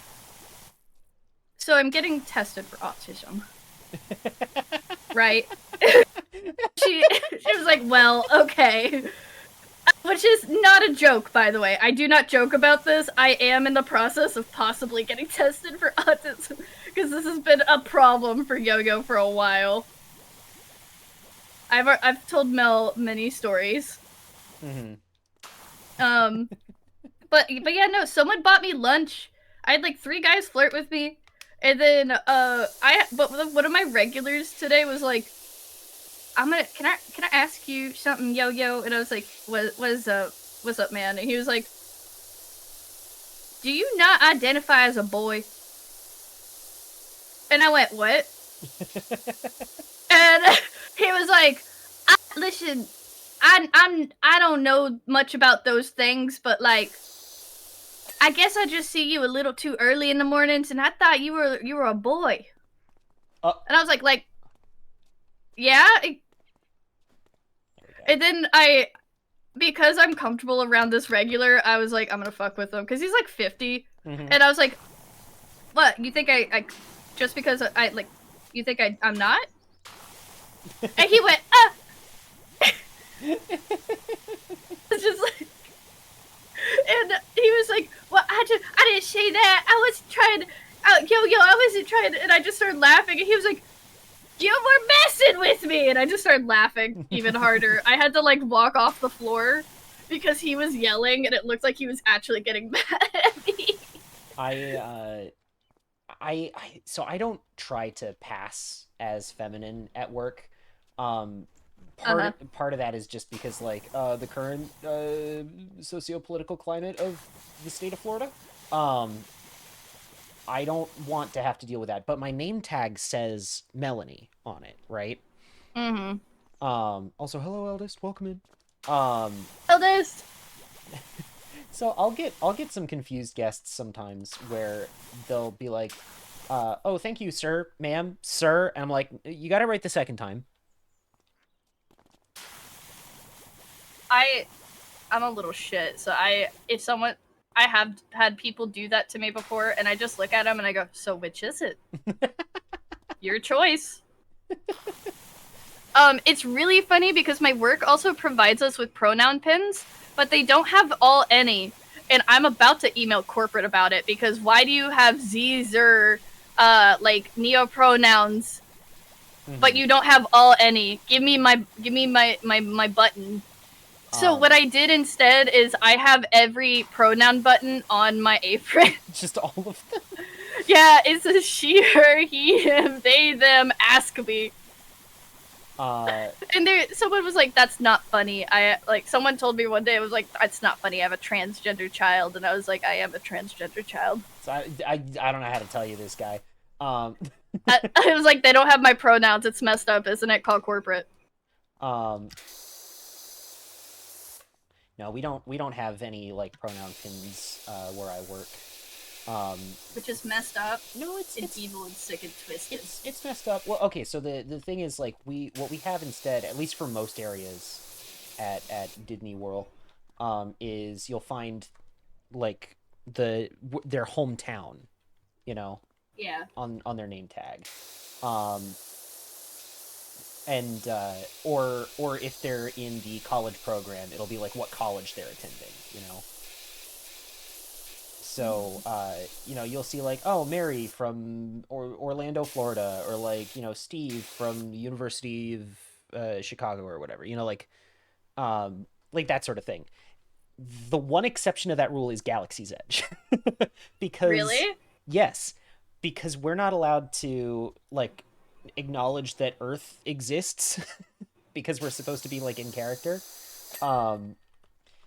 "So I'm getting tested for autism." Right? she was like, "Well, okay." Which is not a joke, by the way. I do not joke about this. I am in the process of possibly getting tested for autism because this has been a problem for Yo-Yo for a while. I've told Mel many stories. But yeah, no. Someone bought me lunch. I had like 3 guys flirt with me, and then but one of my regulars today was like, can I ask you something, Yo-Yo? And I was like, what's up, man? And he was like, do you not identify as a boy? And I went, what? And he was like, listen, I don't know much about those things, but like, I guess I just see you a little too early in the mornings, and I thought you were a boy. And I was like, yeah. And then because I'm comfortable around this regular, I was like, I'm gonna fuck with him because he's like 50, and I was like, what? You think I just because I like, you think I'm not? And he went, It's just like, and he was like, well, I didn't say that. I was trying, I wasn't trying, and I just started laughing, and he was like, you were messing with me, and I just started laughing even harder. I had to like walk off the floor because he was yelling, and it looked like he was actually getting mad at me. So I don't try to pass as feminine at work. Part of that is just because like the current socio-political climate of the state of Florida. I don't want to have to deal with that, but my name tag says Melanie on it, right? Also, hello, eldest. Welcome in. Eldest. So I'll get some confused guests sometimes where they'll be like, "Oh, thank you, sir, ma'am, sir," and I'm like, "You got it right the second time." I'm a little shit, so I have had people do that to me before, and I just look at them and I go, so which is it? Your choice. It's really funny because my work also provides us with pronoun pins, but they don't have all any, and I'm about to email corporate about it because why do you have Z's or like neopronouns, but you don't have all any? Give me my button. So what I did instead is I have every pronoun button on my apron. Just all of them? Yeah, it's a she, her, he, him, they, them, ask me. And someone was like, that's not funny. Someone told me one day, it was like, that's not funny, I have a transgender child. And I was like, I am a transgender child. So I don't know how to tell you this guy. I was like, they don't have my pronouns, it's messed up, isn't it? Call corporate. No, we don't have any like pronoun pins where I work. Which is messed up. No, It's evil and sick and twisted. it's messed up. Well, okay, so the thing is, like, what we have instead, at least for most areas at Disney World, is you'll find like their hometown, you know, Yeah. on their name tag, um, and or if they're in the college program, it'll be like what college they're attending, you know. So, you'll see like, oh, Mary from Orlando, Florida, or like, Steve from the University of Chicago or whatever, like that sort of thing. The one exception to that rule is Galaxy's Edge. Because, Really? yes, because we're not allowed to, like, acknowledge that Earth exists because we're supposed to be, like, in character. Um,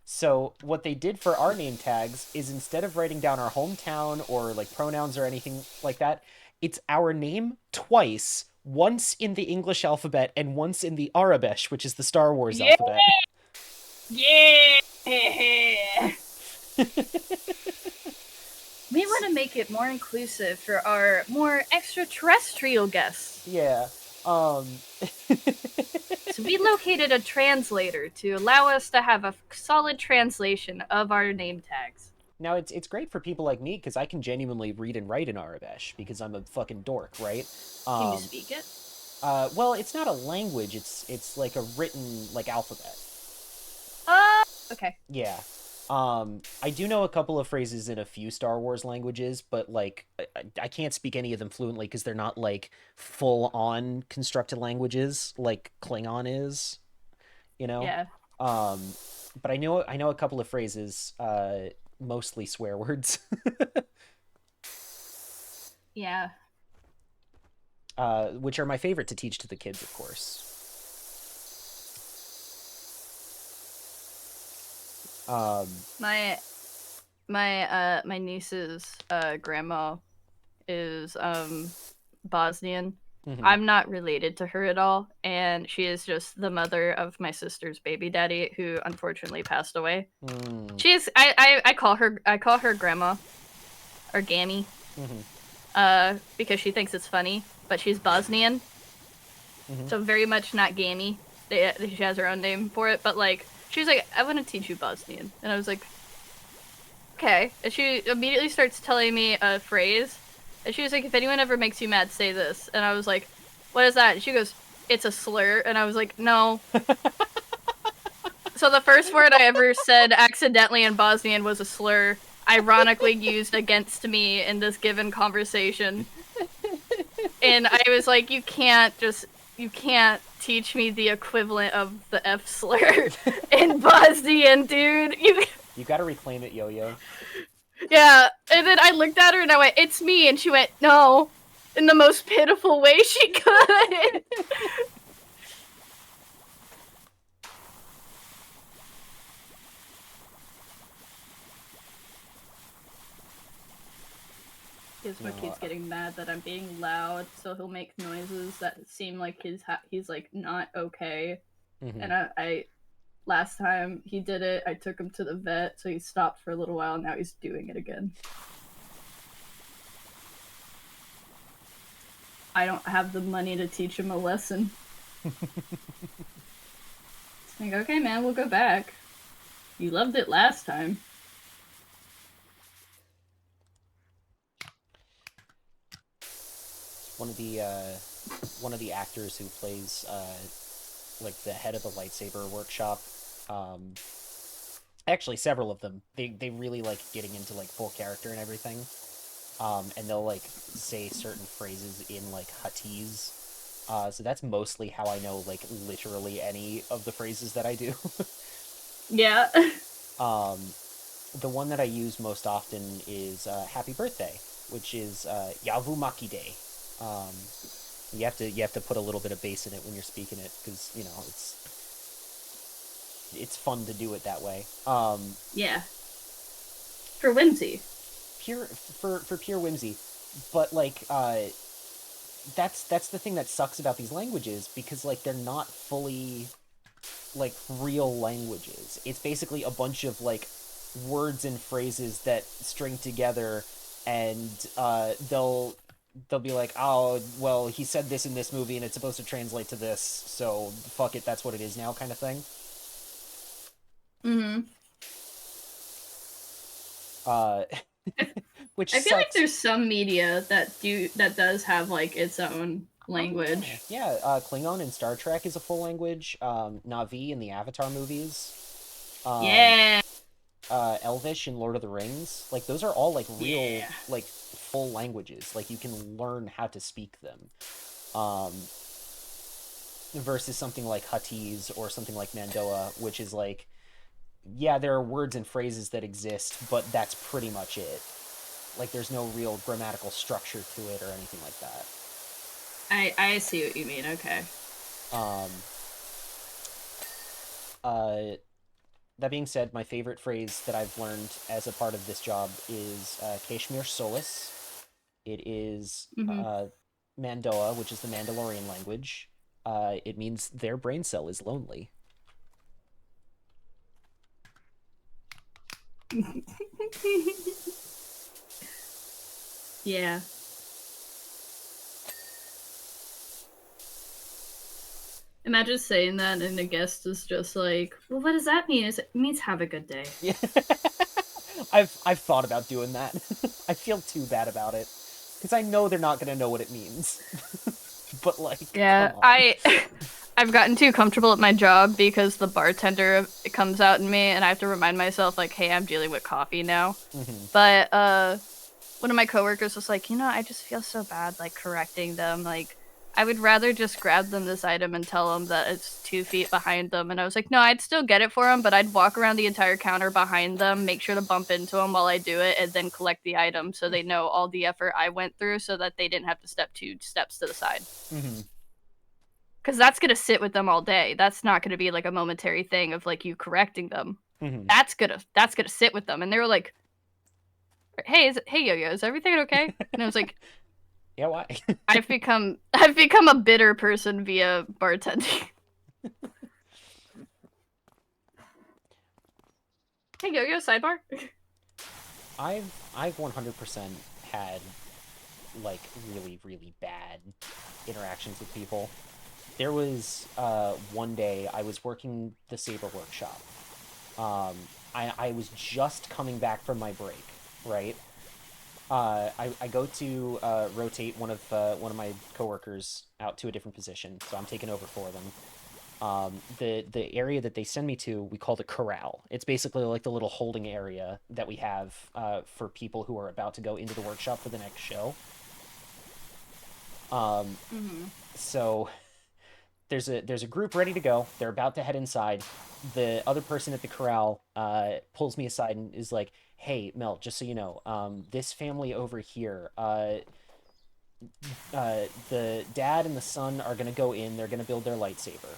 so what they did for our name tags is instead of writing down our hometown or like pronouns or anything like that, it's our name twice, once in the English alphabet and once in the Arabesh, which is the Star Wars Yeah. alphabet. Yeah. We want to make it more inclusive for our more extraterrestrial guests. Yeah. So we located a translator to allow us to have a solid translation of our name tags. Now it's great for people like me because I can genuinely read and write in Arabesh because I'm a fucking dork, right? Can you Um, speak it? well, it's not a language. It's like a written like alphabet. Okay. Yeah. I do know a couple of phrases in a few Star Wars languages, but like I can't speak any of them fluently because they're not like full on constructed languages like Klingon is, you know? Yeah. Um, but I know a couple of phrases, mostly swear words, Yeah. which are my favorite to teach to the kids, of course. Um, My my niece's grandma is Bosnian. mhm. I'm not related to her at all, and she is just the mother of my sister's baby daddy, who unfortunately passed away. Mm, She's I call her grandma or Gammy, mhm, because she thinks it's funny, but she's Bosnian, mhm. so very much not Gammy. She has her own name for it, but like she's like, I want to teach you Bosnian, and I was like, okay. And she immediately starts telling me a phrase. And she was like, if anyone ever makes you mad, say this. And I was like, what is that? And she goes, it's a slur. And I was like, no. So the first word I ever said accidentally in Bosnian was a slur, ironically used against me in this given conversation. And I was like, you can't teach me the equivalent of the F slur in Bosnian, dude. You gotta reclaim it, Yo-Yo. Yeah, and then I looked at her and I went, it's me, and she went, no, in the most pitiful way she could. Because my No. kid's getting mad that I'm being loud, so he'll make noises that seem like he's like not okay. Mhm. And I last time he did it, I took him to the vet, so he stopped for a little while, and now he's doing it again. I don't have the money to teach him a lesson. It's like, okay, man, we'll go back. You loved it last time. One of the actors who plays like the head of the lightsaber workshop, um, actually several of them, they really like getting into like full character and everything. And they'll like say certain phrases in like Huttese. So that's mostly how I know like literally any of the phrases that I do. Yeah. um, the one that I use most often is "Happy Birthday," which is "Yavu Maki Day." Um, you have to put a little bit of bass in it when you're speaking it because it's fun to do it that way. Yeah. For whimsy. Pure for pure whimsy, but like that's the thing that sucks about these languages because like they're not fully like real languages. It's basically a bunch of like words and phrases that string together and they'll be like, oh, well, he said this in this movie, and it's supposed to translate to this, so fuck it, that's what it is now, kind of thing. Mm-hmm. Uh, which I feel like sucks. there's some media that does have like its own Oh yeah, language. yeah. Klingon in Star Trek is a full language. Na'vi in the Avatar movies. Um, Yeah. Elvish in Lord of the Rings. Like those are all like real, Yeah. like full languages. Like you can learn how to speak them. Um, versus something like Huttese or something like Mandoa, which is like, yeah, there are words and phrases that exist, but that's pretty much it. Like there's no real grammatical structure to it or anything like that. I see what you mean. Okay. Um, uh, that being said, my favorite phrase that I've learned as a part of this job is Kashmir Solis. It is Mm-hmm. Mandoa, which is the Mandalorian language. It means their brain cell is lonely. Yeah. Imagine saying that and the guest is just like, well, what does that mean? It means have a good day. Yeah, I've thought about doing that. I feel too bad about it because I know they're not gonna know what it means. But like, come Yeah, on. I've gotten too comfortable at my job because the bartender comes out in me and I have to remind myself like, hey, I'm dealing with coffee now. Hmm. But one of my coworkers was like, I just feel so bad like correcting them. Like I would rather just grab them this item and tell them that it's 2 feet behind them. And I was like, no, I'd still get it for them, but I'd walk around the entire counter behind them, make sure to bump into them while I do it, and then collect the item so they know all the effort I went through so that they didn't have to step 2 steps to the side. Hmm. Because that's going to sit with them all day. That's not going to be like a momentary thing of like you correcting them. Hmm. That's gonna sit with them. And they were like, hey Yo-Yo, is everything okay? And I was like, Yeah, why? I've become a bitter person via bartending. Hey Yo-Yo, sidebar. I've 100% had like really really bad interactions with people. There was one day I was working the Saber workshop. I was just coming back from my break, right? I go to rotate one of my coworkers out to a different position, so I'm taking over for them. The area that they send me to, we call the corral. It's basically like the little holding area that we have for people who are about to go into the workshop for the next show. Um, Mm-hmm. so there's a group ready to go. They're about to head inside. The other person at the corral pulls me aside and is like, "Hey, Mel, just so you know, this family over here, the dad and the son are gonna go in. They're gonna build their lightsaber.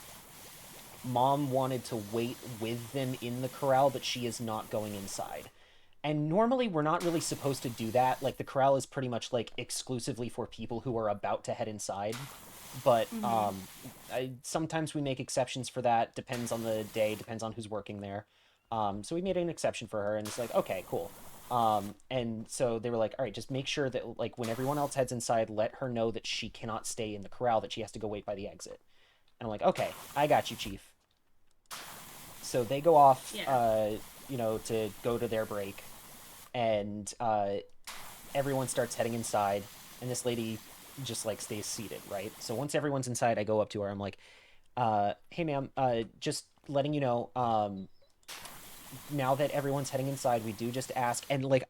Mom wanted to wait with them in the corral, but she is not going inside." And normally we're not really supposed to do that. Like the corral is pretty much like exclusively for people who are about to head inside. But Mm-hmm. sometimes we make exceptions for that. Depends on the day. Depends on who's working there. So we made an exception for her, and it's like, okay, cool. And so they were like, all right, just make sure that like when everyone else heads inside, let her know that she cannot stay in the corral. That she has to go wait by the exit. And I'm like, okay, I got you, Chief. So they go off, Yeah. to go to their break, and everyone starts heading inside, and this lady just like stays seated, right? So once everyone's inside, I go up to her. I'm like, "Hey, ma'am, just letting you know, now that everyone's heading inside, we do just ask." And like,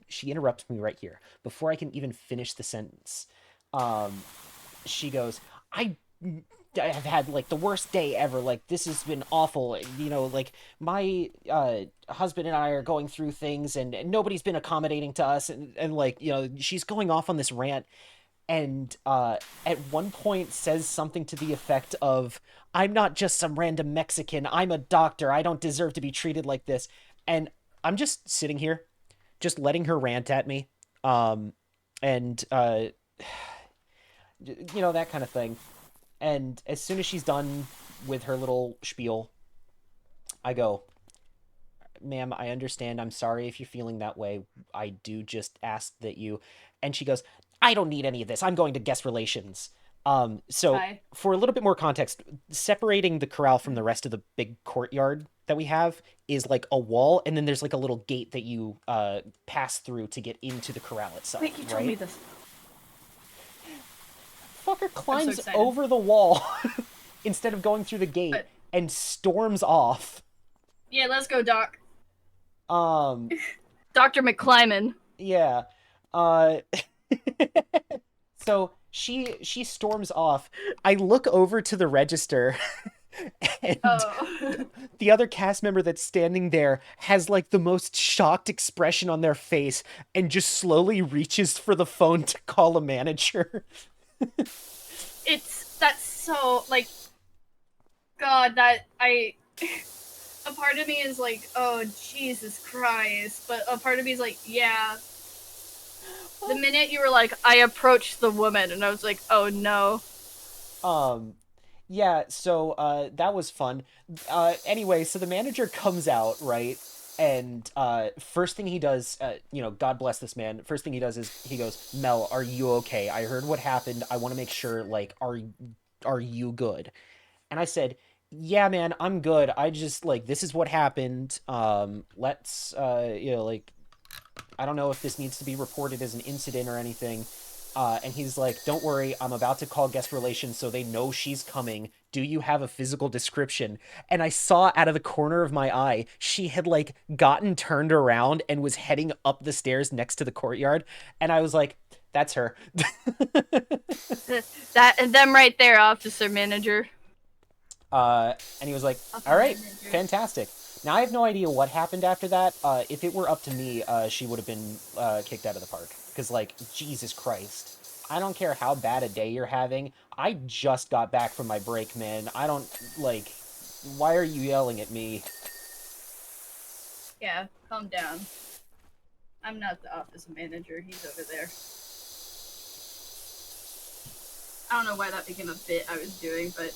she interrupts me right here before I can even finish the sentence. Um, she goes, I have had like the worst day ever. Like this has been awful. Like my husband and I are going through things, and nobody's been accommodating to us, and like she's going off on this rant, and at one point says something to the effect of, "I'm not just some random Mexican. I'm a doctor. I don't deserve to be treated like this." And I'm just sitting here, just letting her rant at me, and that kind of thing. And as soon as she's done with her little spiel, I go, ma'am, I understand. I'm sorry if you're feeling that way. I do just ask that you. And she goes, I don't need any of this. I'm going to guest relations. So Hi. for a little bit more context, separating the corral from the rest of the big courtyard that we have is like a wall, and then there's like a little gate that you pass through to get into the corral itself, Wait, you told me right? this. Fucker I'm so climbs excited. over the wall instead of going through the gate But and storms off. yeah, let's go, Doc. Um, Dr. McClyman. yeah. Uh, so she storms off. I look over to the register and Oh. the other cast member that's standing there has like the most shocked expression on their face and just slowly reaches for the phone to call a manager. That's so like God, that I a part of me is like, oh Jesus Christ, but a part of me is like, yeah. The minute you were like, I approached the woman, and I was like, oh no. Um, yeah, so that was fun. Anyway, so the manager comes out, right? And first thing he does, God bless this man. First thing he does is he goes, "Mel, are you okay? I heard what happened. I want to make sure, like, are you good?" And I said, "Yeah, man, I'm good. I just like this is what happened. Let's like I don't know if this needs to be reported as an incident or anything." And he's like, "Don't worry, I'm about to call guest relations so they know she's coming. Do you have a physical description?" And I saw out of the corner of my eye, she had like gotten turned around and was heading up the stairs next to the courtyard. And I was like, "That's her." That and them right there, officer manager. And he was like, Officer "All right, manager. fantastic." Now I have no idea what happened after that. If it were up to me, she would have been kicked out of the park. Because, like, Jesus Christ, I don't care how bad a day you're having. I just got back from my break, man. I don't like. Why are you yelling at me? Yeah, calm down. I'm not the office manager. He's over there. I don't know why that became a bit I was doing, but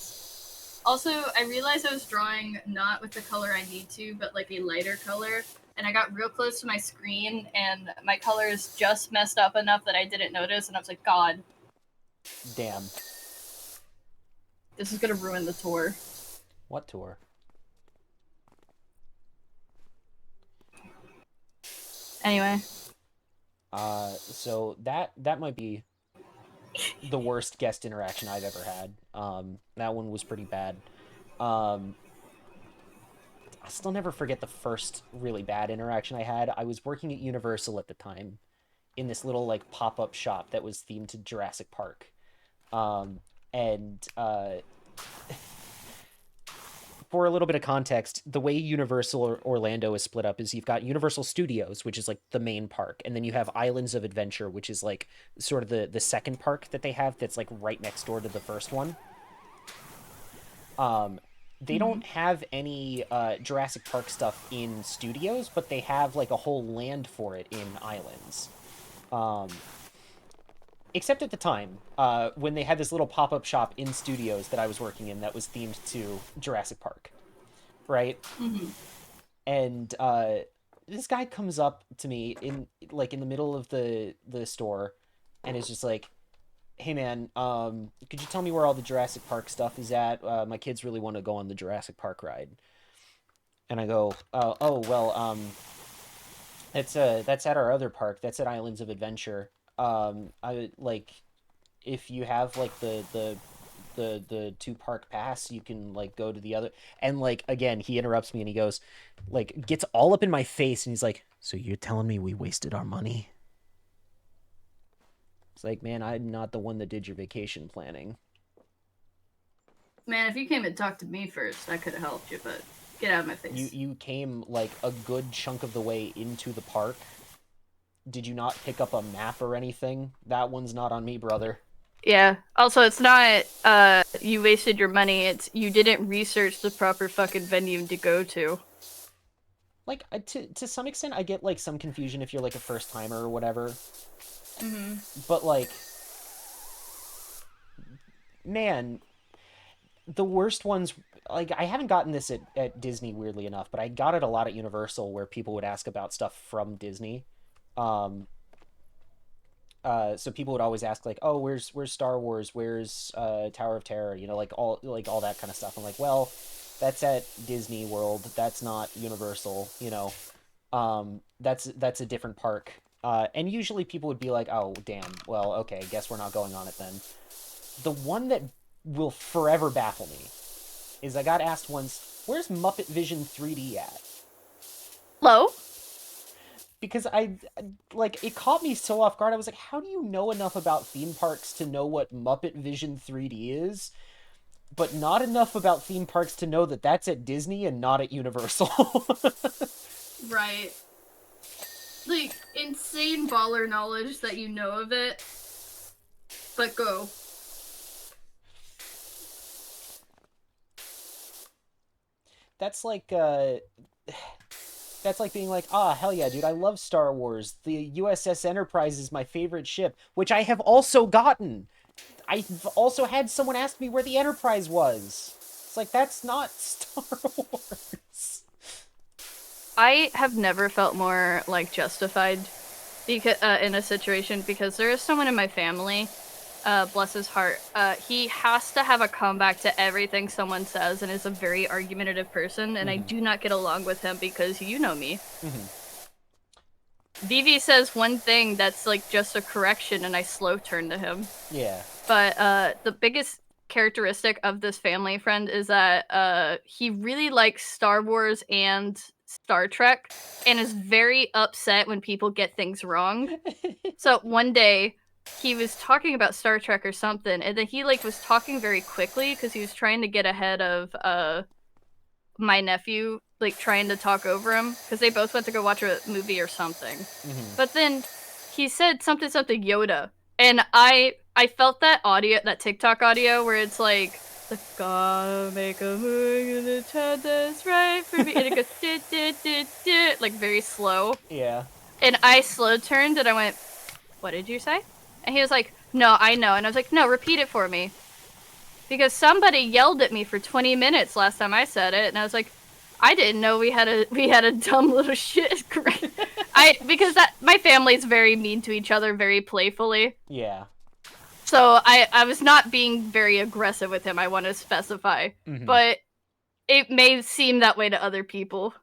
also I realized I was drawing not with the color I need to, but like a lighter color. And I got real close to my screen, and my colors just messed up enough that I didn't notice. And I was like, God, Damn. this is gonna ruin the tour. What tour? Anyway, So that might be the worst guest interaction I've ever had. That one was pretty bad. Um, I'll still never forget the first really bad interaction I had. I was working at Universal at the time in this little like pop-up shop that was themed to Jurassic Park. Um, and For a little bit of context, the way Universal Orlando is split up is you've got Universal Studios, which is like the main park, and then you have Islands of Adventure, which is like sort of the second park that they have that's like right next door to the first one. Um, they mm-hmm. don't have any Jurassic Park stuff in studios, but they have like a whole land for it in Islands. Um, except at the time, when they had this little pop up shop in studios that I was working in that was themed to Jurassic Park, right? Mm-hmm. And this guy comes up to me in the middle of the store, and is just like, "Hey man, could you tell me where all the Jurassic Park stuff is at? My kids really want to go on the Jurassic Park ride." And I go, "Oh well, that's at our other park. That's at Islands of Adventure. I like if you have like the two park pass, you can like go to the other." And like again, he interrupts me and he goes, like gets all up in my face and he's like, "So you're telling me we wasted our money?" It's like, man, I'm not the one that did your vacation planning. Man, if you came and talked to me first, I could have helped you, but get out of my You face. you came like a good chunk of the way into the park. Did you not pick up a map or anything? That one's not on me, brother. Yeah. Also, it's not you wasted your money. It's you didn't research the proper fucking venue to go to. Like to some extent, I get like some confusion if you're like a first timer or whatever. Mm-hmm. But like, man, the worst ones, like, I haven't gotten this at Disney, weirdly enough, but I got it a lot at Universal, where people would ask about stuff from Disney. Um, so people would always ask, like, "Oh, where's Star Wars? Where's Tower of Terror?" You know, like all that kind of stuff. I'm like, well, that's at Disney World. That's not Universal. You know, that's a different park. And usually people would be like, "Oh, damn. Well, okay. Guess we're not going on it then." The one that will forever baffle me is I got asked once, "Where's Muppet Vision 3D at?" Hello? Because like, it caught me so off guard. I was like, how do you know enough about theme parks to know what Muppet Vision 3D is, but not enough about theme parks to know that that's at Disney and not at Universal? Right. Like, insane baller knowledge that you know of it, but go. That's like that's like being like, ah, hell yeah, dude, I love Star Wars. The USS Enterprise is my favorite ship, which I have also gotten. I've also had someone ask me where the Enterprise was. It's like, that's not Star Wars. I have never felt more like justified because in a situation because there is someone in my family, bless his heart. He has to have a comeback to everything someone says and is a very argumentative person, and I Mm-hmm. do not get along with him because you know me. Mm-hmm. Vivi says one thing that's like just a correction, and I slow turn to him. Yeah. But the biggest characteristic of this family friend is that he really likes Star Wars and Star Trek and is very upset when people get things wrong. So one day he was talking about Star Trek or something, and then he like was talking very quickly because he was trying to get ahead of my nephew, like trying to talk over him because they both went to go watch a movie or something. Mm-hmm. But then he said something Yoda, and I felt that audio, that TikTok audio where it's like, gotta make a move in the time that's right for me, and it goes dit, dit, dit, dit, like very slow. Yeah. And I slow turned and I went, "What did you say?" And he was like, "No, I know." And I was like, "No, repeat it for me." Because somebody yelled at me for 20 minutes last time I said it, and I was like, I didn't know we had a dumb little shit. Because that my family's very mean to each other, very playfully. Yeah. So I was not being very aggressive with him, I want to specify. Mm-hmm. But it may seem that way to other people.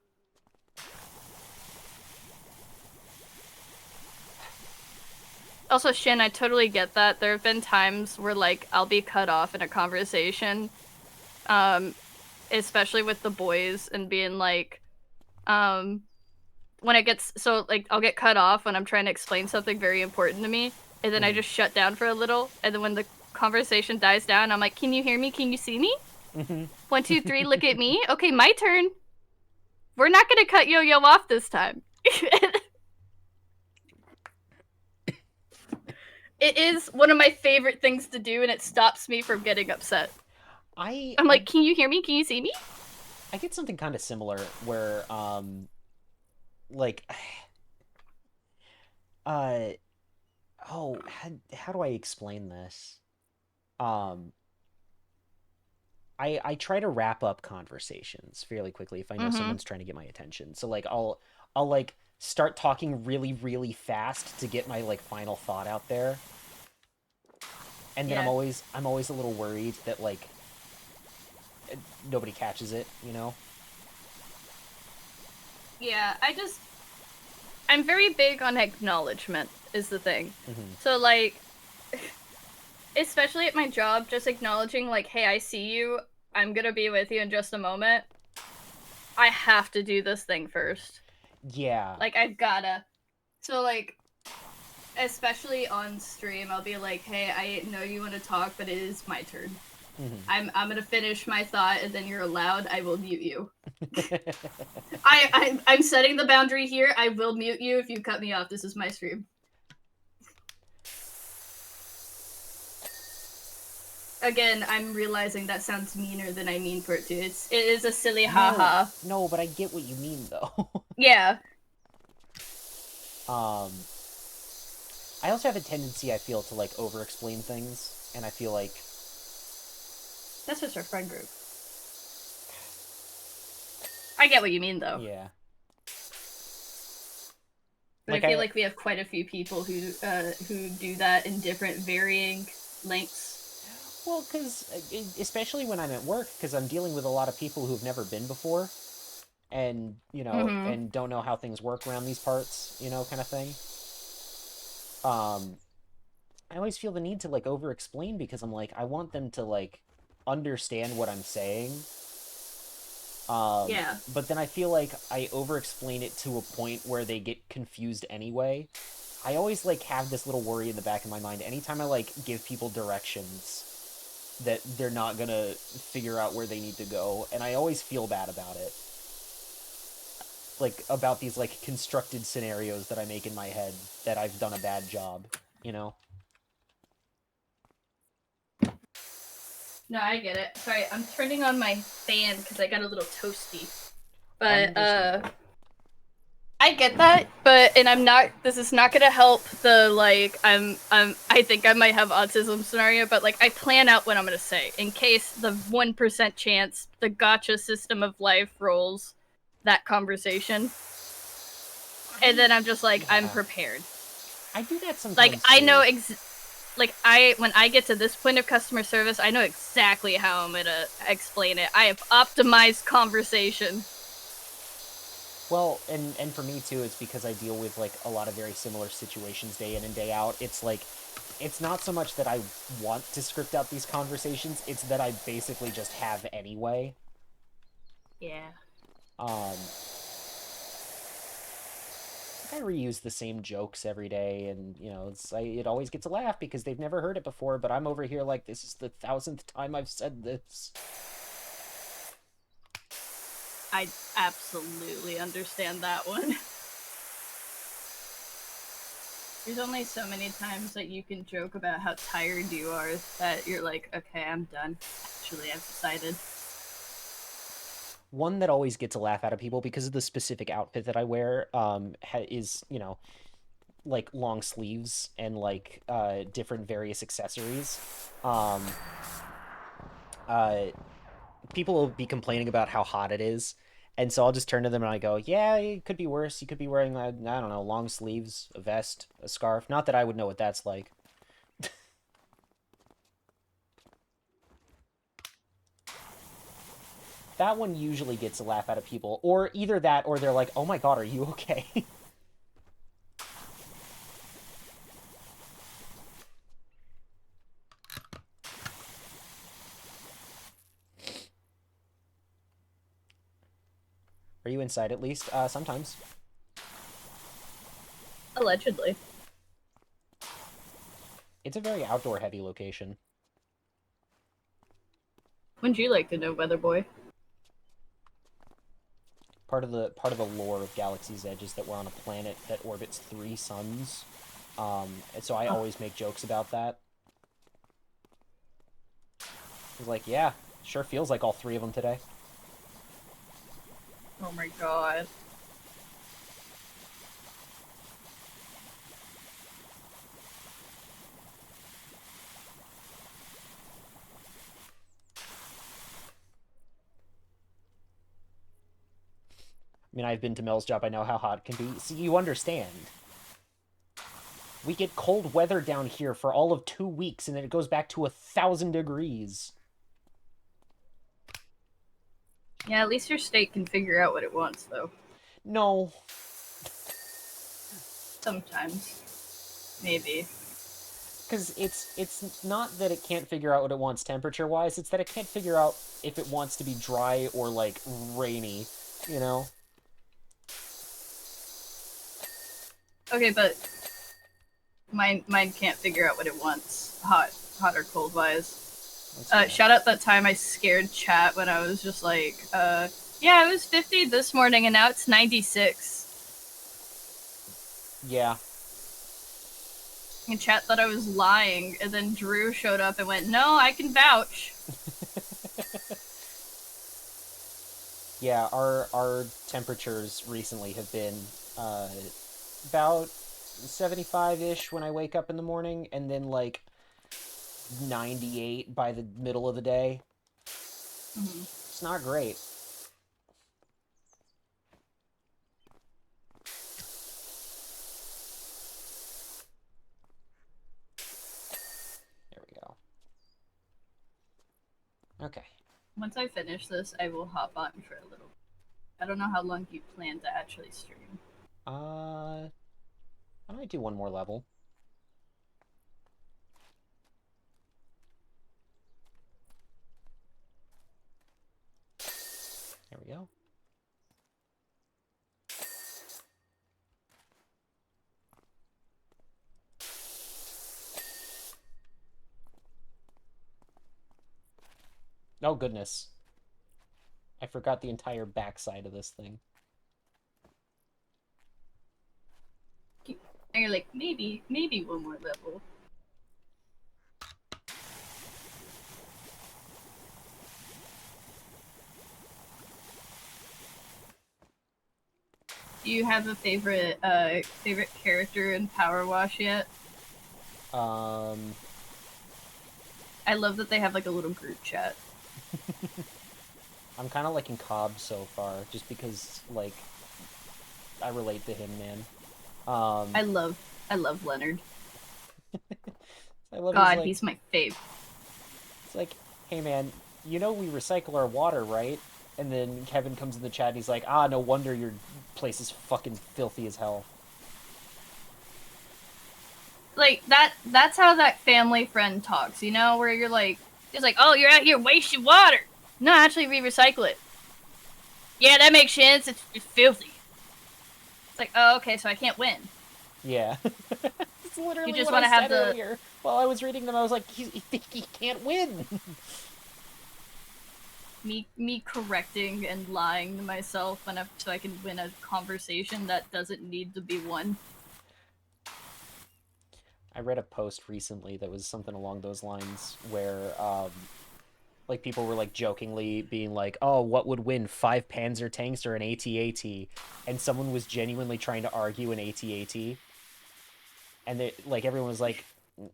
Also, Shin, I totally get that. There have been times where like I'll be cut off in a conversation, especially with the boys, and being like, when it gets so like I'll get cut off when I'm trying to explain something very important to me, and then I Mm-hmm. just shut down for a little, and then when the conversation dies down, I'm like, "Can you hear me? Can you see me? Mm-hmm. 1, 2, 3, look at me. Okay, my turn. We're not gonna cut Yo-Yo off this time." It is one of my favorite things to do, and it stops me from getting upset. I I'm I like, "Can you hear me? Can you see me?" I get something kind of similar where like uh how do I explain this? Um I try to wrap up conversations fairly quickly if I know Mm-hmm. someone's trying to get my attention. So like I'll like start talking really really fast to get my like final thought out there. And then Yeah. I'm always a little worried that like nobody catches it, you know? Yeah, I'm very big on acknowledgement is the thing. Mhm. So like especially at my job, just acknowledging like, "Hey, I see you. I'm going to be with you in just a moment. I have to do this thing first." Yeah. Like I've gotta. So like especially on stream, I'll be like, "Hey, I know you want to talk, but it is my turn. Mhm. I'm gonna finish my thought, and then you're allowed. I will mute you. I'm setting the boundary here. I will mute you if you cut me off. This is my stream." Again, I'm realizing that sounds meaner than I mean for it to. It is a silly No, haha. no, but I get what you mean though. Yeah. um I also have a tendency, I feel, to like over explain things, and I feel like That's just our friend group. I get what you mean, though. Yeah. But I Like feel like we have quite a few people who do that in different varying lengths. well, because especially when I'm at work, because I'm dealing with a lot of people who've never been before, and Mm-hmm. and don't know how things work around these parts, kind of thing. Um, I always feel the need to like over explain because I'm like I want them to like understand what I'm saying. Yeah. But then I feel like I over explain it to a point where they get confused anyway. I always like have this little worry in the back of my mind anytime I like give people directions that they're not gonna figure out where they need to go, and I always feel bad about it. Like about these like constructed scenarios that I make in my head that I've done a bad job, you know? No, I get it. Sorry, I'm turning on my fan because I got a little toasty. But Understandable. I get that, but and I'm not. This is not gonna help the like. I think I might have autism scenario, but like I plan out what I'm gonna say in case the 1% chance the gotcha system of life rolls that conversation, and then I'm just like I'm Yeah. prepared. I do that Like sometimes I know too. like I when I get to this point of customer service, I know exactly how I'm gonna explain it. I have optimized conversation. Well, and for me too, it's because I deal with like a lot of very similar situations day in and day out. It's like it's not so much that I want to script out these conversations, it's that I basically just have anyway. Yeah. Um I reuse the same jokes every day, and it always gets a laugh because they've never heard it before, but I'm over here like this is the thousandth time I've said this. I absolutely understand that one. There's only so many times that you can joke about how tired you are that you're like, okay, I'm done. Actually, I've decided. One that always gets a laugh out of people because of the specific outfit that I wear is, like long sleeves and like different various accessories. Um uh People will be complaining about how hot it is. And so I'll just turn to them and I go, "Yeah, it could be worse. You could be wearing I don't know, long sleeves, a vest, a scarf. Not that I would know what that's like." That one usually gets a laugh out of people, or either that or they're like, "Oh my god, are you okay?" Are you inside at least? Sometimes. Allegedly. It's a very outdoor heavy location. Wouldn't you like to know, Weather Boy? Part of the lore of Galaxy's Edge is that we're on a planet that orbits three suns. And so I Oh, always make jokes about that. It's like, yeah, sure feels like all three of them today. oh my god. I mean, I've been to Mel's job. I know how hot it can be. See, you understand. We get cold weather down here for all of 2 weeks, and then it goes back to 1,000 degrees. Yeah, at least your state can figure out what it wants, though. No, Sometimes. Maybe. because it's not that it can't figure out what it wants temperature wise. It's that it can't figure out if it wants to be dry or like rainy. You know. Okay, but mine can't figure out what it wants. Hot or cold wise. That's fair. Shout out that time I scared chat when I was just like, yeah, it was 50 this morning and now it's 96. Yeah. And chat thought I was lying, and then Drew showed up and went, no, I can vouch. Yeah, our temperatures recently have been about 75-ish when I wake up in the morning, and then like 98 by the middle of the day. Mhm. It's not great. There we go. Okay. Once I finish this, I will hop on for a little. I don't know how long you plan to actually stream. I might do one more level. There we go. Oh, goodness. I forgot the entire backside of this thing. And you're like, maybe one more level. Do you have a favorite character in PowerWash yet? Um, I love that they have like a little group chat. I'm kind of liking Cobb so far, just because, like, I relate to him, man. Um, I love Leonard. I love his, God, like, he's my fave. it's like, hey, man, you know we recycle our water, right? And then Kevin comes in the chat and he's like, ah, no wonder your place is fucking filthy as hell. Like that's how that family friend talks, you know, where you're like, it's like, oh, you're out here wasting water. No, actually, we recycle it. Yeah, that makes sense. It's filthy. It's like, oh, okay, so I can't win. Yeah. It's You literally just what I want to have said the earlier. While I was reading them, I was like, he can't win. me correcting and lying to myself so I can win a conversation that doesn't need to be won. I read a post recently that was something along those lines where, like, people were, like, jokingly being like, oh, what would win, 5 Panzer tanks or an AT-AT? And someone was genuinely trying to argue an AT-AT. And they, like, everyone was like,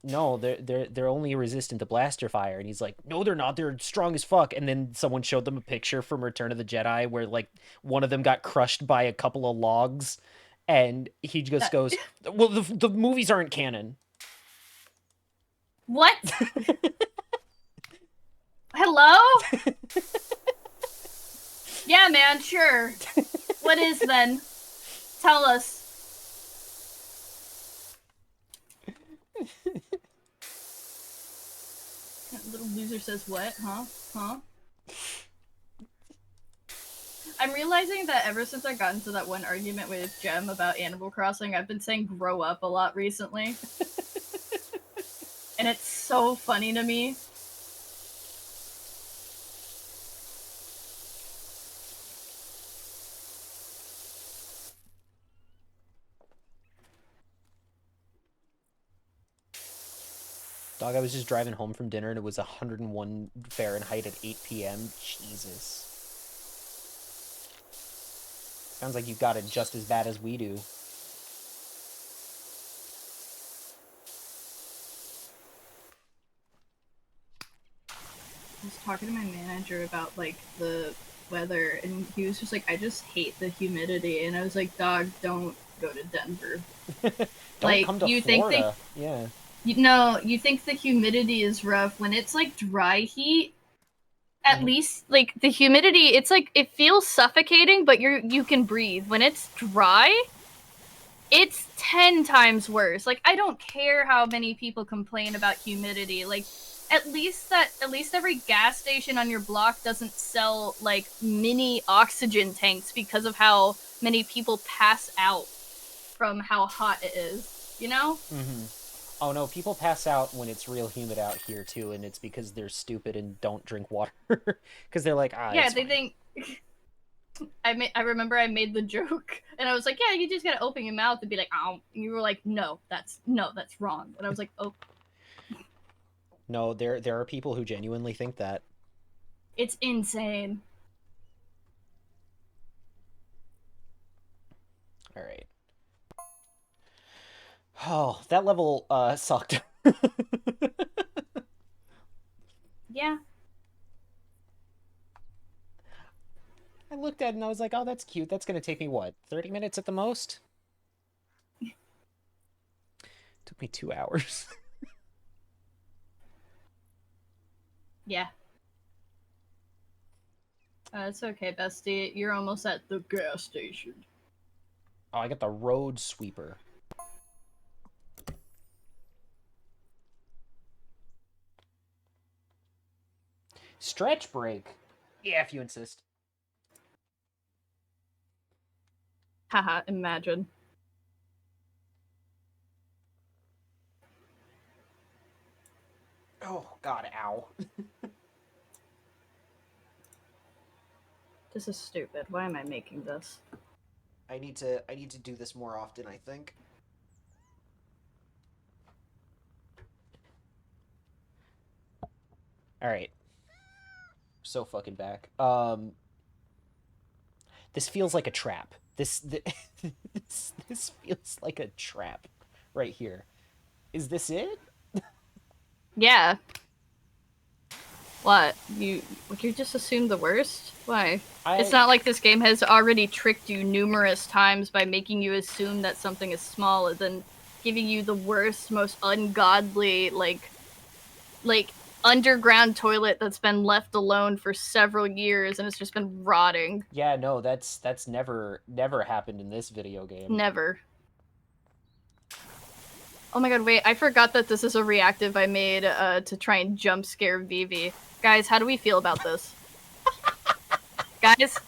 no, they're only resistant to blaster fire. And he's like, no, they're not. They're strong as fuck. And then someone showed them a picture from Return of the Jedi where, like, one of them got crushed by a couple of logs. And he just That, goes, well, the movies aren't canon. what? Hello? Yeah, man, sure. What is then? Tell us. Little loser says what? Huh? Huh? I'm realizing that ever since I got into that one argument with Jem about Animal Crossing, I've been saying grow up a lot recently. And it's so funny to me. Dog, I was just driving home from dinner and it was 101 Fahrenheit at 8 p.m. Jesus. Sounds like you've got it just as bad as we do. I was talking to my manager about like the weather, and he was just like, I just hate the humidity. And I was like, dog, don't go to Denver. Don't Like, come to you think Florida. Yeah. you think the humidity is rough when it's like dry heat. At Mm-hmm. least like the humidity, it's like it feels suffocating, but you can breathe. When it's dry, it's 10 times worse. Like, I don't care how many people complain about humidity. Like, at least every gas station on your block doesn't sell like mini oxygen tanks because of how many people pass out from how hot it is, you know? Mm-hmm. Oh no, people pass out when it's real humid out here too, and it's because they're stupid and don't drink water. Because they're like, ah, Yeah, it's they fine. think I remember I made the joke and I was like, yeah, you just gotta open your mouth and be like, oh, and you were like, no, that's wrong. And I was like, oh, No, there are people who genuinely think that. it's insane. All right. Oh, that level sucked. Yeah. I looked at it and I was like, oh, that's cute. That's gonna take me, what, 30 minutes at the most? Took me 2 hours. Yeah. It's okay, bestie. You're almost at the gas station. Oh, I got the road sweeper. Stretch break. Yeah, if you insist. Haha, imagine. Oh God, ow. This is stupid. Why am I making this? I need to do this more often, I think. All right. So fucking back. This feels like a trap. This feels like a trap right here. Is this it? Yeah. What? Would you just assume the worst? Why? It's not like this game has already tricked you numerous times by making you assume that something is small and then giving you the worst, most ungodly, like underground toilet that's been left alone for several years and it's just been rotting. Yeah, no, that's never happened in this video game. Never. Oh my god, wait, I forgot that this is a reactive I made to try and jump scare Vivi. Guys, how do we feel about this? Guys?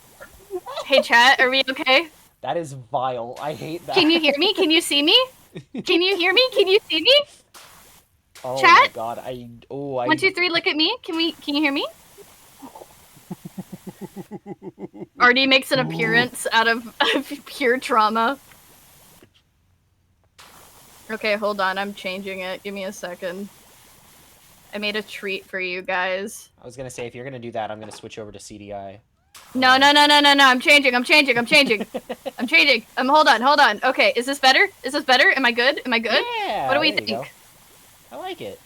Hey chat, are we okay? That is vile. I hate that. Can you hear me? Can you see me? Can you hear me? Can you see me? Oh chat? my god, I 1, 2, 3, look at me. Can you hear me? Artie makes an appearance out of pure trauma. Okay, hold on, I'm changing it. Give me a second. I made a treat for you guys. I was gonna say, if you're gonna do that, I'm gonna switch over to CDI. No, I'm changing. I'm changing. Hold on. Okay, is this better? Am I good? Yeah, What do we there you think? go. I like it.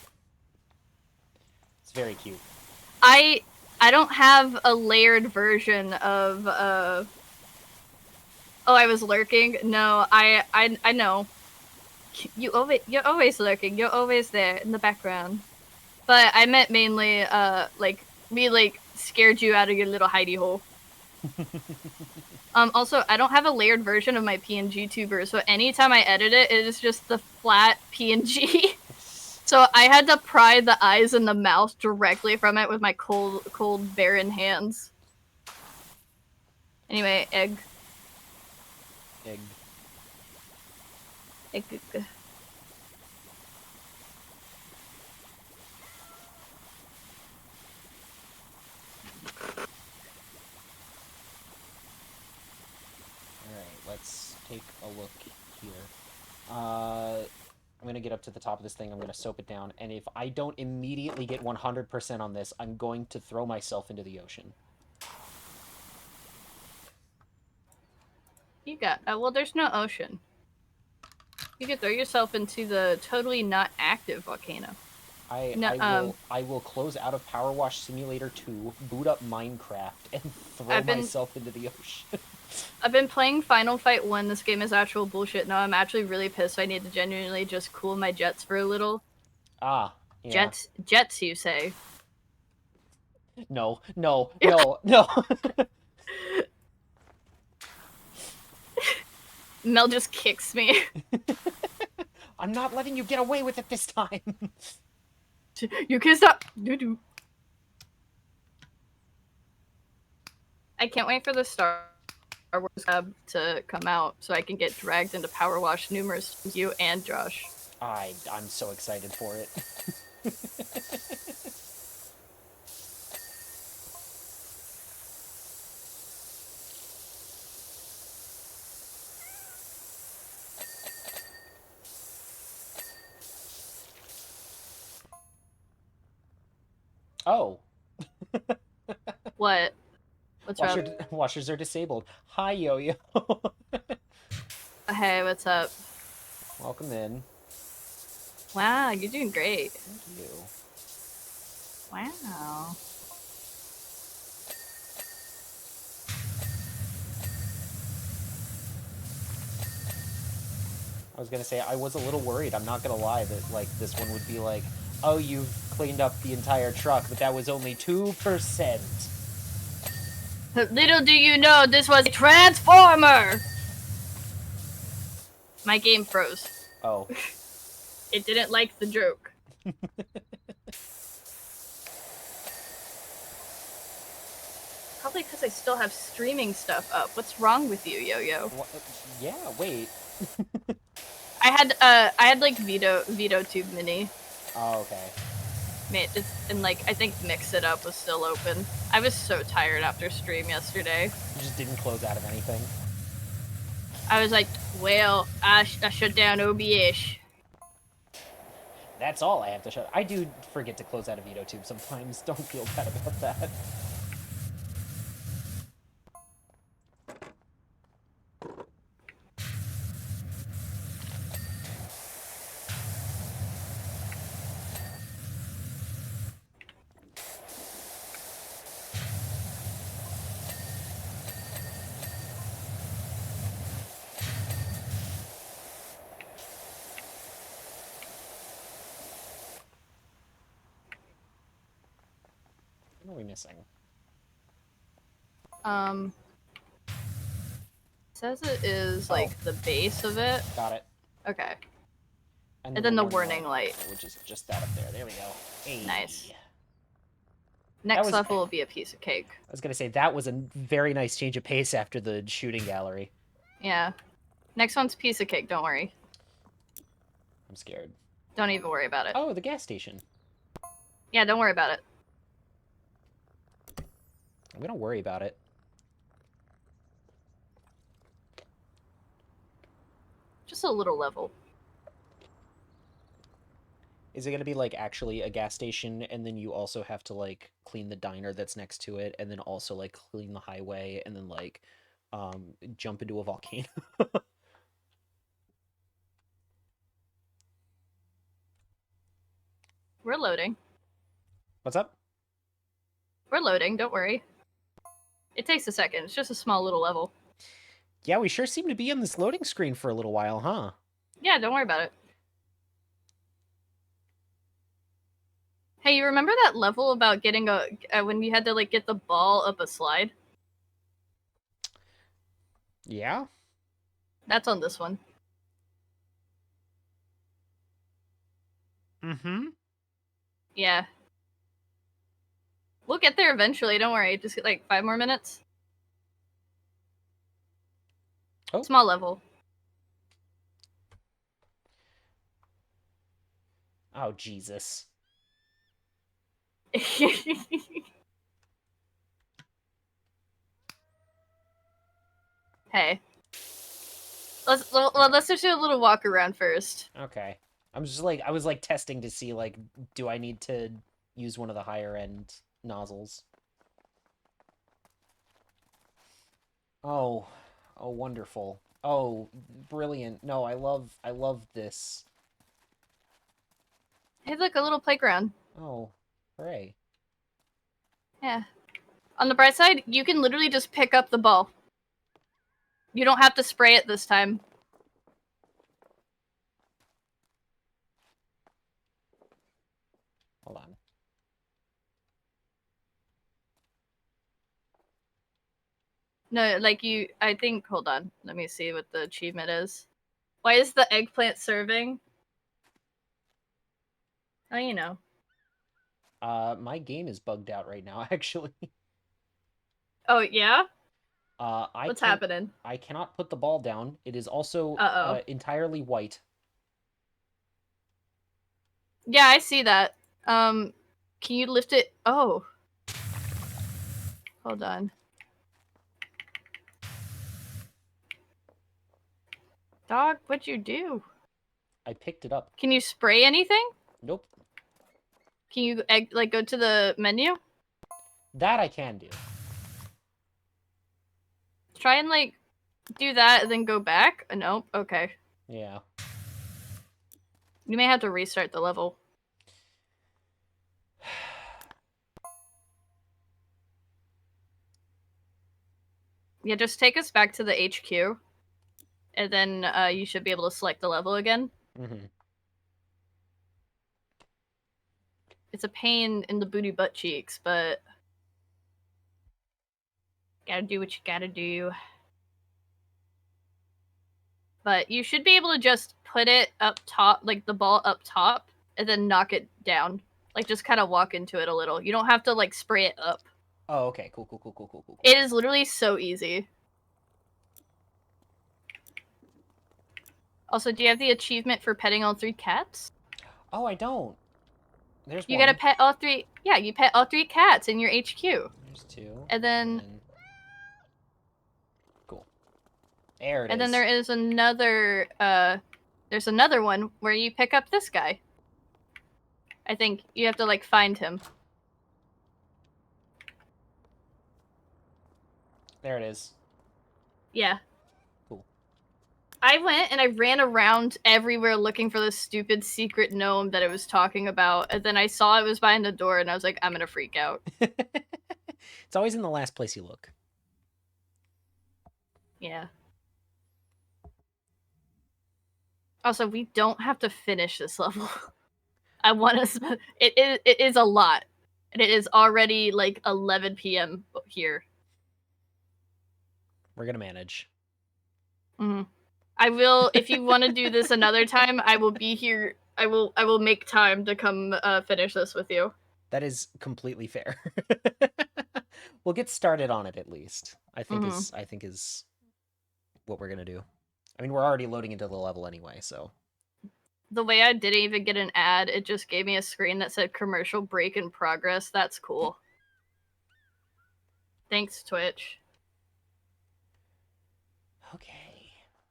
It's very cute. I don't have a layered version of Oh, I was lurking? No, I know. You're always lurking. You're always there in the background. But I meant mainly, like, we, like, scared you out of your little hidey hole. Also, I don't have a layered version of my PNG tuber, so anytime I edit it, it is just the flat PNG. So I had to pry the eyes and the mouth directly from it with my cold, barren hands. Anyway, egg. Egg. Egg. Let's take a look here. I'm gonna get up to the top of this thing, I'm gonna soap it down, and if I don't immediately get 100% on this, I'm going to throw myself into the ocean. You got... well, there's no ocean. You could throw yourself into the totally not active volcano. I will close out of Powerwash Simulator 2, boot up Minecraft, and throw myself into the ocean. I've been playing Final Fight 1. This game is actual bullshit. No, I'm actually really pissed. I need to genuinely just cool my jets for a little. Ah, yeah. Jets, you say? No. Mel just kicks me. I'm not letting you get away with it this time. You can stop. Doo-doo. I can't wait for the Star Wars tab to come out so I can get dragged into Powerwash numerous times, you and Josh. I'm so excited for it. Oh. What? What's up? Washers are disabled. Hi, Yo-Yo. Hey, what's up? Welcome in. Wow, you're doing great. Thank you. Wow. I was gonna say, I was a little worried, I'm not gonna lie, that, like, this one would be like, oh, you've cleaned up the entire truck, but that was only 2%. Little do you know, this was a transformer! My game froze. Oh. It didn't like the joke. Probably because I still have streaming stuff up. What's wrong with you, Yo-Yo? Yeah, wait. I had like VideoTube Mini. Oh, okay. And like I think Mix It Up was still open. I was so tired after stream yesterday. You just didn't close out of anything. I was like, well, I shut down OBS. That's all I have to shut. I do forget to close out of VideoTube sometimes. Don't feel bad about that. What are we missing? Says it is like the base of it. Got it. Okay. And then the warning light. Which is just that up there. There we go. Hey. Nice. Next level will be a piece of cake. I was gonna say, that was a very nice change of pace after the shooting gallery. Yeah. Next one's piece of cake, don't worry. I'm scared. Don't even worry about it. Oh, the gas station. Yeah, don't worry about it. I'm gonna worry about it. Just a little level. Is it gonna be, like, actually a gas station, and then you also have to, like, clean the diner that's next to it, and then also, like, clean the highway, and then, like, jump into a volcano? We're loading. What's up? We're loading, don't worry. It takes a second. It's just a small little level. Yeah, we sure seem to be on this loading screen for a little while, huh? Yeah, don't worry about it. Hey, you remember that level about getting when you had to, like, get the ball up a slide? Yeah? That's on this one. Mm-hmm. Yeah. We'll get there eventually, don't worry. Just get, like, 5 more minutes. Oh. Small level. Oh, Jesus. Hey. Let's just do a little walk around first. Okay. I'm just like, I was like testing to see, like, do I need to use one of the higher end nozzles? Oh. Oh, wonderful. Oh, brilliant. No, I love this. Hey, look, a little playground. Oh, hooray. Yeah. On the bright side, you can literally just pick up the ball. You don't have to spray it this time. Hold on. No, like I think, hold on. Let me see what the achievement is. Why is the eggplant serving? Oh, you know. My game is bugged out right now, actually. Oh, yeah? What's happening? I cannot put the ball down. It is also entirely white. Yeah, I see that. Can you lift it? Oh. Hold on. Dog, what'd you do? I picked it up. Can you spray anything? Nope. Can you, like, go to the menu? That I can do. Try and, like, do that and then go back? Nope. Okay. Yeah. You may have to restart the level. Yeah, just take us back to the HQ. and then you should be able to select the level again. Mm-hmm. It's a pain in the booty butt cheeks, but gotta do what you gotta do. But you should be able to just put it up top, like the ball up top, and then knock it down. Like, just kind of walk into it a little. You don't have to, like, spray it up. Oh, okay. Cool. It is literally so easy. Also, do you have the achievement for petting all 3 cats? Oh, I don't. There's You one. gotta pet all 3. Yeah, you pet all 3 cats in your HQ. There's 2. And then... Cool. There it is. And then there is another, there's another one where you pick up this guy. I think you have to, like, find him. There it is. Yeah. Cool. I went and I ran around everywhere looking for this stupid secret gnome that it was talking about, and then I saw it was behind the door, and I was like, I'm gonna freak out. It's always in the last place you look. Yeah. Also, we don't have to finish this level. I want us. It is a lot, and it is already like 11 p.m. here. We're gonna manage. Mm-hmm. I will, if you want to do this another time, I will be here. I will make time to come finish this with you. That is completely fair. We'll get started on it at least. I think is what we're gonna do. I mean, we're already loading into the level anyway, so. The way I didn't even get an ad, it just gave me a screen that said commercial break in progress. That's cool. Thanks, Twitch. Okay.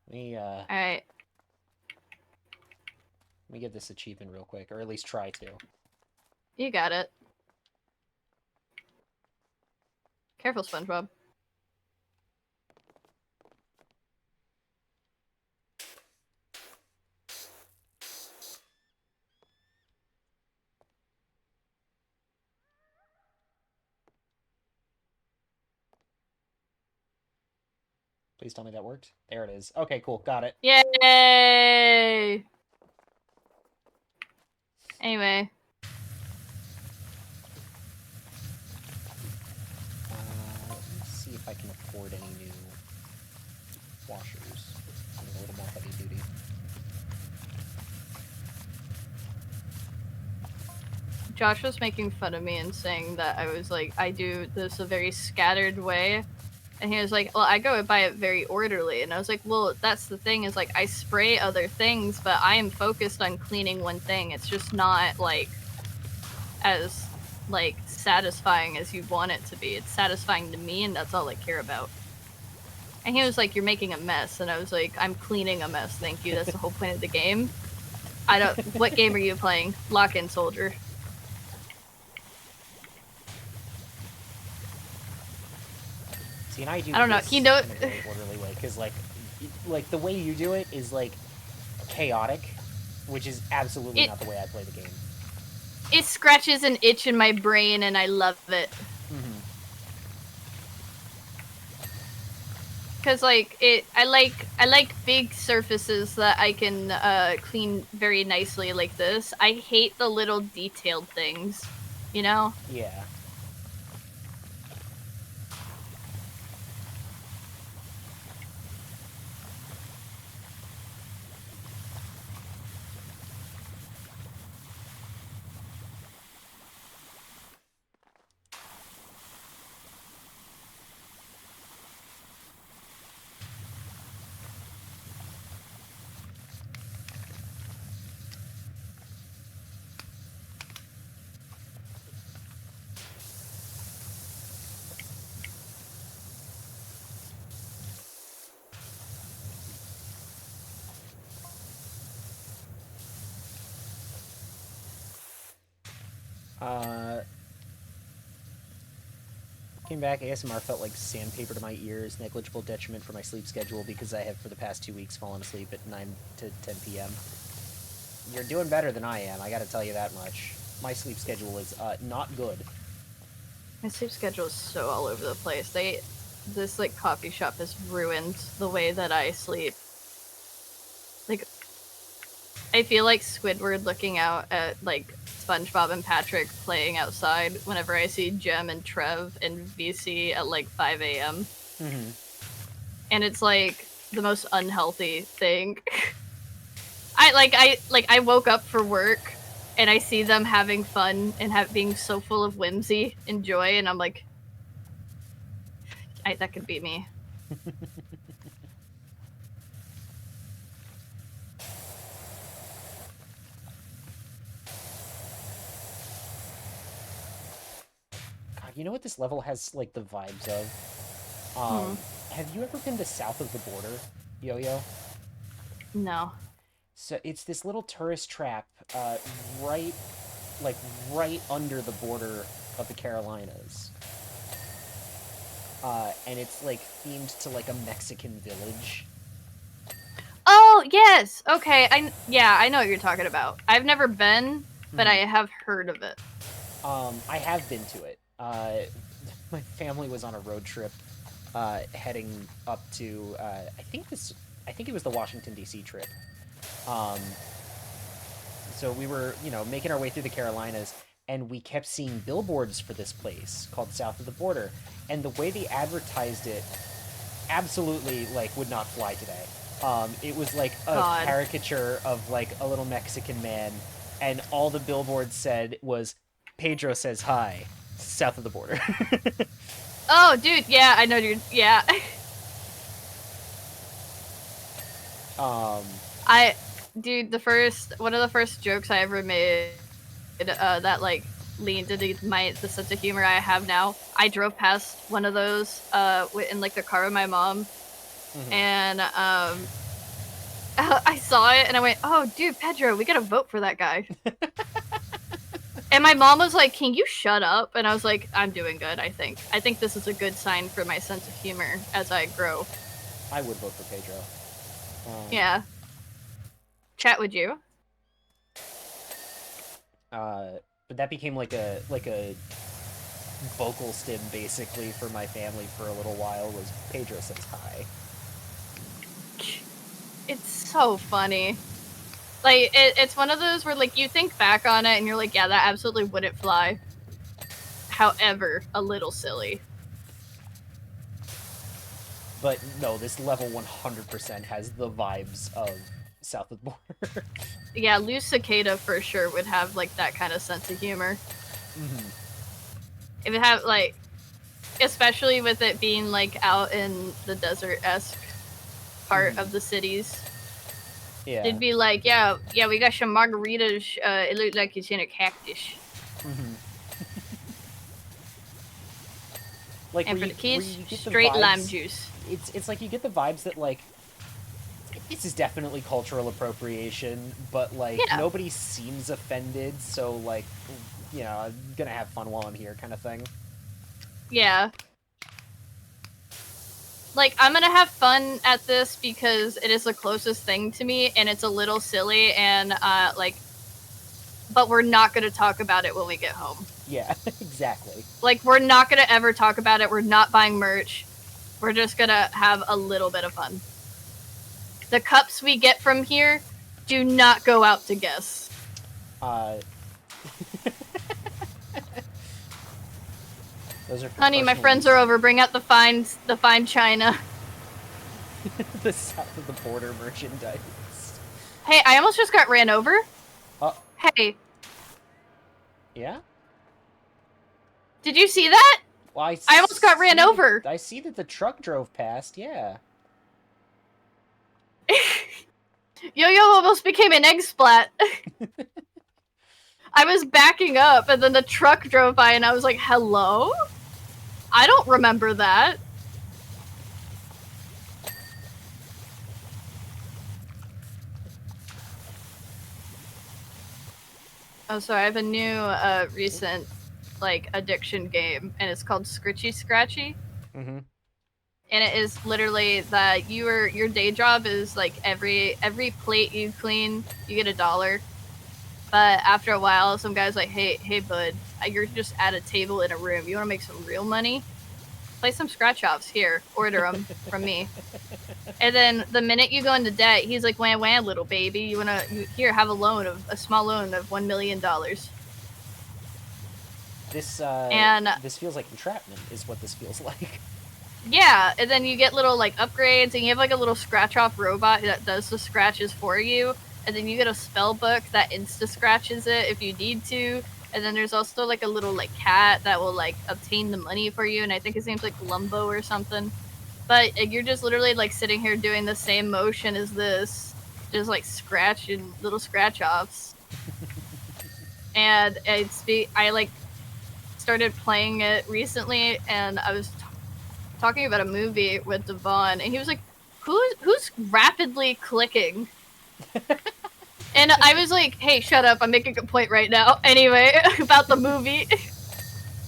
We Alright. Let me get this achievement real quick, or at least try to. You got it. Careful, SpongeBob. Please tell me that worked. There it is. Okay, cool. Got it. Yay! Anyway. Let's see if I can afford any new washers. Something a little more heavy duty. Josh was making fun of me and saying that I was like, I do this a very scattered way. And he was like, well, I go by it very orderly. And I was like, well, that's the thing is, like, I spray other things, but I am focused on cleaning one thing. It's just not, like, as, like, satisfying as you want it to be. It's satisfying to me, and that's all I care about. And he was like, you're making a mess. And I was like, I'm cleaning a mess, thank you. That's the whole point of the game. I don't... What game are you playing? Lock-in Soldier. See, and I do. I don't know. He knows in a very orderly way, because like the way you do it is like chaotic, which is absolutely not the way I play the game. It scratches an itch in my brain, and I love it. Because like I like big surfaces that I can clean very nicely like this. I hate the little detailed things, you know? Yeah. Came back, ASMR felt like sandpaper to my ears, negligible detriment for my sleep schedule because I have for the past 2 weeks fallen asleep at 9 to 10 p.m. You're doing better than I am, I gotta tell you that much. My sleep schedule is not good. My sleep schedule is so all over the place. This like coffee shop has ruined the way that I sleep. Like, I feel like Squidward looking out at, like, SpongeBob and Patrick playing outside whenever I see Jem and Trev in VC at, like, 5 a.m. Mm-hmm. And it's, like, the most unhealthy thing. I woke up for work, and I see them having fun and being so full of whimsy and joy, and I'm like, that could be me. God, you know what this level has, like, the vibes of? Have you ever been to South of the Border, Yo-Yo? No. So it's this little tourist trap, right, like, right under the border of the Carolinas. And it's, like, themed to, like, a Mexican village. Oh, yes! Okay, I know what you're talking about. I've never been, but I have heard of it. I have been to it. My family was on a road trip, heading up to, I think it was the Washington, D.C. trip. So we were, making our way through the Carolinas, and we kept seeing billboards for this place called South of the Border. And the way they advertised it absolutely, like, would not fly today. It was like a caricature of, like, a little Mexican man, and all the billboards said was, Pedro says hi, South of the Border. Oh, dude, yeah, I know, dude, yeah. Dude, one of the first jokes I ever made, that, like, leaned into the sense of humor I have now. I drove past one of those, in, like, the car with my mom, and, I saw it, and I went, oh, dude, Pedro, we gotta vote for that guy. And my mom was like, can you shut up? And I was like, I'm doing good, I think. I think this is a good sign for my sense of humor as I grow. I would vote for Pedro. Yeah. Chat, would you? But that became like a vocal stim, basically, for my family for a little while, was Pedro says hi. It's so funny. Like, it's one of those where, like, you think back on it and you're like, yeah, that absolutely wouldn't fly. However, a little silly. But no, this level 100% has the vibes of South of the Border. Yeah, Lou Cicada for sure would have, like, that kind of sense of humor. If it had, like, especially with it being, like, out in the desert-esque part of the cities. Yeah. It'd be like, yeah, we got some margaritas. It looked like it's in a cactus. Like, and for the kids, straight lime juice. It's like you get the vibes that, like, this is definitely cultural appropriation, but, like, nobody seems offended, so, like, I'm gonna have fun while I'm here, kind of thing. Yeah. Like, I'm gonna have fun at this because it is the closest thing to me, and it's a little silly, and, like, but we're not gonna talk about it when we get home. Yeah, exactly. Like, we're not gonna ever talk about it, we're not buying merch, we're just gonna have a little bit of fun. The cups we get from here do not go out to guests. Those are honey, my friends are over. Bring out the fine china. The South of the Border merchandise. Hey, I almost just got ran over. Hey. Yeah? Did you see that? Well, I almost got ran over. I see that the truck drove past, yeah. Yo-Yo almost became an egg splat. I was backing up, and then the truck drove by, and I was like, hello? I don't remember that. Oh, so I have a new, recent, like, addiction game, and it's called Scritchy Scratchy. And it is literally that your day job is, like, every plate you clean, you get $1. But after a while, some guy's like, hey, bud, you're just at a table in a room. You want to make some real money? play some scratch offs here. Order them from me. And then the minute you go into debt, he's like, "Wah wah, little baby, here have a small loan of $1 million." And This feels like entrapment, is what this feels like. yeah, and then you get little like upgrades, and you have like a little scratch off robot that does the scratches for you. And then you get a spell book that insta scratches it if you need to. And then there's also like a little like cat that will like obtain the money for you, and I think his name's like Lumbo or something. But you're just literally like sitting here doing the same motion as this, just like scratching little scratch offs. And I like started playing it recently, and I was talking about a movie with Devon, and he was like, "Who's rapidly clicking?" And I was like, "Hey, shut up! I'm making a point right now." Anyway, about the movie.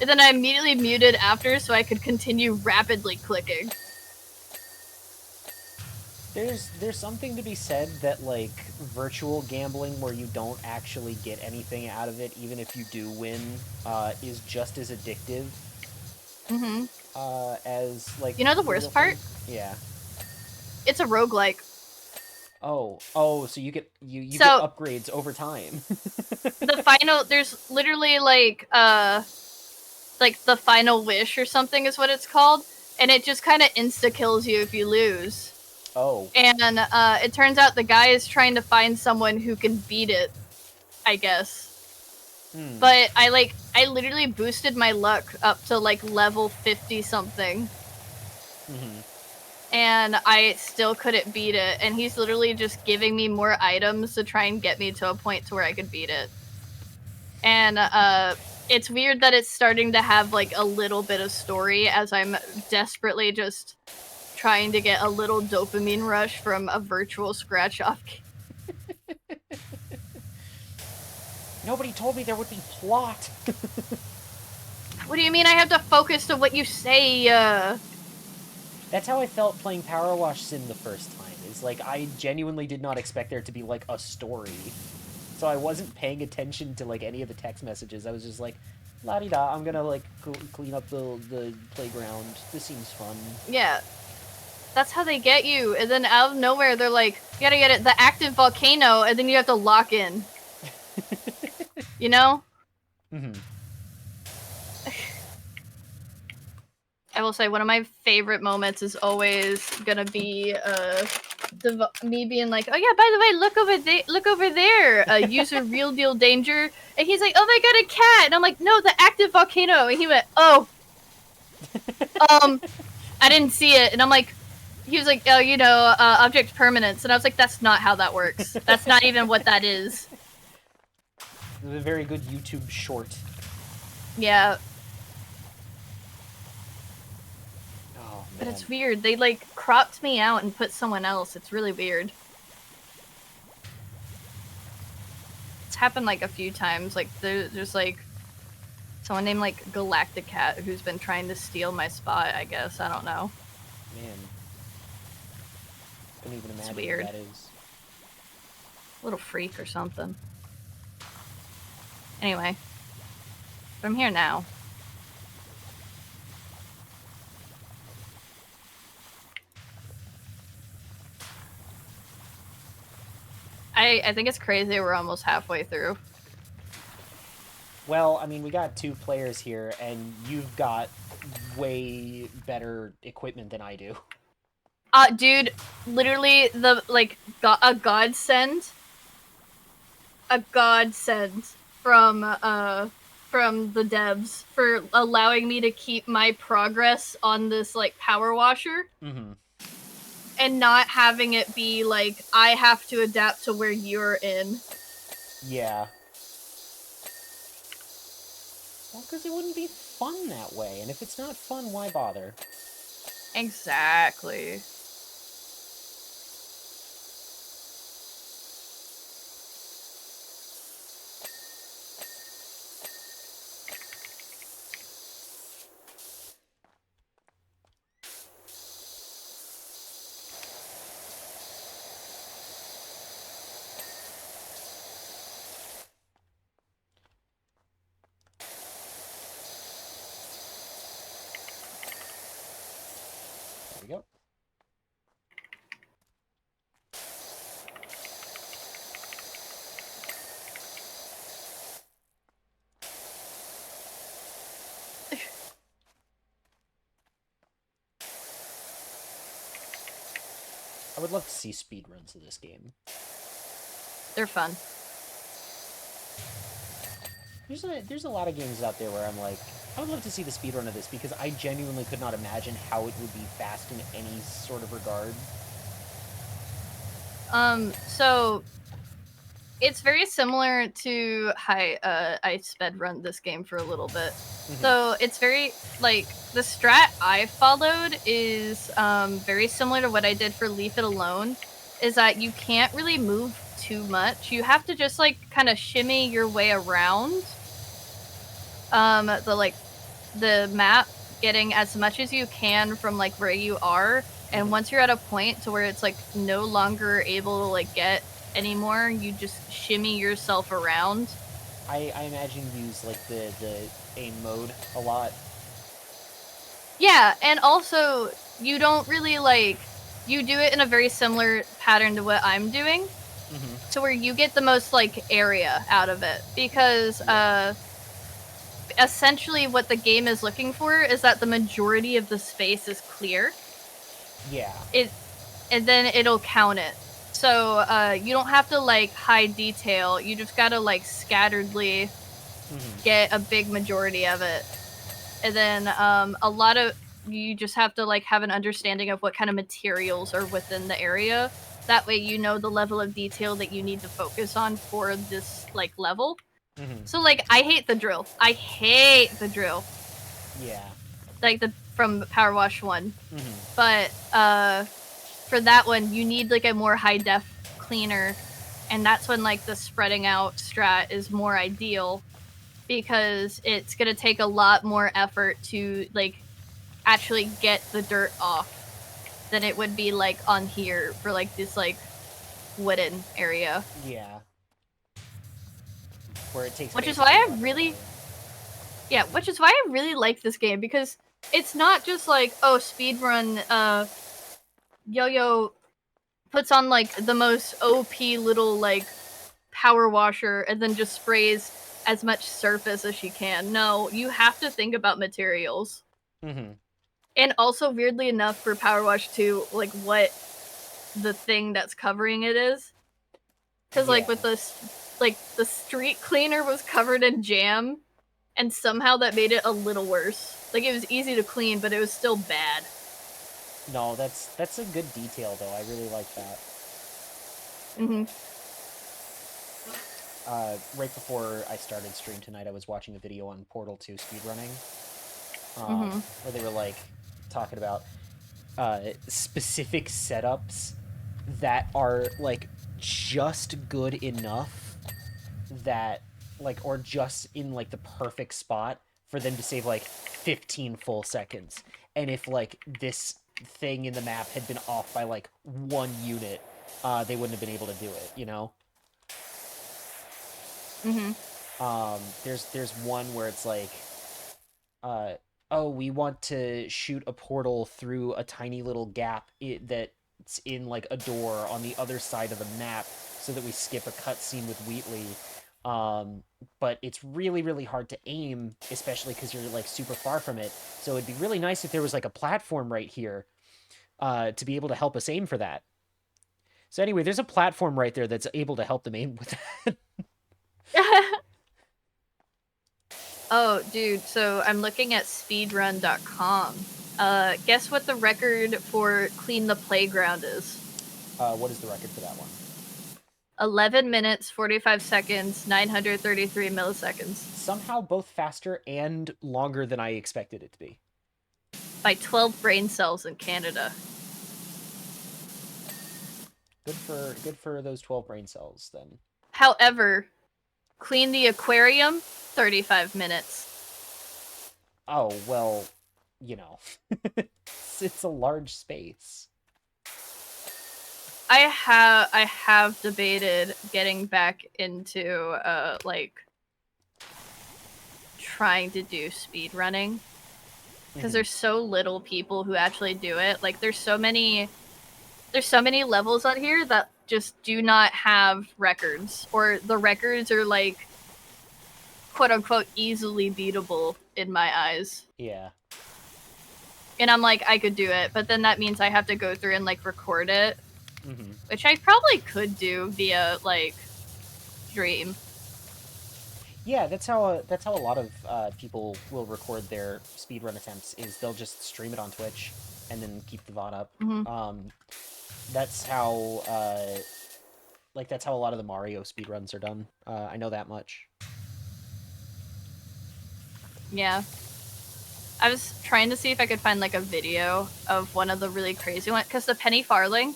And then I immediately muted after so I could continue rapidly clicking. There's something to be said that like virtual gambling where you don't actually get anything out of it, even if you do win, is just as addictive Mm-hmm. as like You know the the real worst part? thing. Yeah. It's a roguelike. Oh, so you get So upgrades over time. there's literally like the final wish or something is what it's called, and it just kind of insta kills you if you lose. Oh. And it turns out the guy is trying to find someone who can beat it, I guess. Hmm. But I literally boosted my luck up to like level 50 something, Mm-hmm. and I still couldn't beat it. And he's literally just giving me more items to try and get me to a point to where I could beat it. And it's weird that it's starting to have like a little bit of story as I'm desperately just trying to get a little dopamine rush from a virtual scratch off. Nobody told me there would be plot. What do you mean I have to focus to what you say? That's how I felt playing Powerwash Sim the first time. Is like I genuinely did not expect there to be like a story. So I wasn't paying attention to like any of the text messages. I was just like, la di da, I'm gonna like clean up the playground. This seems fun. Yeah, that's how they get you. And then out of nowhere, they're like, you gotta get it, the active volcano, and then you have to lock in. You know? Mm-hmm. I will say one of my favorite moments is always gonna be me being like, "Oh yeah, by the way, look over there, user real deal danger," and he's like, "Oh my god, a cat," and I'm like, "No, the active volcano," and he went, "Oh, I didn't see it," and I'm like, he was like, "Oh, object permanence," and I was like, "That's not how that works. That's not even what that is." It was a very good YouTube short. Yeah. Oh But man. it's weird. They like cropped me out and put someone else. It's really weird. It's happened like a few times. Like there's like someone named like Galactic Cat who's been trying to steal my spot, I guess. I don't know. Man. Couldn't even It's imagine who weird. that is. Little freak or something. Anyway. But I'm here now. I think it's crazy we're almost halfway through. Well, I mean, we got two players here, and you've got way better equipment than I do. Dude, literally a godsend. A godsend from the devs for allowing me to keep my progress on this like power washer. Mm-hmm. And not having it be like I have to adapt to where you're in. Yeah. Well, because it wouldn't be fun that way, and if it's not fun, why bother? Exactly. I would love to see speedruns of this game. They're fun. There's a lot of games out there where I'm like, I would love to see the speedrun of this because I genuinely could not imagine how it would be fast in any sort of regard. So it's very similar to I sped run this game for a little bit. So it's very, like, the strat I followed is very similar to what I did for Leave It Alone, is that you can't really move too much. You have to just, like, kind of shimmy your way around the map, getting as much as you can from, like, where you are, and once you're at a point to where it's, like, no longer able to, like, get anymore, you just shimmy yourself around. I imagine you use, like, the aim mode a lot. Yeah, and also, you don't really, like, you do it in a very similar pattern to what I'm doing, to where you get the most, like, area out of it, because, essentially what the game is looking for is that the majority of the space is clear. Yeah. And then it'll count it. So, you don't have to, like, hide detail, you just gotta, like, scatteredly get a big majority of it. And then, a lot of, you just have to, like, have an understanding of what kind of materials are within the area. That way you know the level of detail that you need to focus on for this, like, level. So, like, I hate the drill. I hate the drill. Yeah. Like, from PowerWash 1. But, for that one, you need, like, a more high-def cleaner, and that's when, like, the spreading out strat is more ideal, because it's gonna take a lot more effort to, like, actually get the dirt off than it would be, like, on here for, like, this, like, wooden area. Yeah. Where it takes which is why I really like this game, because it's not just like, oh, speedrun, Yo-Yo puts on, like, the most OP little, like, power washer and then just sprays as much surface as she can. No, you have to think about materials. And also, weirdly enough, for Power Wash 2, like, what the thing that's covering it is. Because, like, with this, like, the street cleaner was covered in jam, and somehow that made it a little worse. Like, it was easy to clean, but it was still bad. No, that's a good detail, though. I really like that. Right before I started stream tonight, I was watching a video on Portal 2 speedrunning, where they were, like, talking about specific setups that are, like, just good enough that, like, or just in, like, the perfect spot for them to save, like, 15 full seconds. And if, like, this thing in the map had been off by, like, 1 unit, they wouldn't have been able to do it, you know? There's one where it's like, oh, we want to shoot a portal through a tiny little gap that's in, like, a door on the other side of the map so that we skip a cutscene with Wheatley. But it's really, really hard to aim, especially because you're, like, super far from it. So it'd be really nice if there was, like, a platform right here to be able to help us aim for that. So anyway, there's a platform right there that's able to help them aim with that. Oh, dude, so I'm looking at speedrun.com. Guess what the record for Clean the Playground is? What is the record for that one? 11 minutes, 45 seconds, 933 milliseconds. Somehow both faster and longer than I expected it to be. By 12 brain cells in Canada. Good for those 12 brain cells, then. However, Clean the Aquarium, 35 minutes. Oh, well, you know. It's a large space. I have debated getting back into, like, trying to do speed running. Because there's so little people who actually do it. Like, there's so many levels on here that just do not have records. Or the records are, like, quote-unquote easily beatable in my eyes. Yeah. And I'm like, I could do it, but then that means I have to go through and, like, record it. which I probably could do via like stream. Yeah, that's how a lot of people will record their speedrun attempts. Is they'll just stream it on Twitch and then keep the VOD up. That's how that's how a lot of the Mario speedruns are done. I know that much. Yeah. I was trying to see if I could find like a video of one of the really crazy ones, because the penny farthing,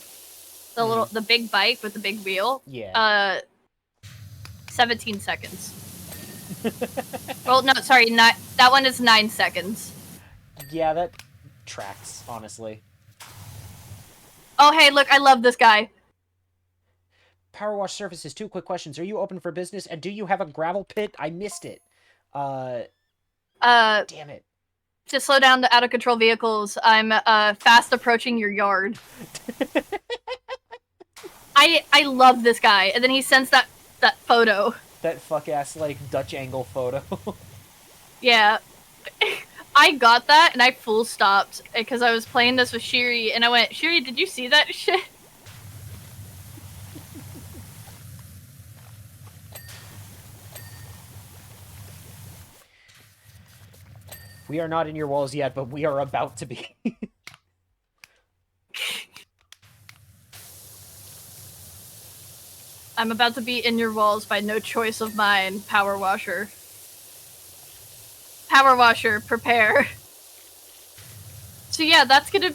the big bike with the big wheel. Yeah. 17 seconds. Well, no, sorry, not that one is 9 seconds. Yeah, that tracks, honestly. Oh, hey, look, I love this guy. PowerWash Services, 2 quick questions. Are you open for business, and do you have a gravel pit? I missed it. Damn it. To slow down the out-of-control vehicles, I'm fast approaching your yard. I love this guy, and then he sends that photo. That fuck-ass, like, Dutch angle photo. Yeah. I got that, and I full stopped, because I was playing this with Shiri, and I went, Shiri, did you see that shit? We are not in your walls yet, but we are about to be. I'm about to be in your walls by no choice of mine, Powerwasher. Powerwasher, prepare. So yeah, that's gonna,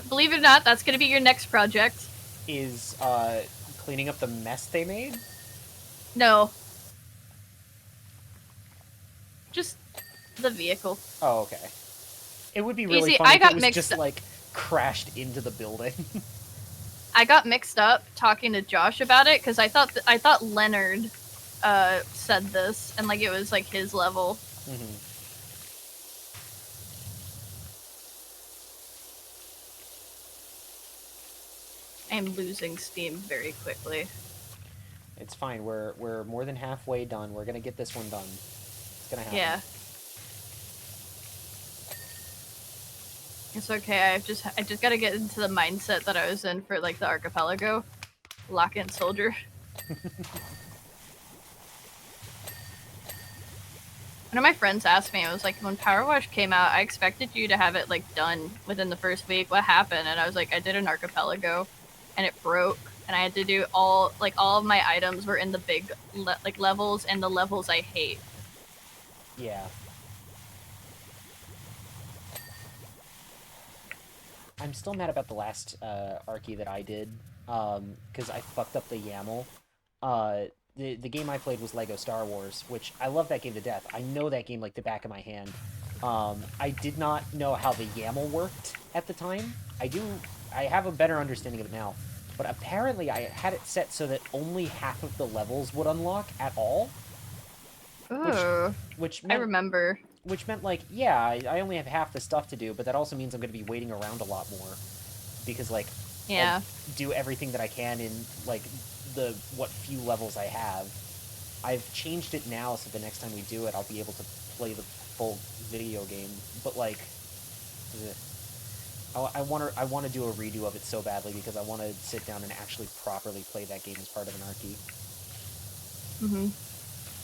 believe it or not, that's gonna be your next project. Is, cleaning up the mess they made? No. Just the vehicle. Oh, okay. It would be really see, funny I if got it was mixed just, up. like, crashed into the building. I got mixed up talking to Josh about it, because I thought Leonard, said this, and, like, it was, like, his level. I am losing steam very quickly. It's fine. We're more than halfway done. We're gonna get this one done. It's gonna happen. Yeah. It's okay. I just gotta get into the mindset that I was in for like the archipelago. Lock in, soldier. One of my friends asked me, I was like, when PowerWash came out, I expected you to have it like done within the first week. What happened? And I was like, I did an archipelago, and it broke, and I had to do all of my items were in the big levels, and the levels I hate. Yeah. I'm still mad about the last Archie that I did, because I fucked up the YAML. The game I played was Lego Star Wars, which I love that game to death. I know that game like the back of my hand. I did not know how the YAML worked at the time. I have a better understanding of it now. But apparently I had it set so that only half of the levels would unlock at all. Ooh, which meant, I remember. Which meant, like, yeah, I only have half the stuff to do, but that also means I'm going to be waiting around a lot more. Because, like, yeah, I'll do everything that I can in, like, the what few levels I have. I've changed it now, so the next time we do it, I'll be able to play the full video game. But, like, I want to do a redo of it so badly because I want to sit down and actually properly play that game as part of an Archie.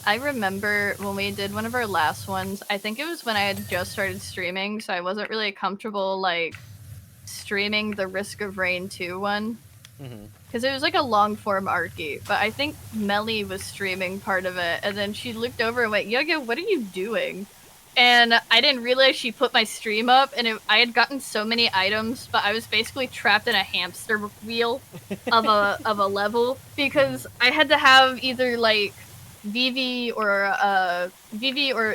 I remember when we did one of our last ones, I think it was when I had just started streaming, so I wasn't really comfortable, like, streaming the Risk of Rain 2 one. Because it was like a long-form Archie, but I think Melly was streaming part of it, and then she looked over and went, Yoga, what are you doing? And I didn't realize she put my stream up, and I had gotten so many items, but I was basically trapped in a hamster wheel of a level, because I had to have either, like, Vivi or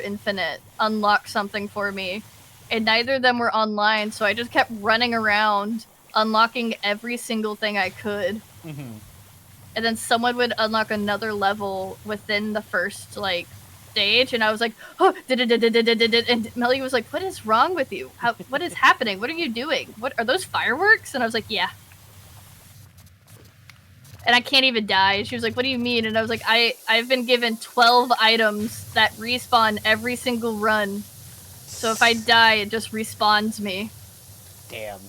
Infinite unlock something for me, and neither of them were online, so I just kept running around unlocking every single thing I could. And then someone would unlock another level within the first, like, stage, and I was like, oh, and Melly was like, what is wrong with you? What is happening? What are you doing? What are those fireworks? And I was like, yeah. And I can't even die. She was like, what do you mean? And I was like, I've been given 12 items that respawn every single run. So if I die, it just respawns me. Damn.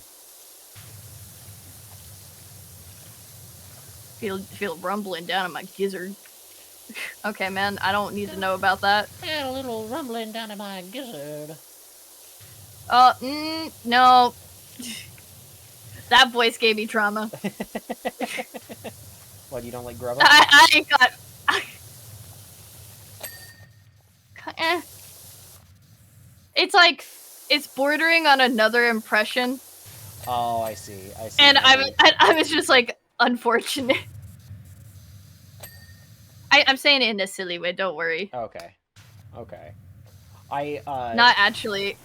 feel rumbling down in my gizzard. Okay, man, I don't need to know about that. A little rumbling down in my gizzard. No. That voice gave me trauma. What, you don't like Grubba? I got... It's like, it's bordering on another impression. Oh, I see. And I was just like, unfortunate. I'm saying it in a silly way, don't worry. Okay. Not actually.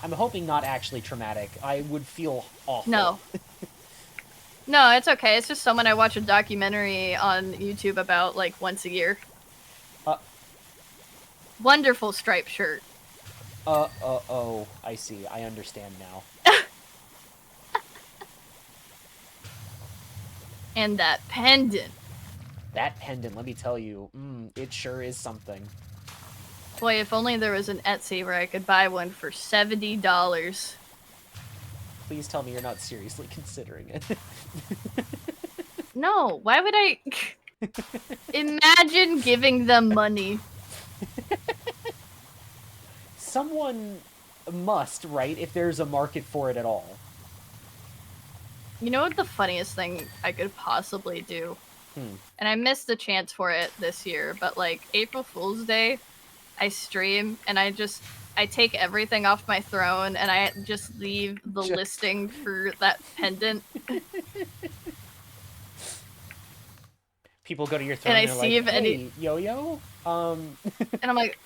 I'm hoping not actually traumatic. I would feel awful. No. No, it's okay. It's just someone I watch a documentary on YouTube about, like, once a year. Wonderful striped shirt. Oh, I see. I understand now. And that pendant. That pendant, let me tell you, it sure is something. Boy, if only there was an Etsy where I could buy one for $70. Please tell me you're not seriously considering it. No, why would I... Imagine giving them money. Someone must, right? If there's a market for it at all. You know what the funniest thing I could possibly do? And I missed the chance for it this year, but like April Fool's Day, I stream and I take everything off my throne and I just leave the listing for that pendant. People go to your throne and they're like, hey, yo-yo? And I'm like...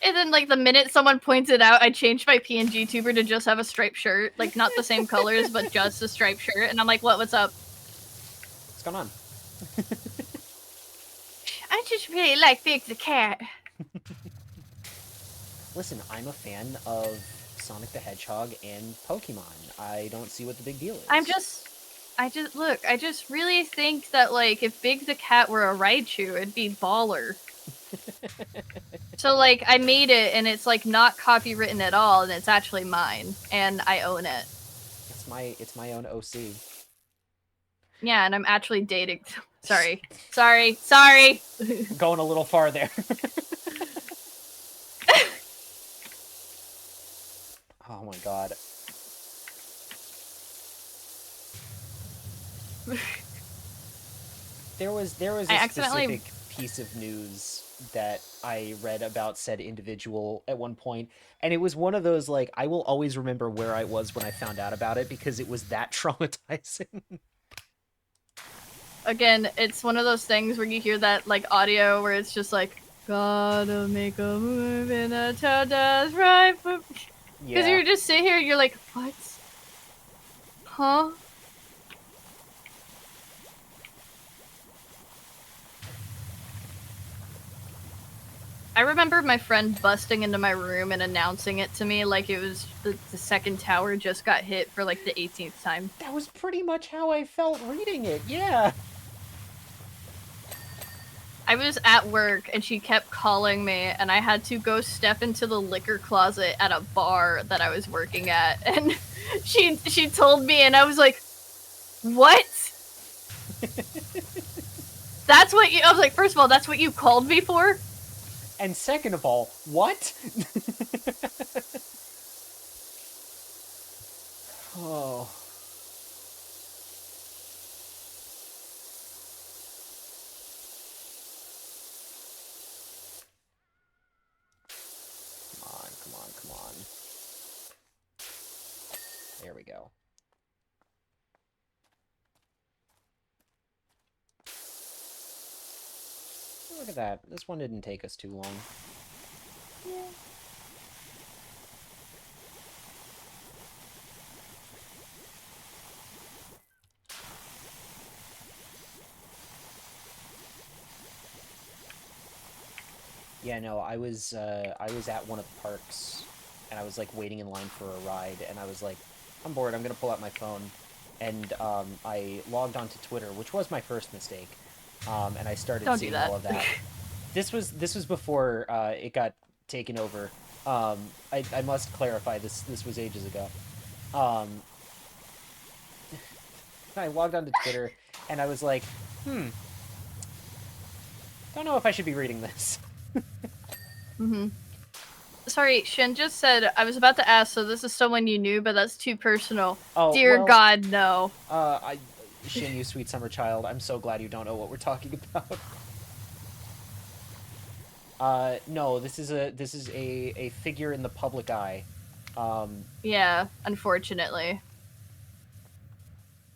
And then, like, the minute someone points it out, I change my PNG tuber to just have a striped shirt. Like, not the same colors, but just a striped shirt. And I'm like, what's up? What's going on? I just really like Big the Cat. Listen, I'm a fan of Sonic the Hedgehog and Pokemon. I don't see what the big deal is. I just really think that, like, if Big the Cat were a Raichu, it'd be baller. So, like, I made it, and it's, like, not copywritten at all, and it's actually mine, and I own it. It's my own OC. Yeah, and I'm actually dating... Sorry. Going a little far there. Oh my god. There was a specific piece of news that I read about said individual at one point, and it was one of those, like, I will always remember where I was when I found out about it because it was that traumatizing. Again, it's one of those things where you hear that, like, audio where it's just like, gotta make a move and a toe does right. Because you're just sitting here and you're like, what? Huh? I remember my friend busting into my room and announcing it to me like it was the second tower just got hit for like the 18th time. That was pretty much how I felt reading it, yeah. I was at work and she kept calling me and I had to go step into the liquor closet at a bar that I was working at, and she told me and I was like, what? That's what you... I was like, first of all, that's what you called me for? And second of all, what? Oh. Come on. There we go. Look at that. This one didn't take us too long. Yeah. Yeah, no, I was at one of the parks, and I was, like, waiting in line for a ride, and I was like, I'm bored, I'm gonna pull out my phone, and, I logged onto Twitter, which was my first mistake, and I started seeing all of that. This was before, it got taken over. I must clarify, this was ages ago. I logged onto Twitter, and I was like, don't know if I should be reading this. Mm-hmm. Sorry, Shin just said, I was about to ask, so this is someone you knew, but that's too personal. Oh, Dear well, God, no. Shin, you sweet summer child, I'm so glad you don't know what we're talking about. No, this is a figure in the public eye. Yeah, unfortunately.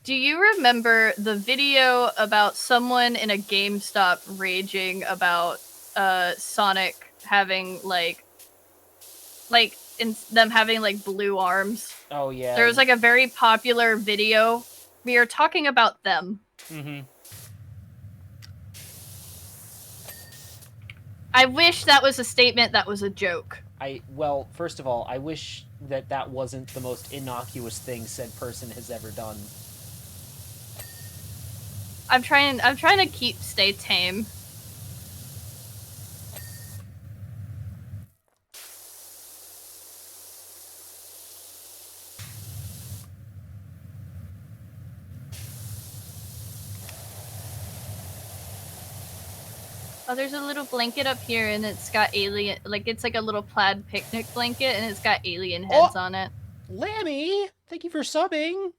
Do you remember the video about someone in a GameStop raging about Sonic having in them having like blue arms? Oh yeah. There was like a very popular video. We are talking about them. Mm-hmm. I wish that was a statement that was a joke. Well, first of all, I wish that that wasn't the most innocuous thing said person has ever done. I'm trying to stay tame. Oh, there's a little blanket up here, and it's got alien, like it's like a little plaid picnic blanket, and it's got alien heads on it. Lammy, thank you for subbing.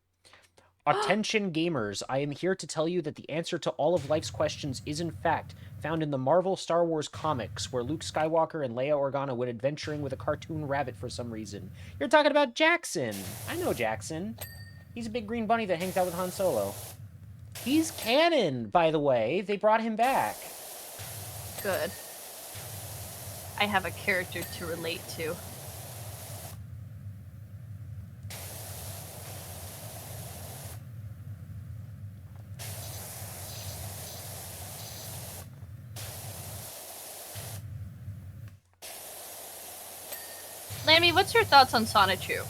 Attention gamers, I am here to tell you that the answer to all of life's questions is in fact found in the Marvel Star Wars comics, where Luke Skywalker and Leia Organa went adventuring with a cartoon rabbit for some reason. You're talking about Jackson. I know Jackson. He's a big green bunny that hangs out with Han Solo. He's canon, by the way. They brought him back. Good. I have a character to relate to. Lammy, what's your thoughts on Sonichu?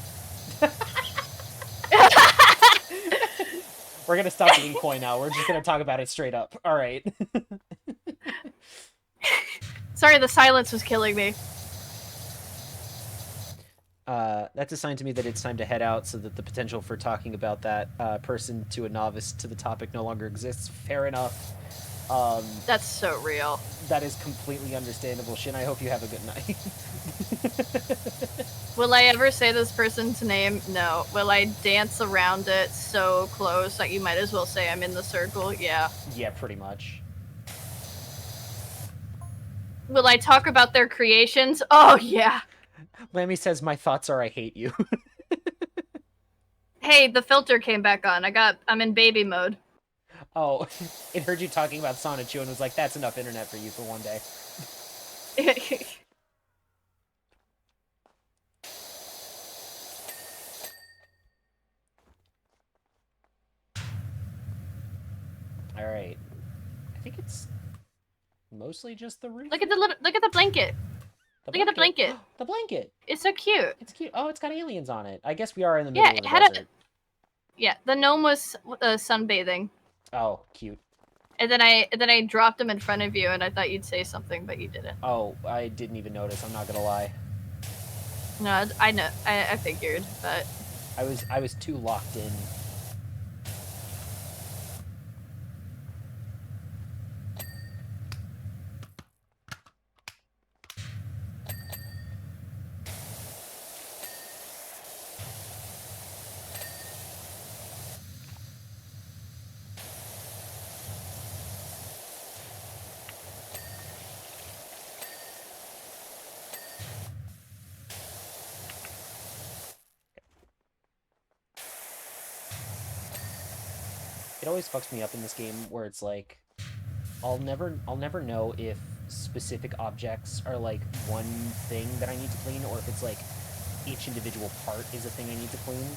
We're gonna stop being coy now. We're just gonna talk about it straight up. All right. Sorry, the silence was killing me. That's a sign to me that it's time to head out, so that the potential for talking about that person to a novice to the topic no longer exists. Fair enough. That's so real. That is completely understandable, Shin. I hope you have a good night. Will I ever say this person's name? No. Will I dance around it so close that you might as well say I'm in the circle? Yeah. Yeah, pretty much. Will I talk about their creations? Oh, yeah. Lammy says, my thoughts are I hate you. Hey, the filter came back on. I'm in baby mode. Oh, it heard you talking about Sonichu and was like, that's enough internet for you for one day. All right. I think it's mostly just the roof. Look at the blanket. Look at the blanket. The blanket. It's so cute. It's cute. Oh, it's got aliens on it. I guess we are in the middle of the desert. Yeah, the gnome was sunbathing. Oh, cute. And then I dropped him in front of you, and I thought you'd say something, but you didn't. Oh, I didn't even notice. I'm not gonna lie. No, I know. I figured, but I was too locked in. It always fucks me up in this game where it's like, I'll never know if specific objects are like one thing that I need to clean, or if it's like each individual part is a thing I need to clean.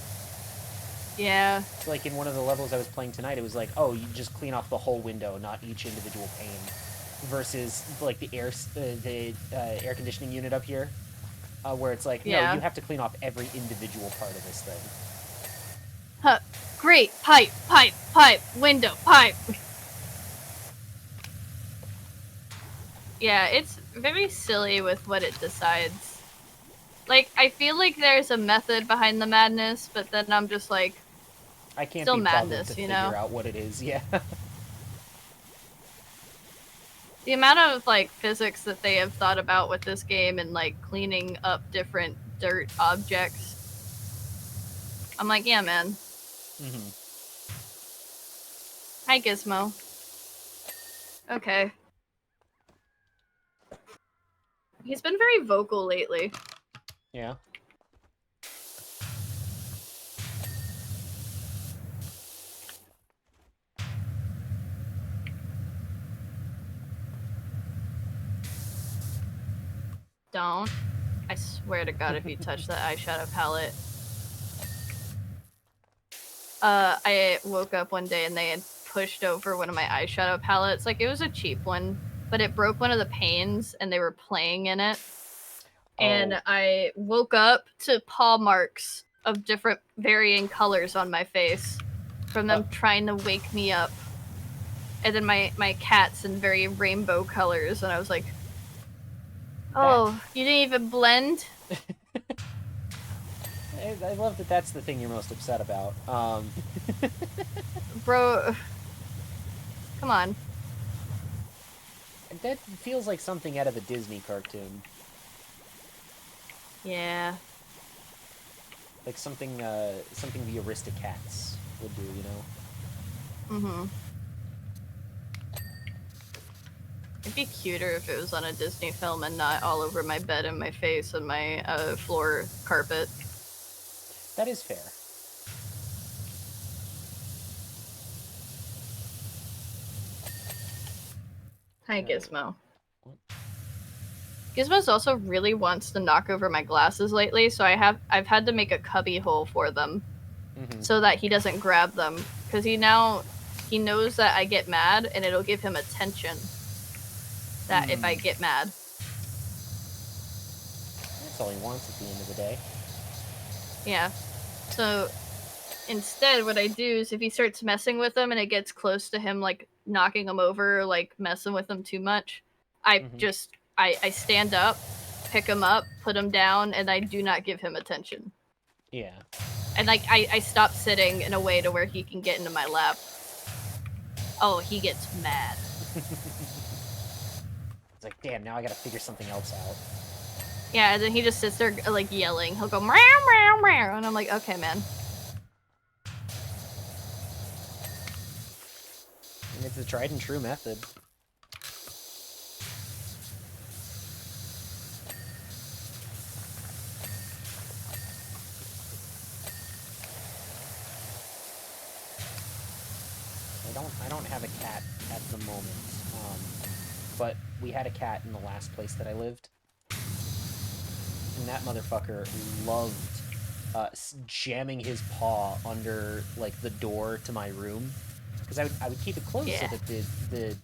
yeah. So like in one of the levels I was playing tonight, it was like, oh, you just clean off the whole window, not each individual pane. Versus like the air conditioning unit up here, where it's like, no, you have to clean off every individual part of this thing. Huh. Great. Pipe, window, pipe. Yeah, it's very silly with what it decides. Like, I feel like there's a method behind the madness, but then I'm just like, I can't Still be bothered to madness, you figure know? out what it is. Yeah. The amount of like physics that they have thought about with this game and like cleaning up different dirt objects. I'm like, yeah, man. Mm-hmm. Hi, Gizmo. Okay. He's been very vocal lately. Yeah. Don't. I swear to God, if you touch that eyeshadow palette. I woke up one day and they had pushed over one of my eyeshadow palettes. Like, it was a cheap one, but it broke one of the panes and they were playing in it. And Oh. I woke up to paw marks of different varying colors on my face from them trying to wake me up. And then my cat's in very rainbow colors, and I was like, oh, you didn't even blend? I love that that's the thing you're most upset about. Bro, come on. That feels like something out of a Disney cartoon. Yeah. Like something the Aristocats would do, you know? Mm-hmm. It'd be cuter if it was on a Disney film and not all over my bed and my face and my floor carpet. That is fair. Hi, Gizmo. What? Gizmo's also really wants to knock over my glasses lately, so I've had to make a cubby hole for them Mm-hmm. so that he doesn't grab them, because he knows that I get mad and it'll give him attention that if I get mad. That's all he wants at the end of the day. Yeah. So instead, what I do is if he starts messing with them and it gets close to him, like knocking him over, like messing with him too much, I Mm-hmm. just I stand up, pick him up, put him down, and I do not give him attention. Yeah. And like I stop sitting in a way to where he can get into my lap. Oh, he gets mad. It's like, damn, now I gotta figure something else out. Yeah, and then he just sits there like yelling. He'll go meow meow meow, and I'm like, okay, man. And it's a tried and true method. I don't have a cat at the moment. But we had a cat in the last place that I lived. And that motherfucker loved jamming his paw under like the door to my room because I would keep it closed so Yeah. that the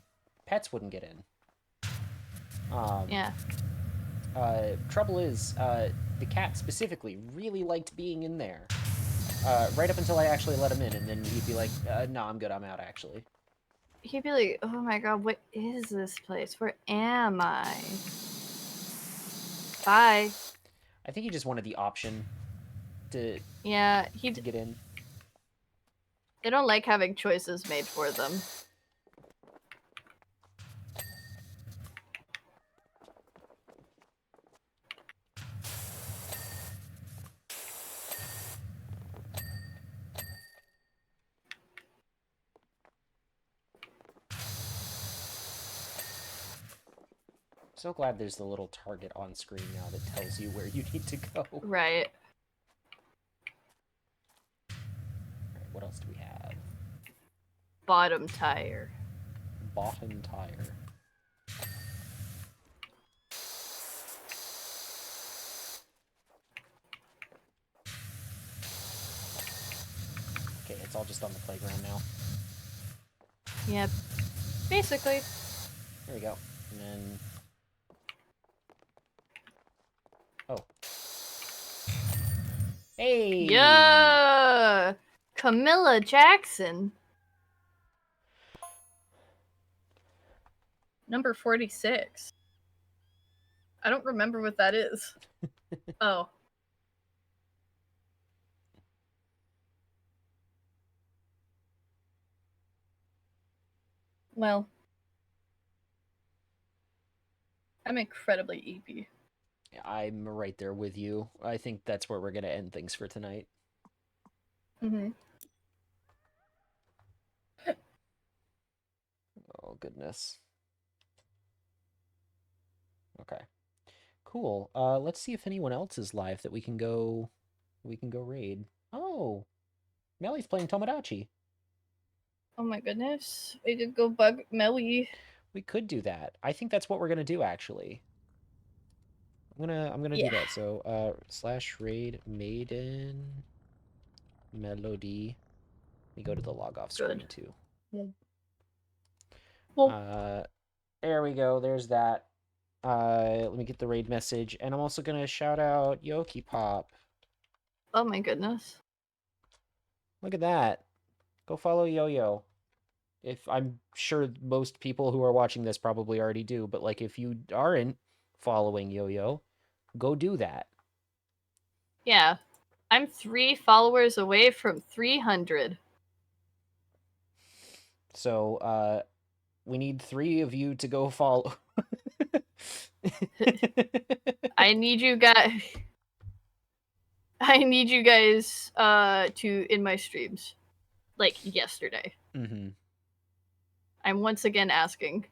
pets wouldn't get in. Yeah. Trouble is, the cat specifically really liked being in there. Right up until I actually let him in, and then he'd be like, "No, I'm good. I'm out." Actually, He'd be like, oh my god, what is this place? Where am I? Bye. I think he just wanted the option to Yeah, to get in. they don't like having choices made for them. So glad there's the little target on screen now that tells you where you need to go. Right. Alright, what else do we have? Bottom tire. Bottom tire. Okay, it's all just on the playground now. Yep. Basically. There we go. And then... Oh. Hey! Yeah! Camilla Jackson. Number 46. I don't remember what that is. Oh. Well, I'm incredibly EP. I'm right there with you. I think that's where we're gonna end things for tonight. Mm-hmm. Oh goodness. Okay. Cool. Let's see if anyone else is live that we can go raid. Oh, Melly's playing Tomodachi. Oh my goodness. We could go bug Melly. We could do that. I think that's what we're gonna do actually. I'm gonna do Yeah. that. So slash raid maiden melody. Let me go to the log off Good. screen too. Well, Uh there we go. There's that. Let me get the raid message. And I'm also gonna shout out Yoki Pop. oh my goodness. Look at that. Go follow Yo-Yo. If I'm sure most people who are watching this probably already do, but like if you aren't following Yo-Yo, go do that. Yeah. I'm 3 followers away from 300. So we need 3 of you to go follow. I need you guys. I need you guys to in my streams, like yesterday. Mm-hmm. I'm once again asking.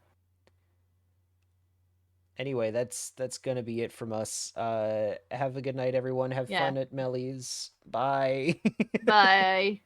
Anyway, that's gonna be it from us. Have a good night, everyone. Have Yeah. fun at Melly's. Bye. Bye.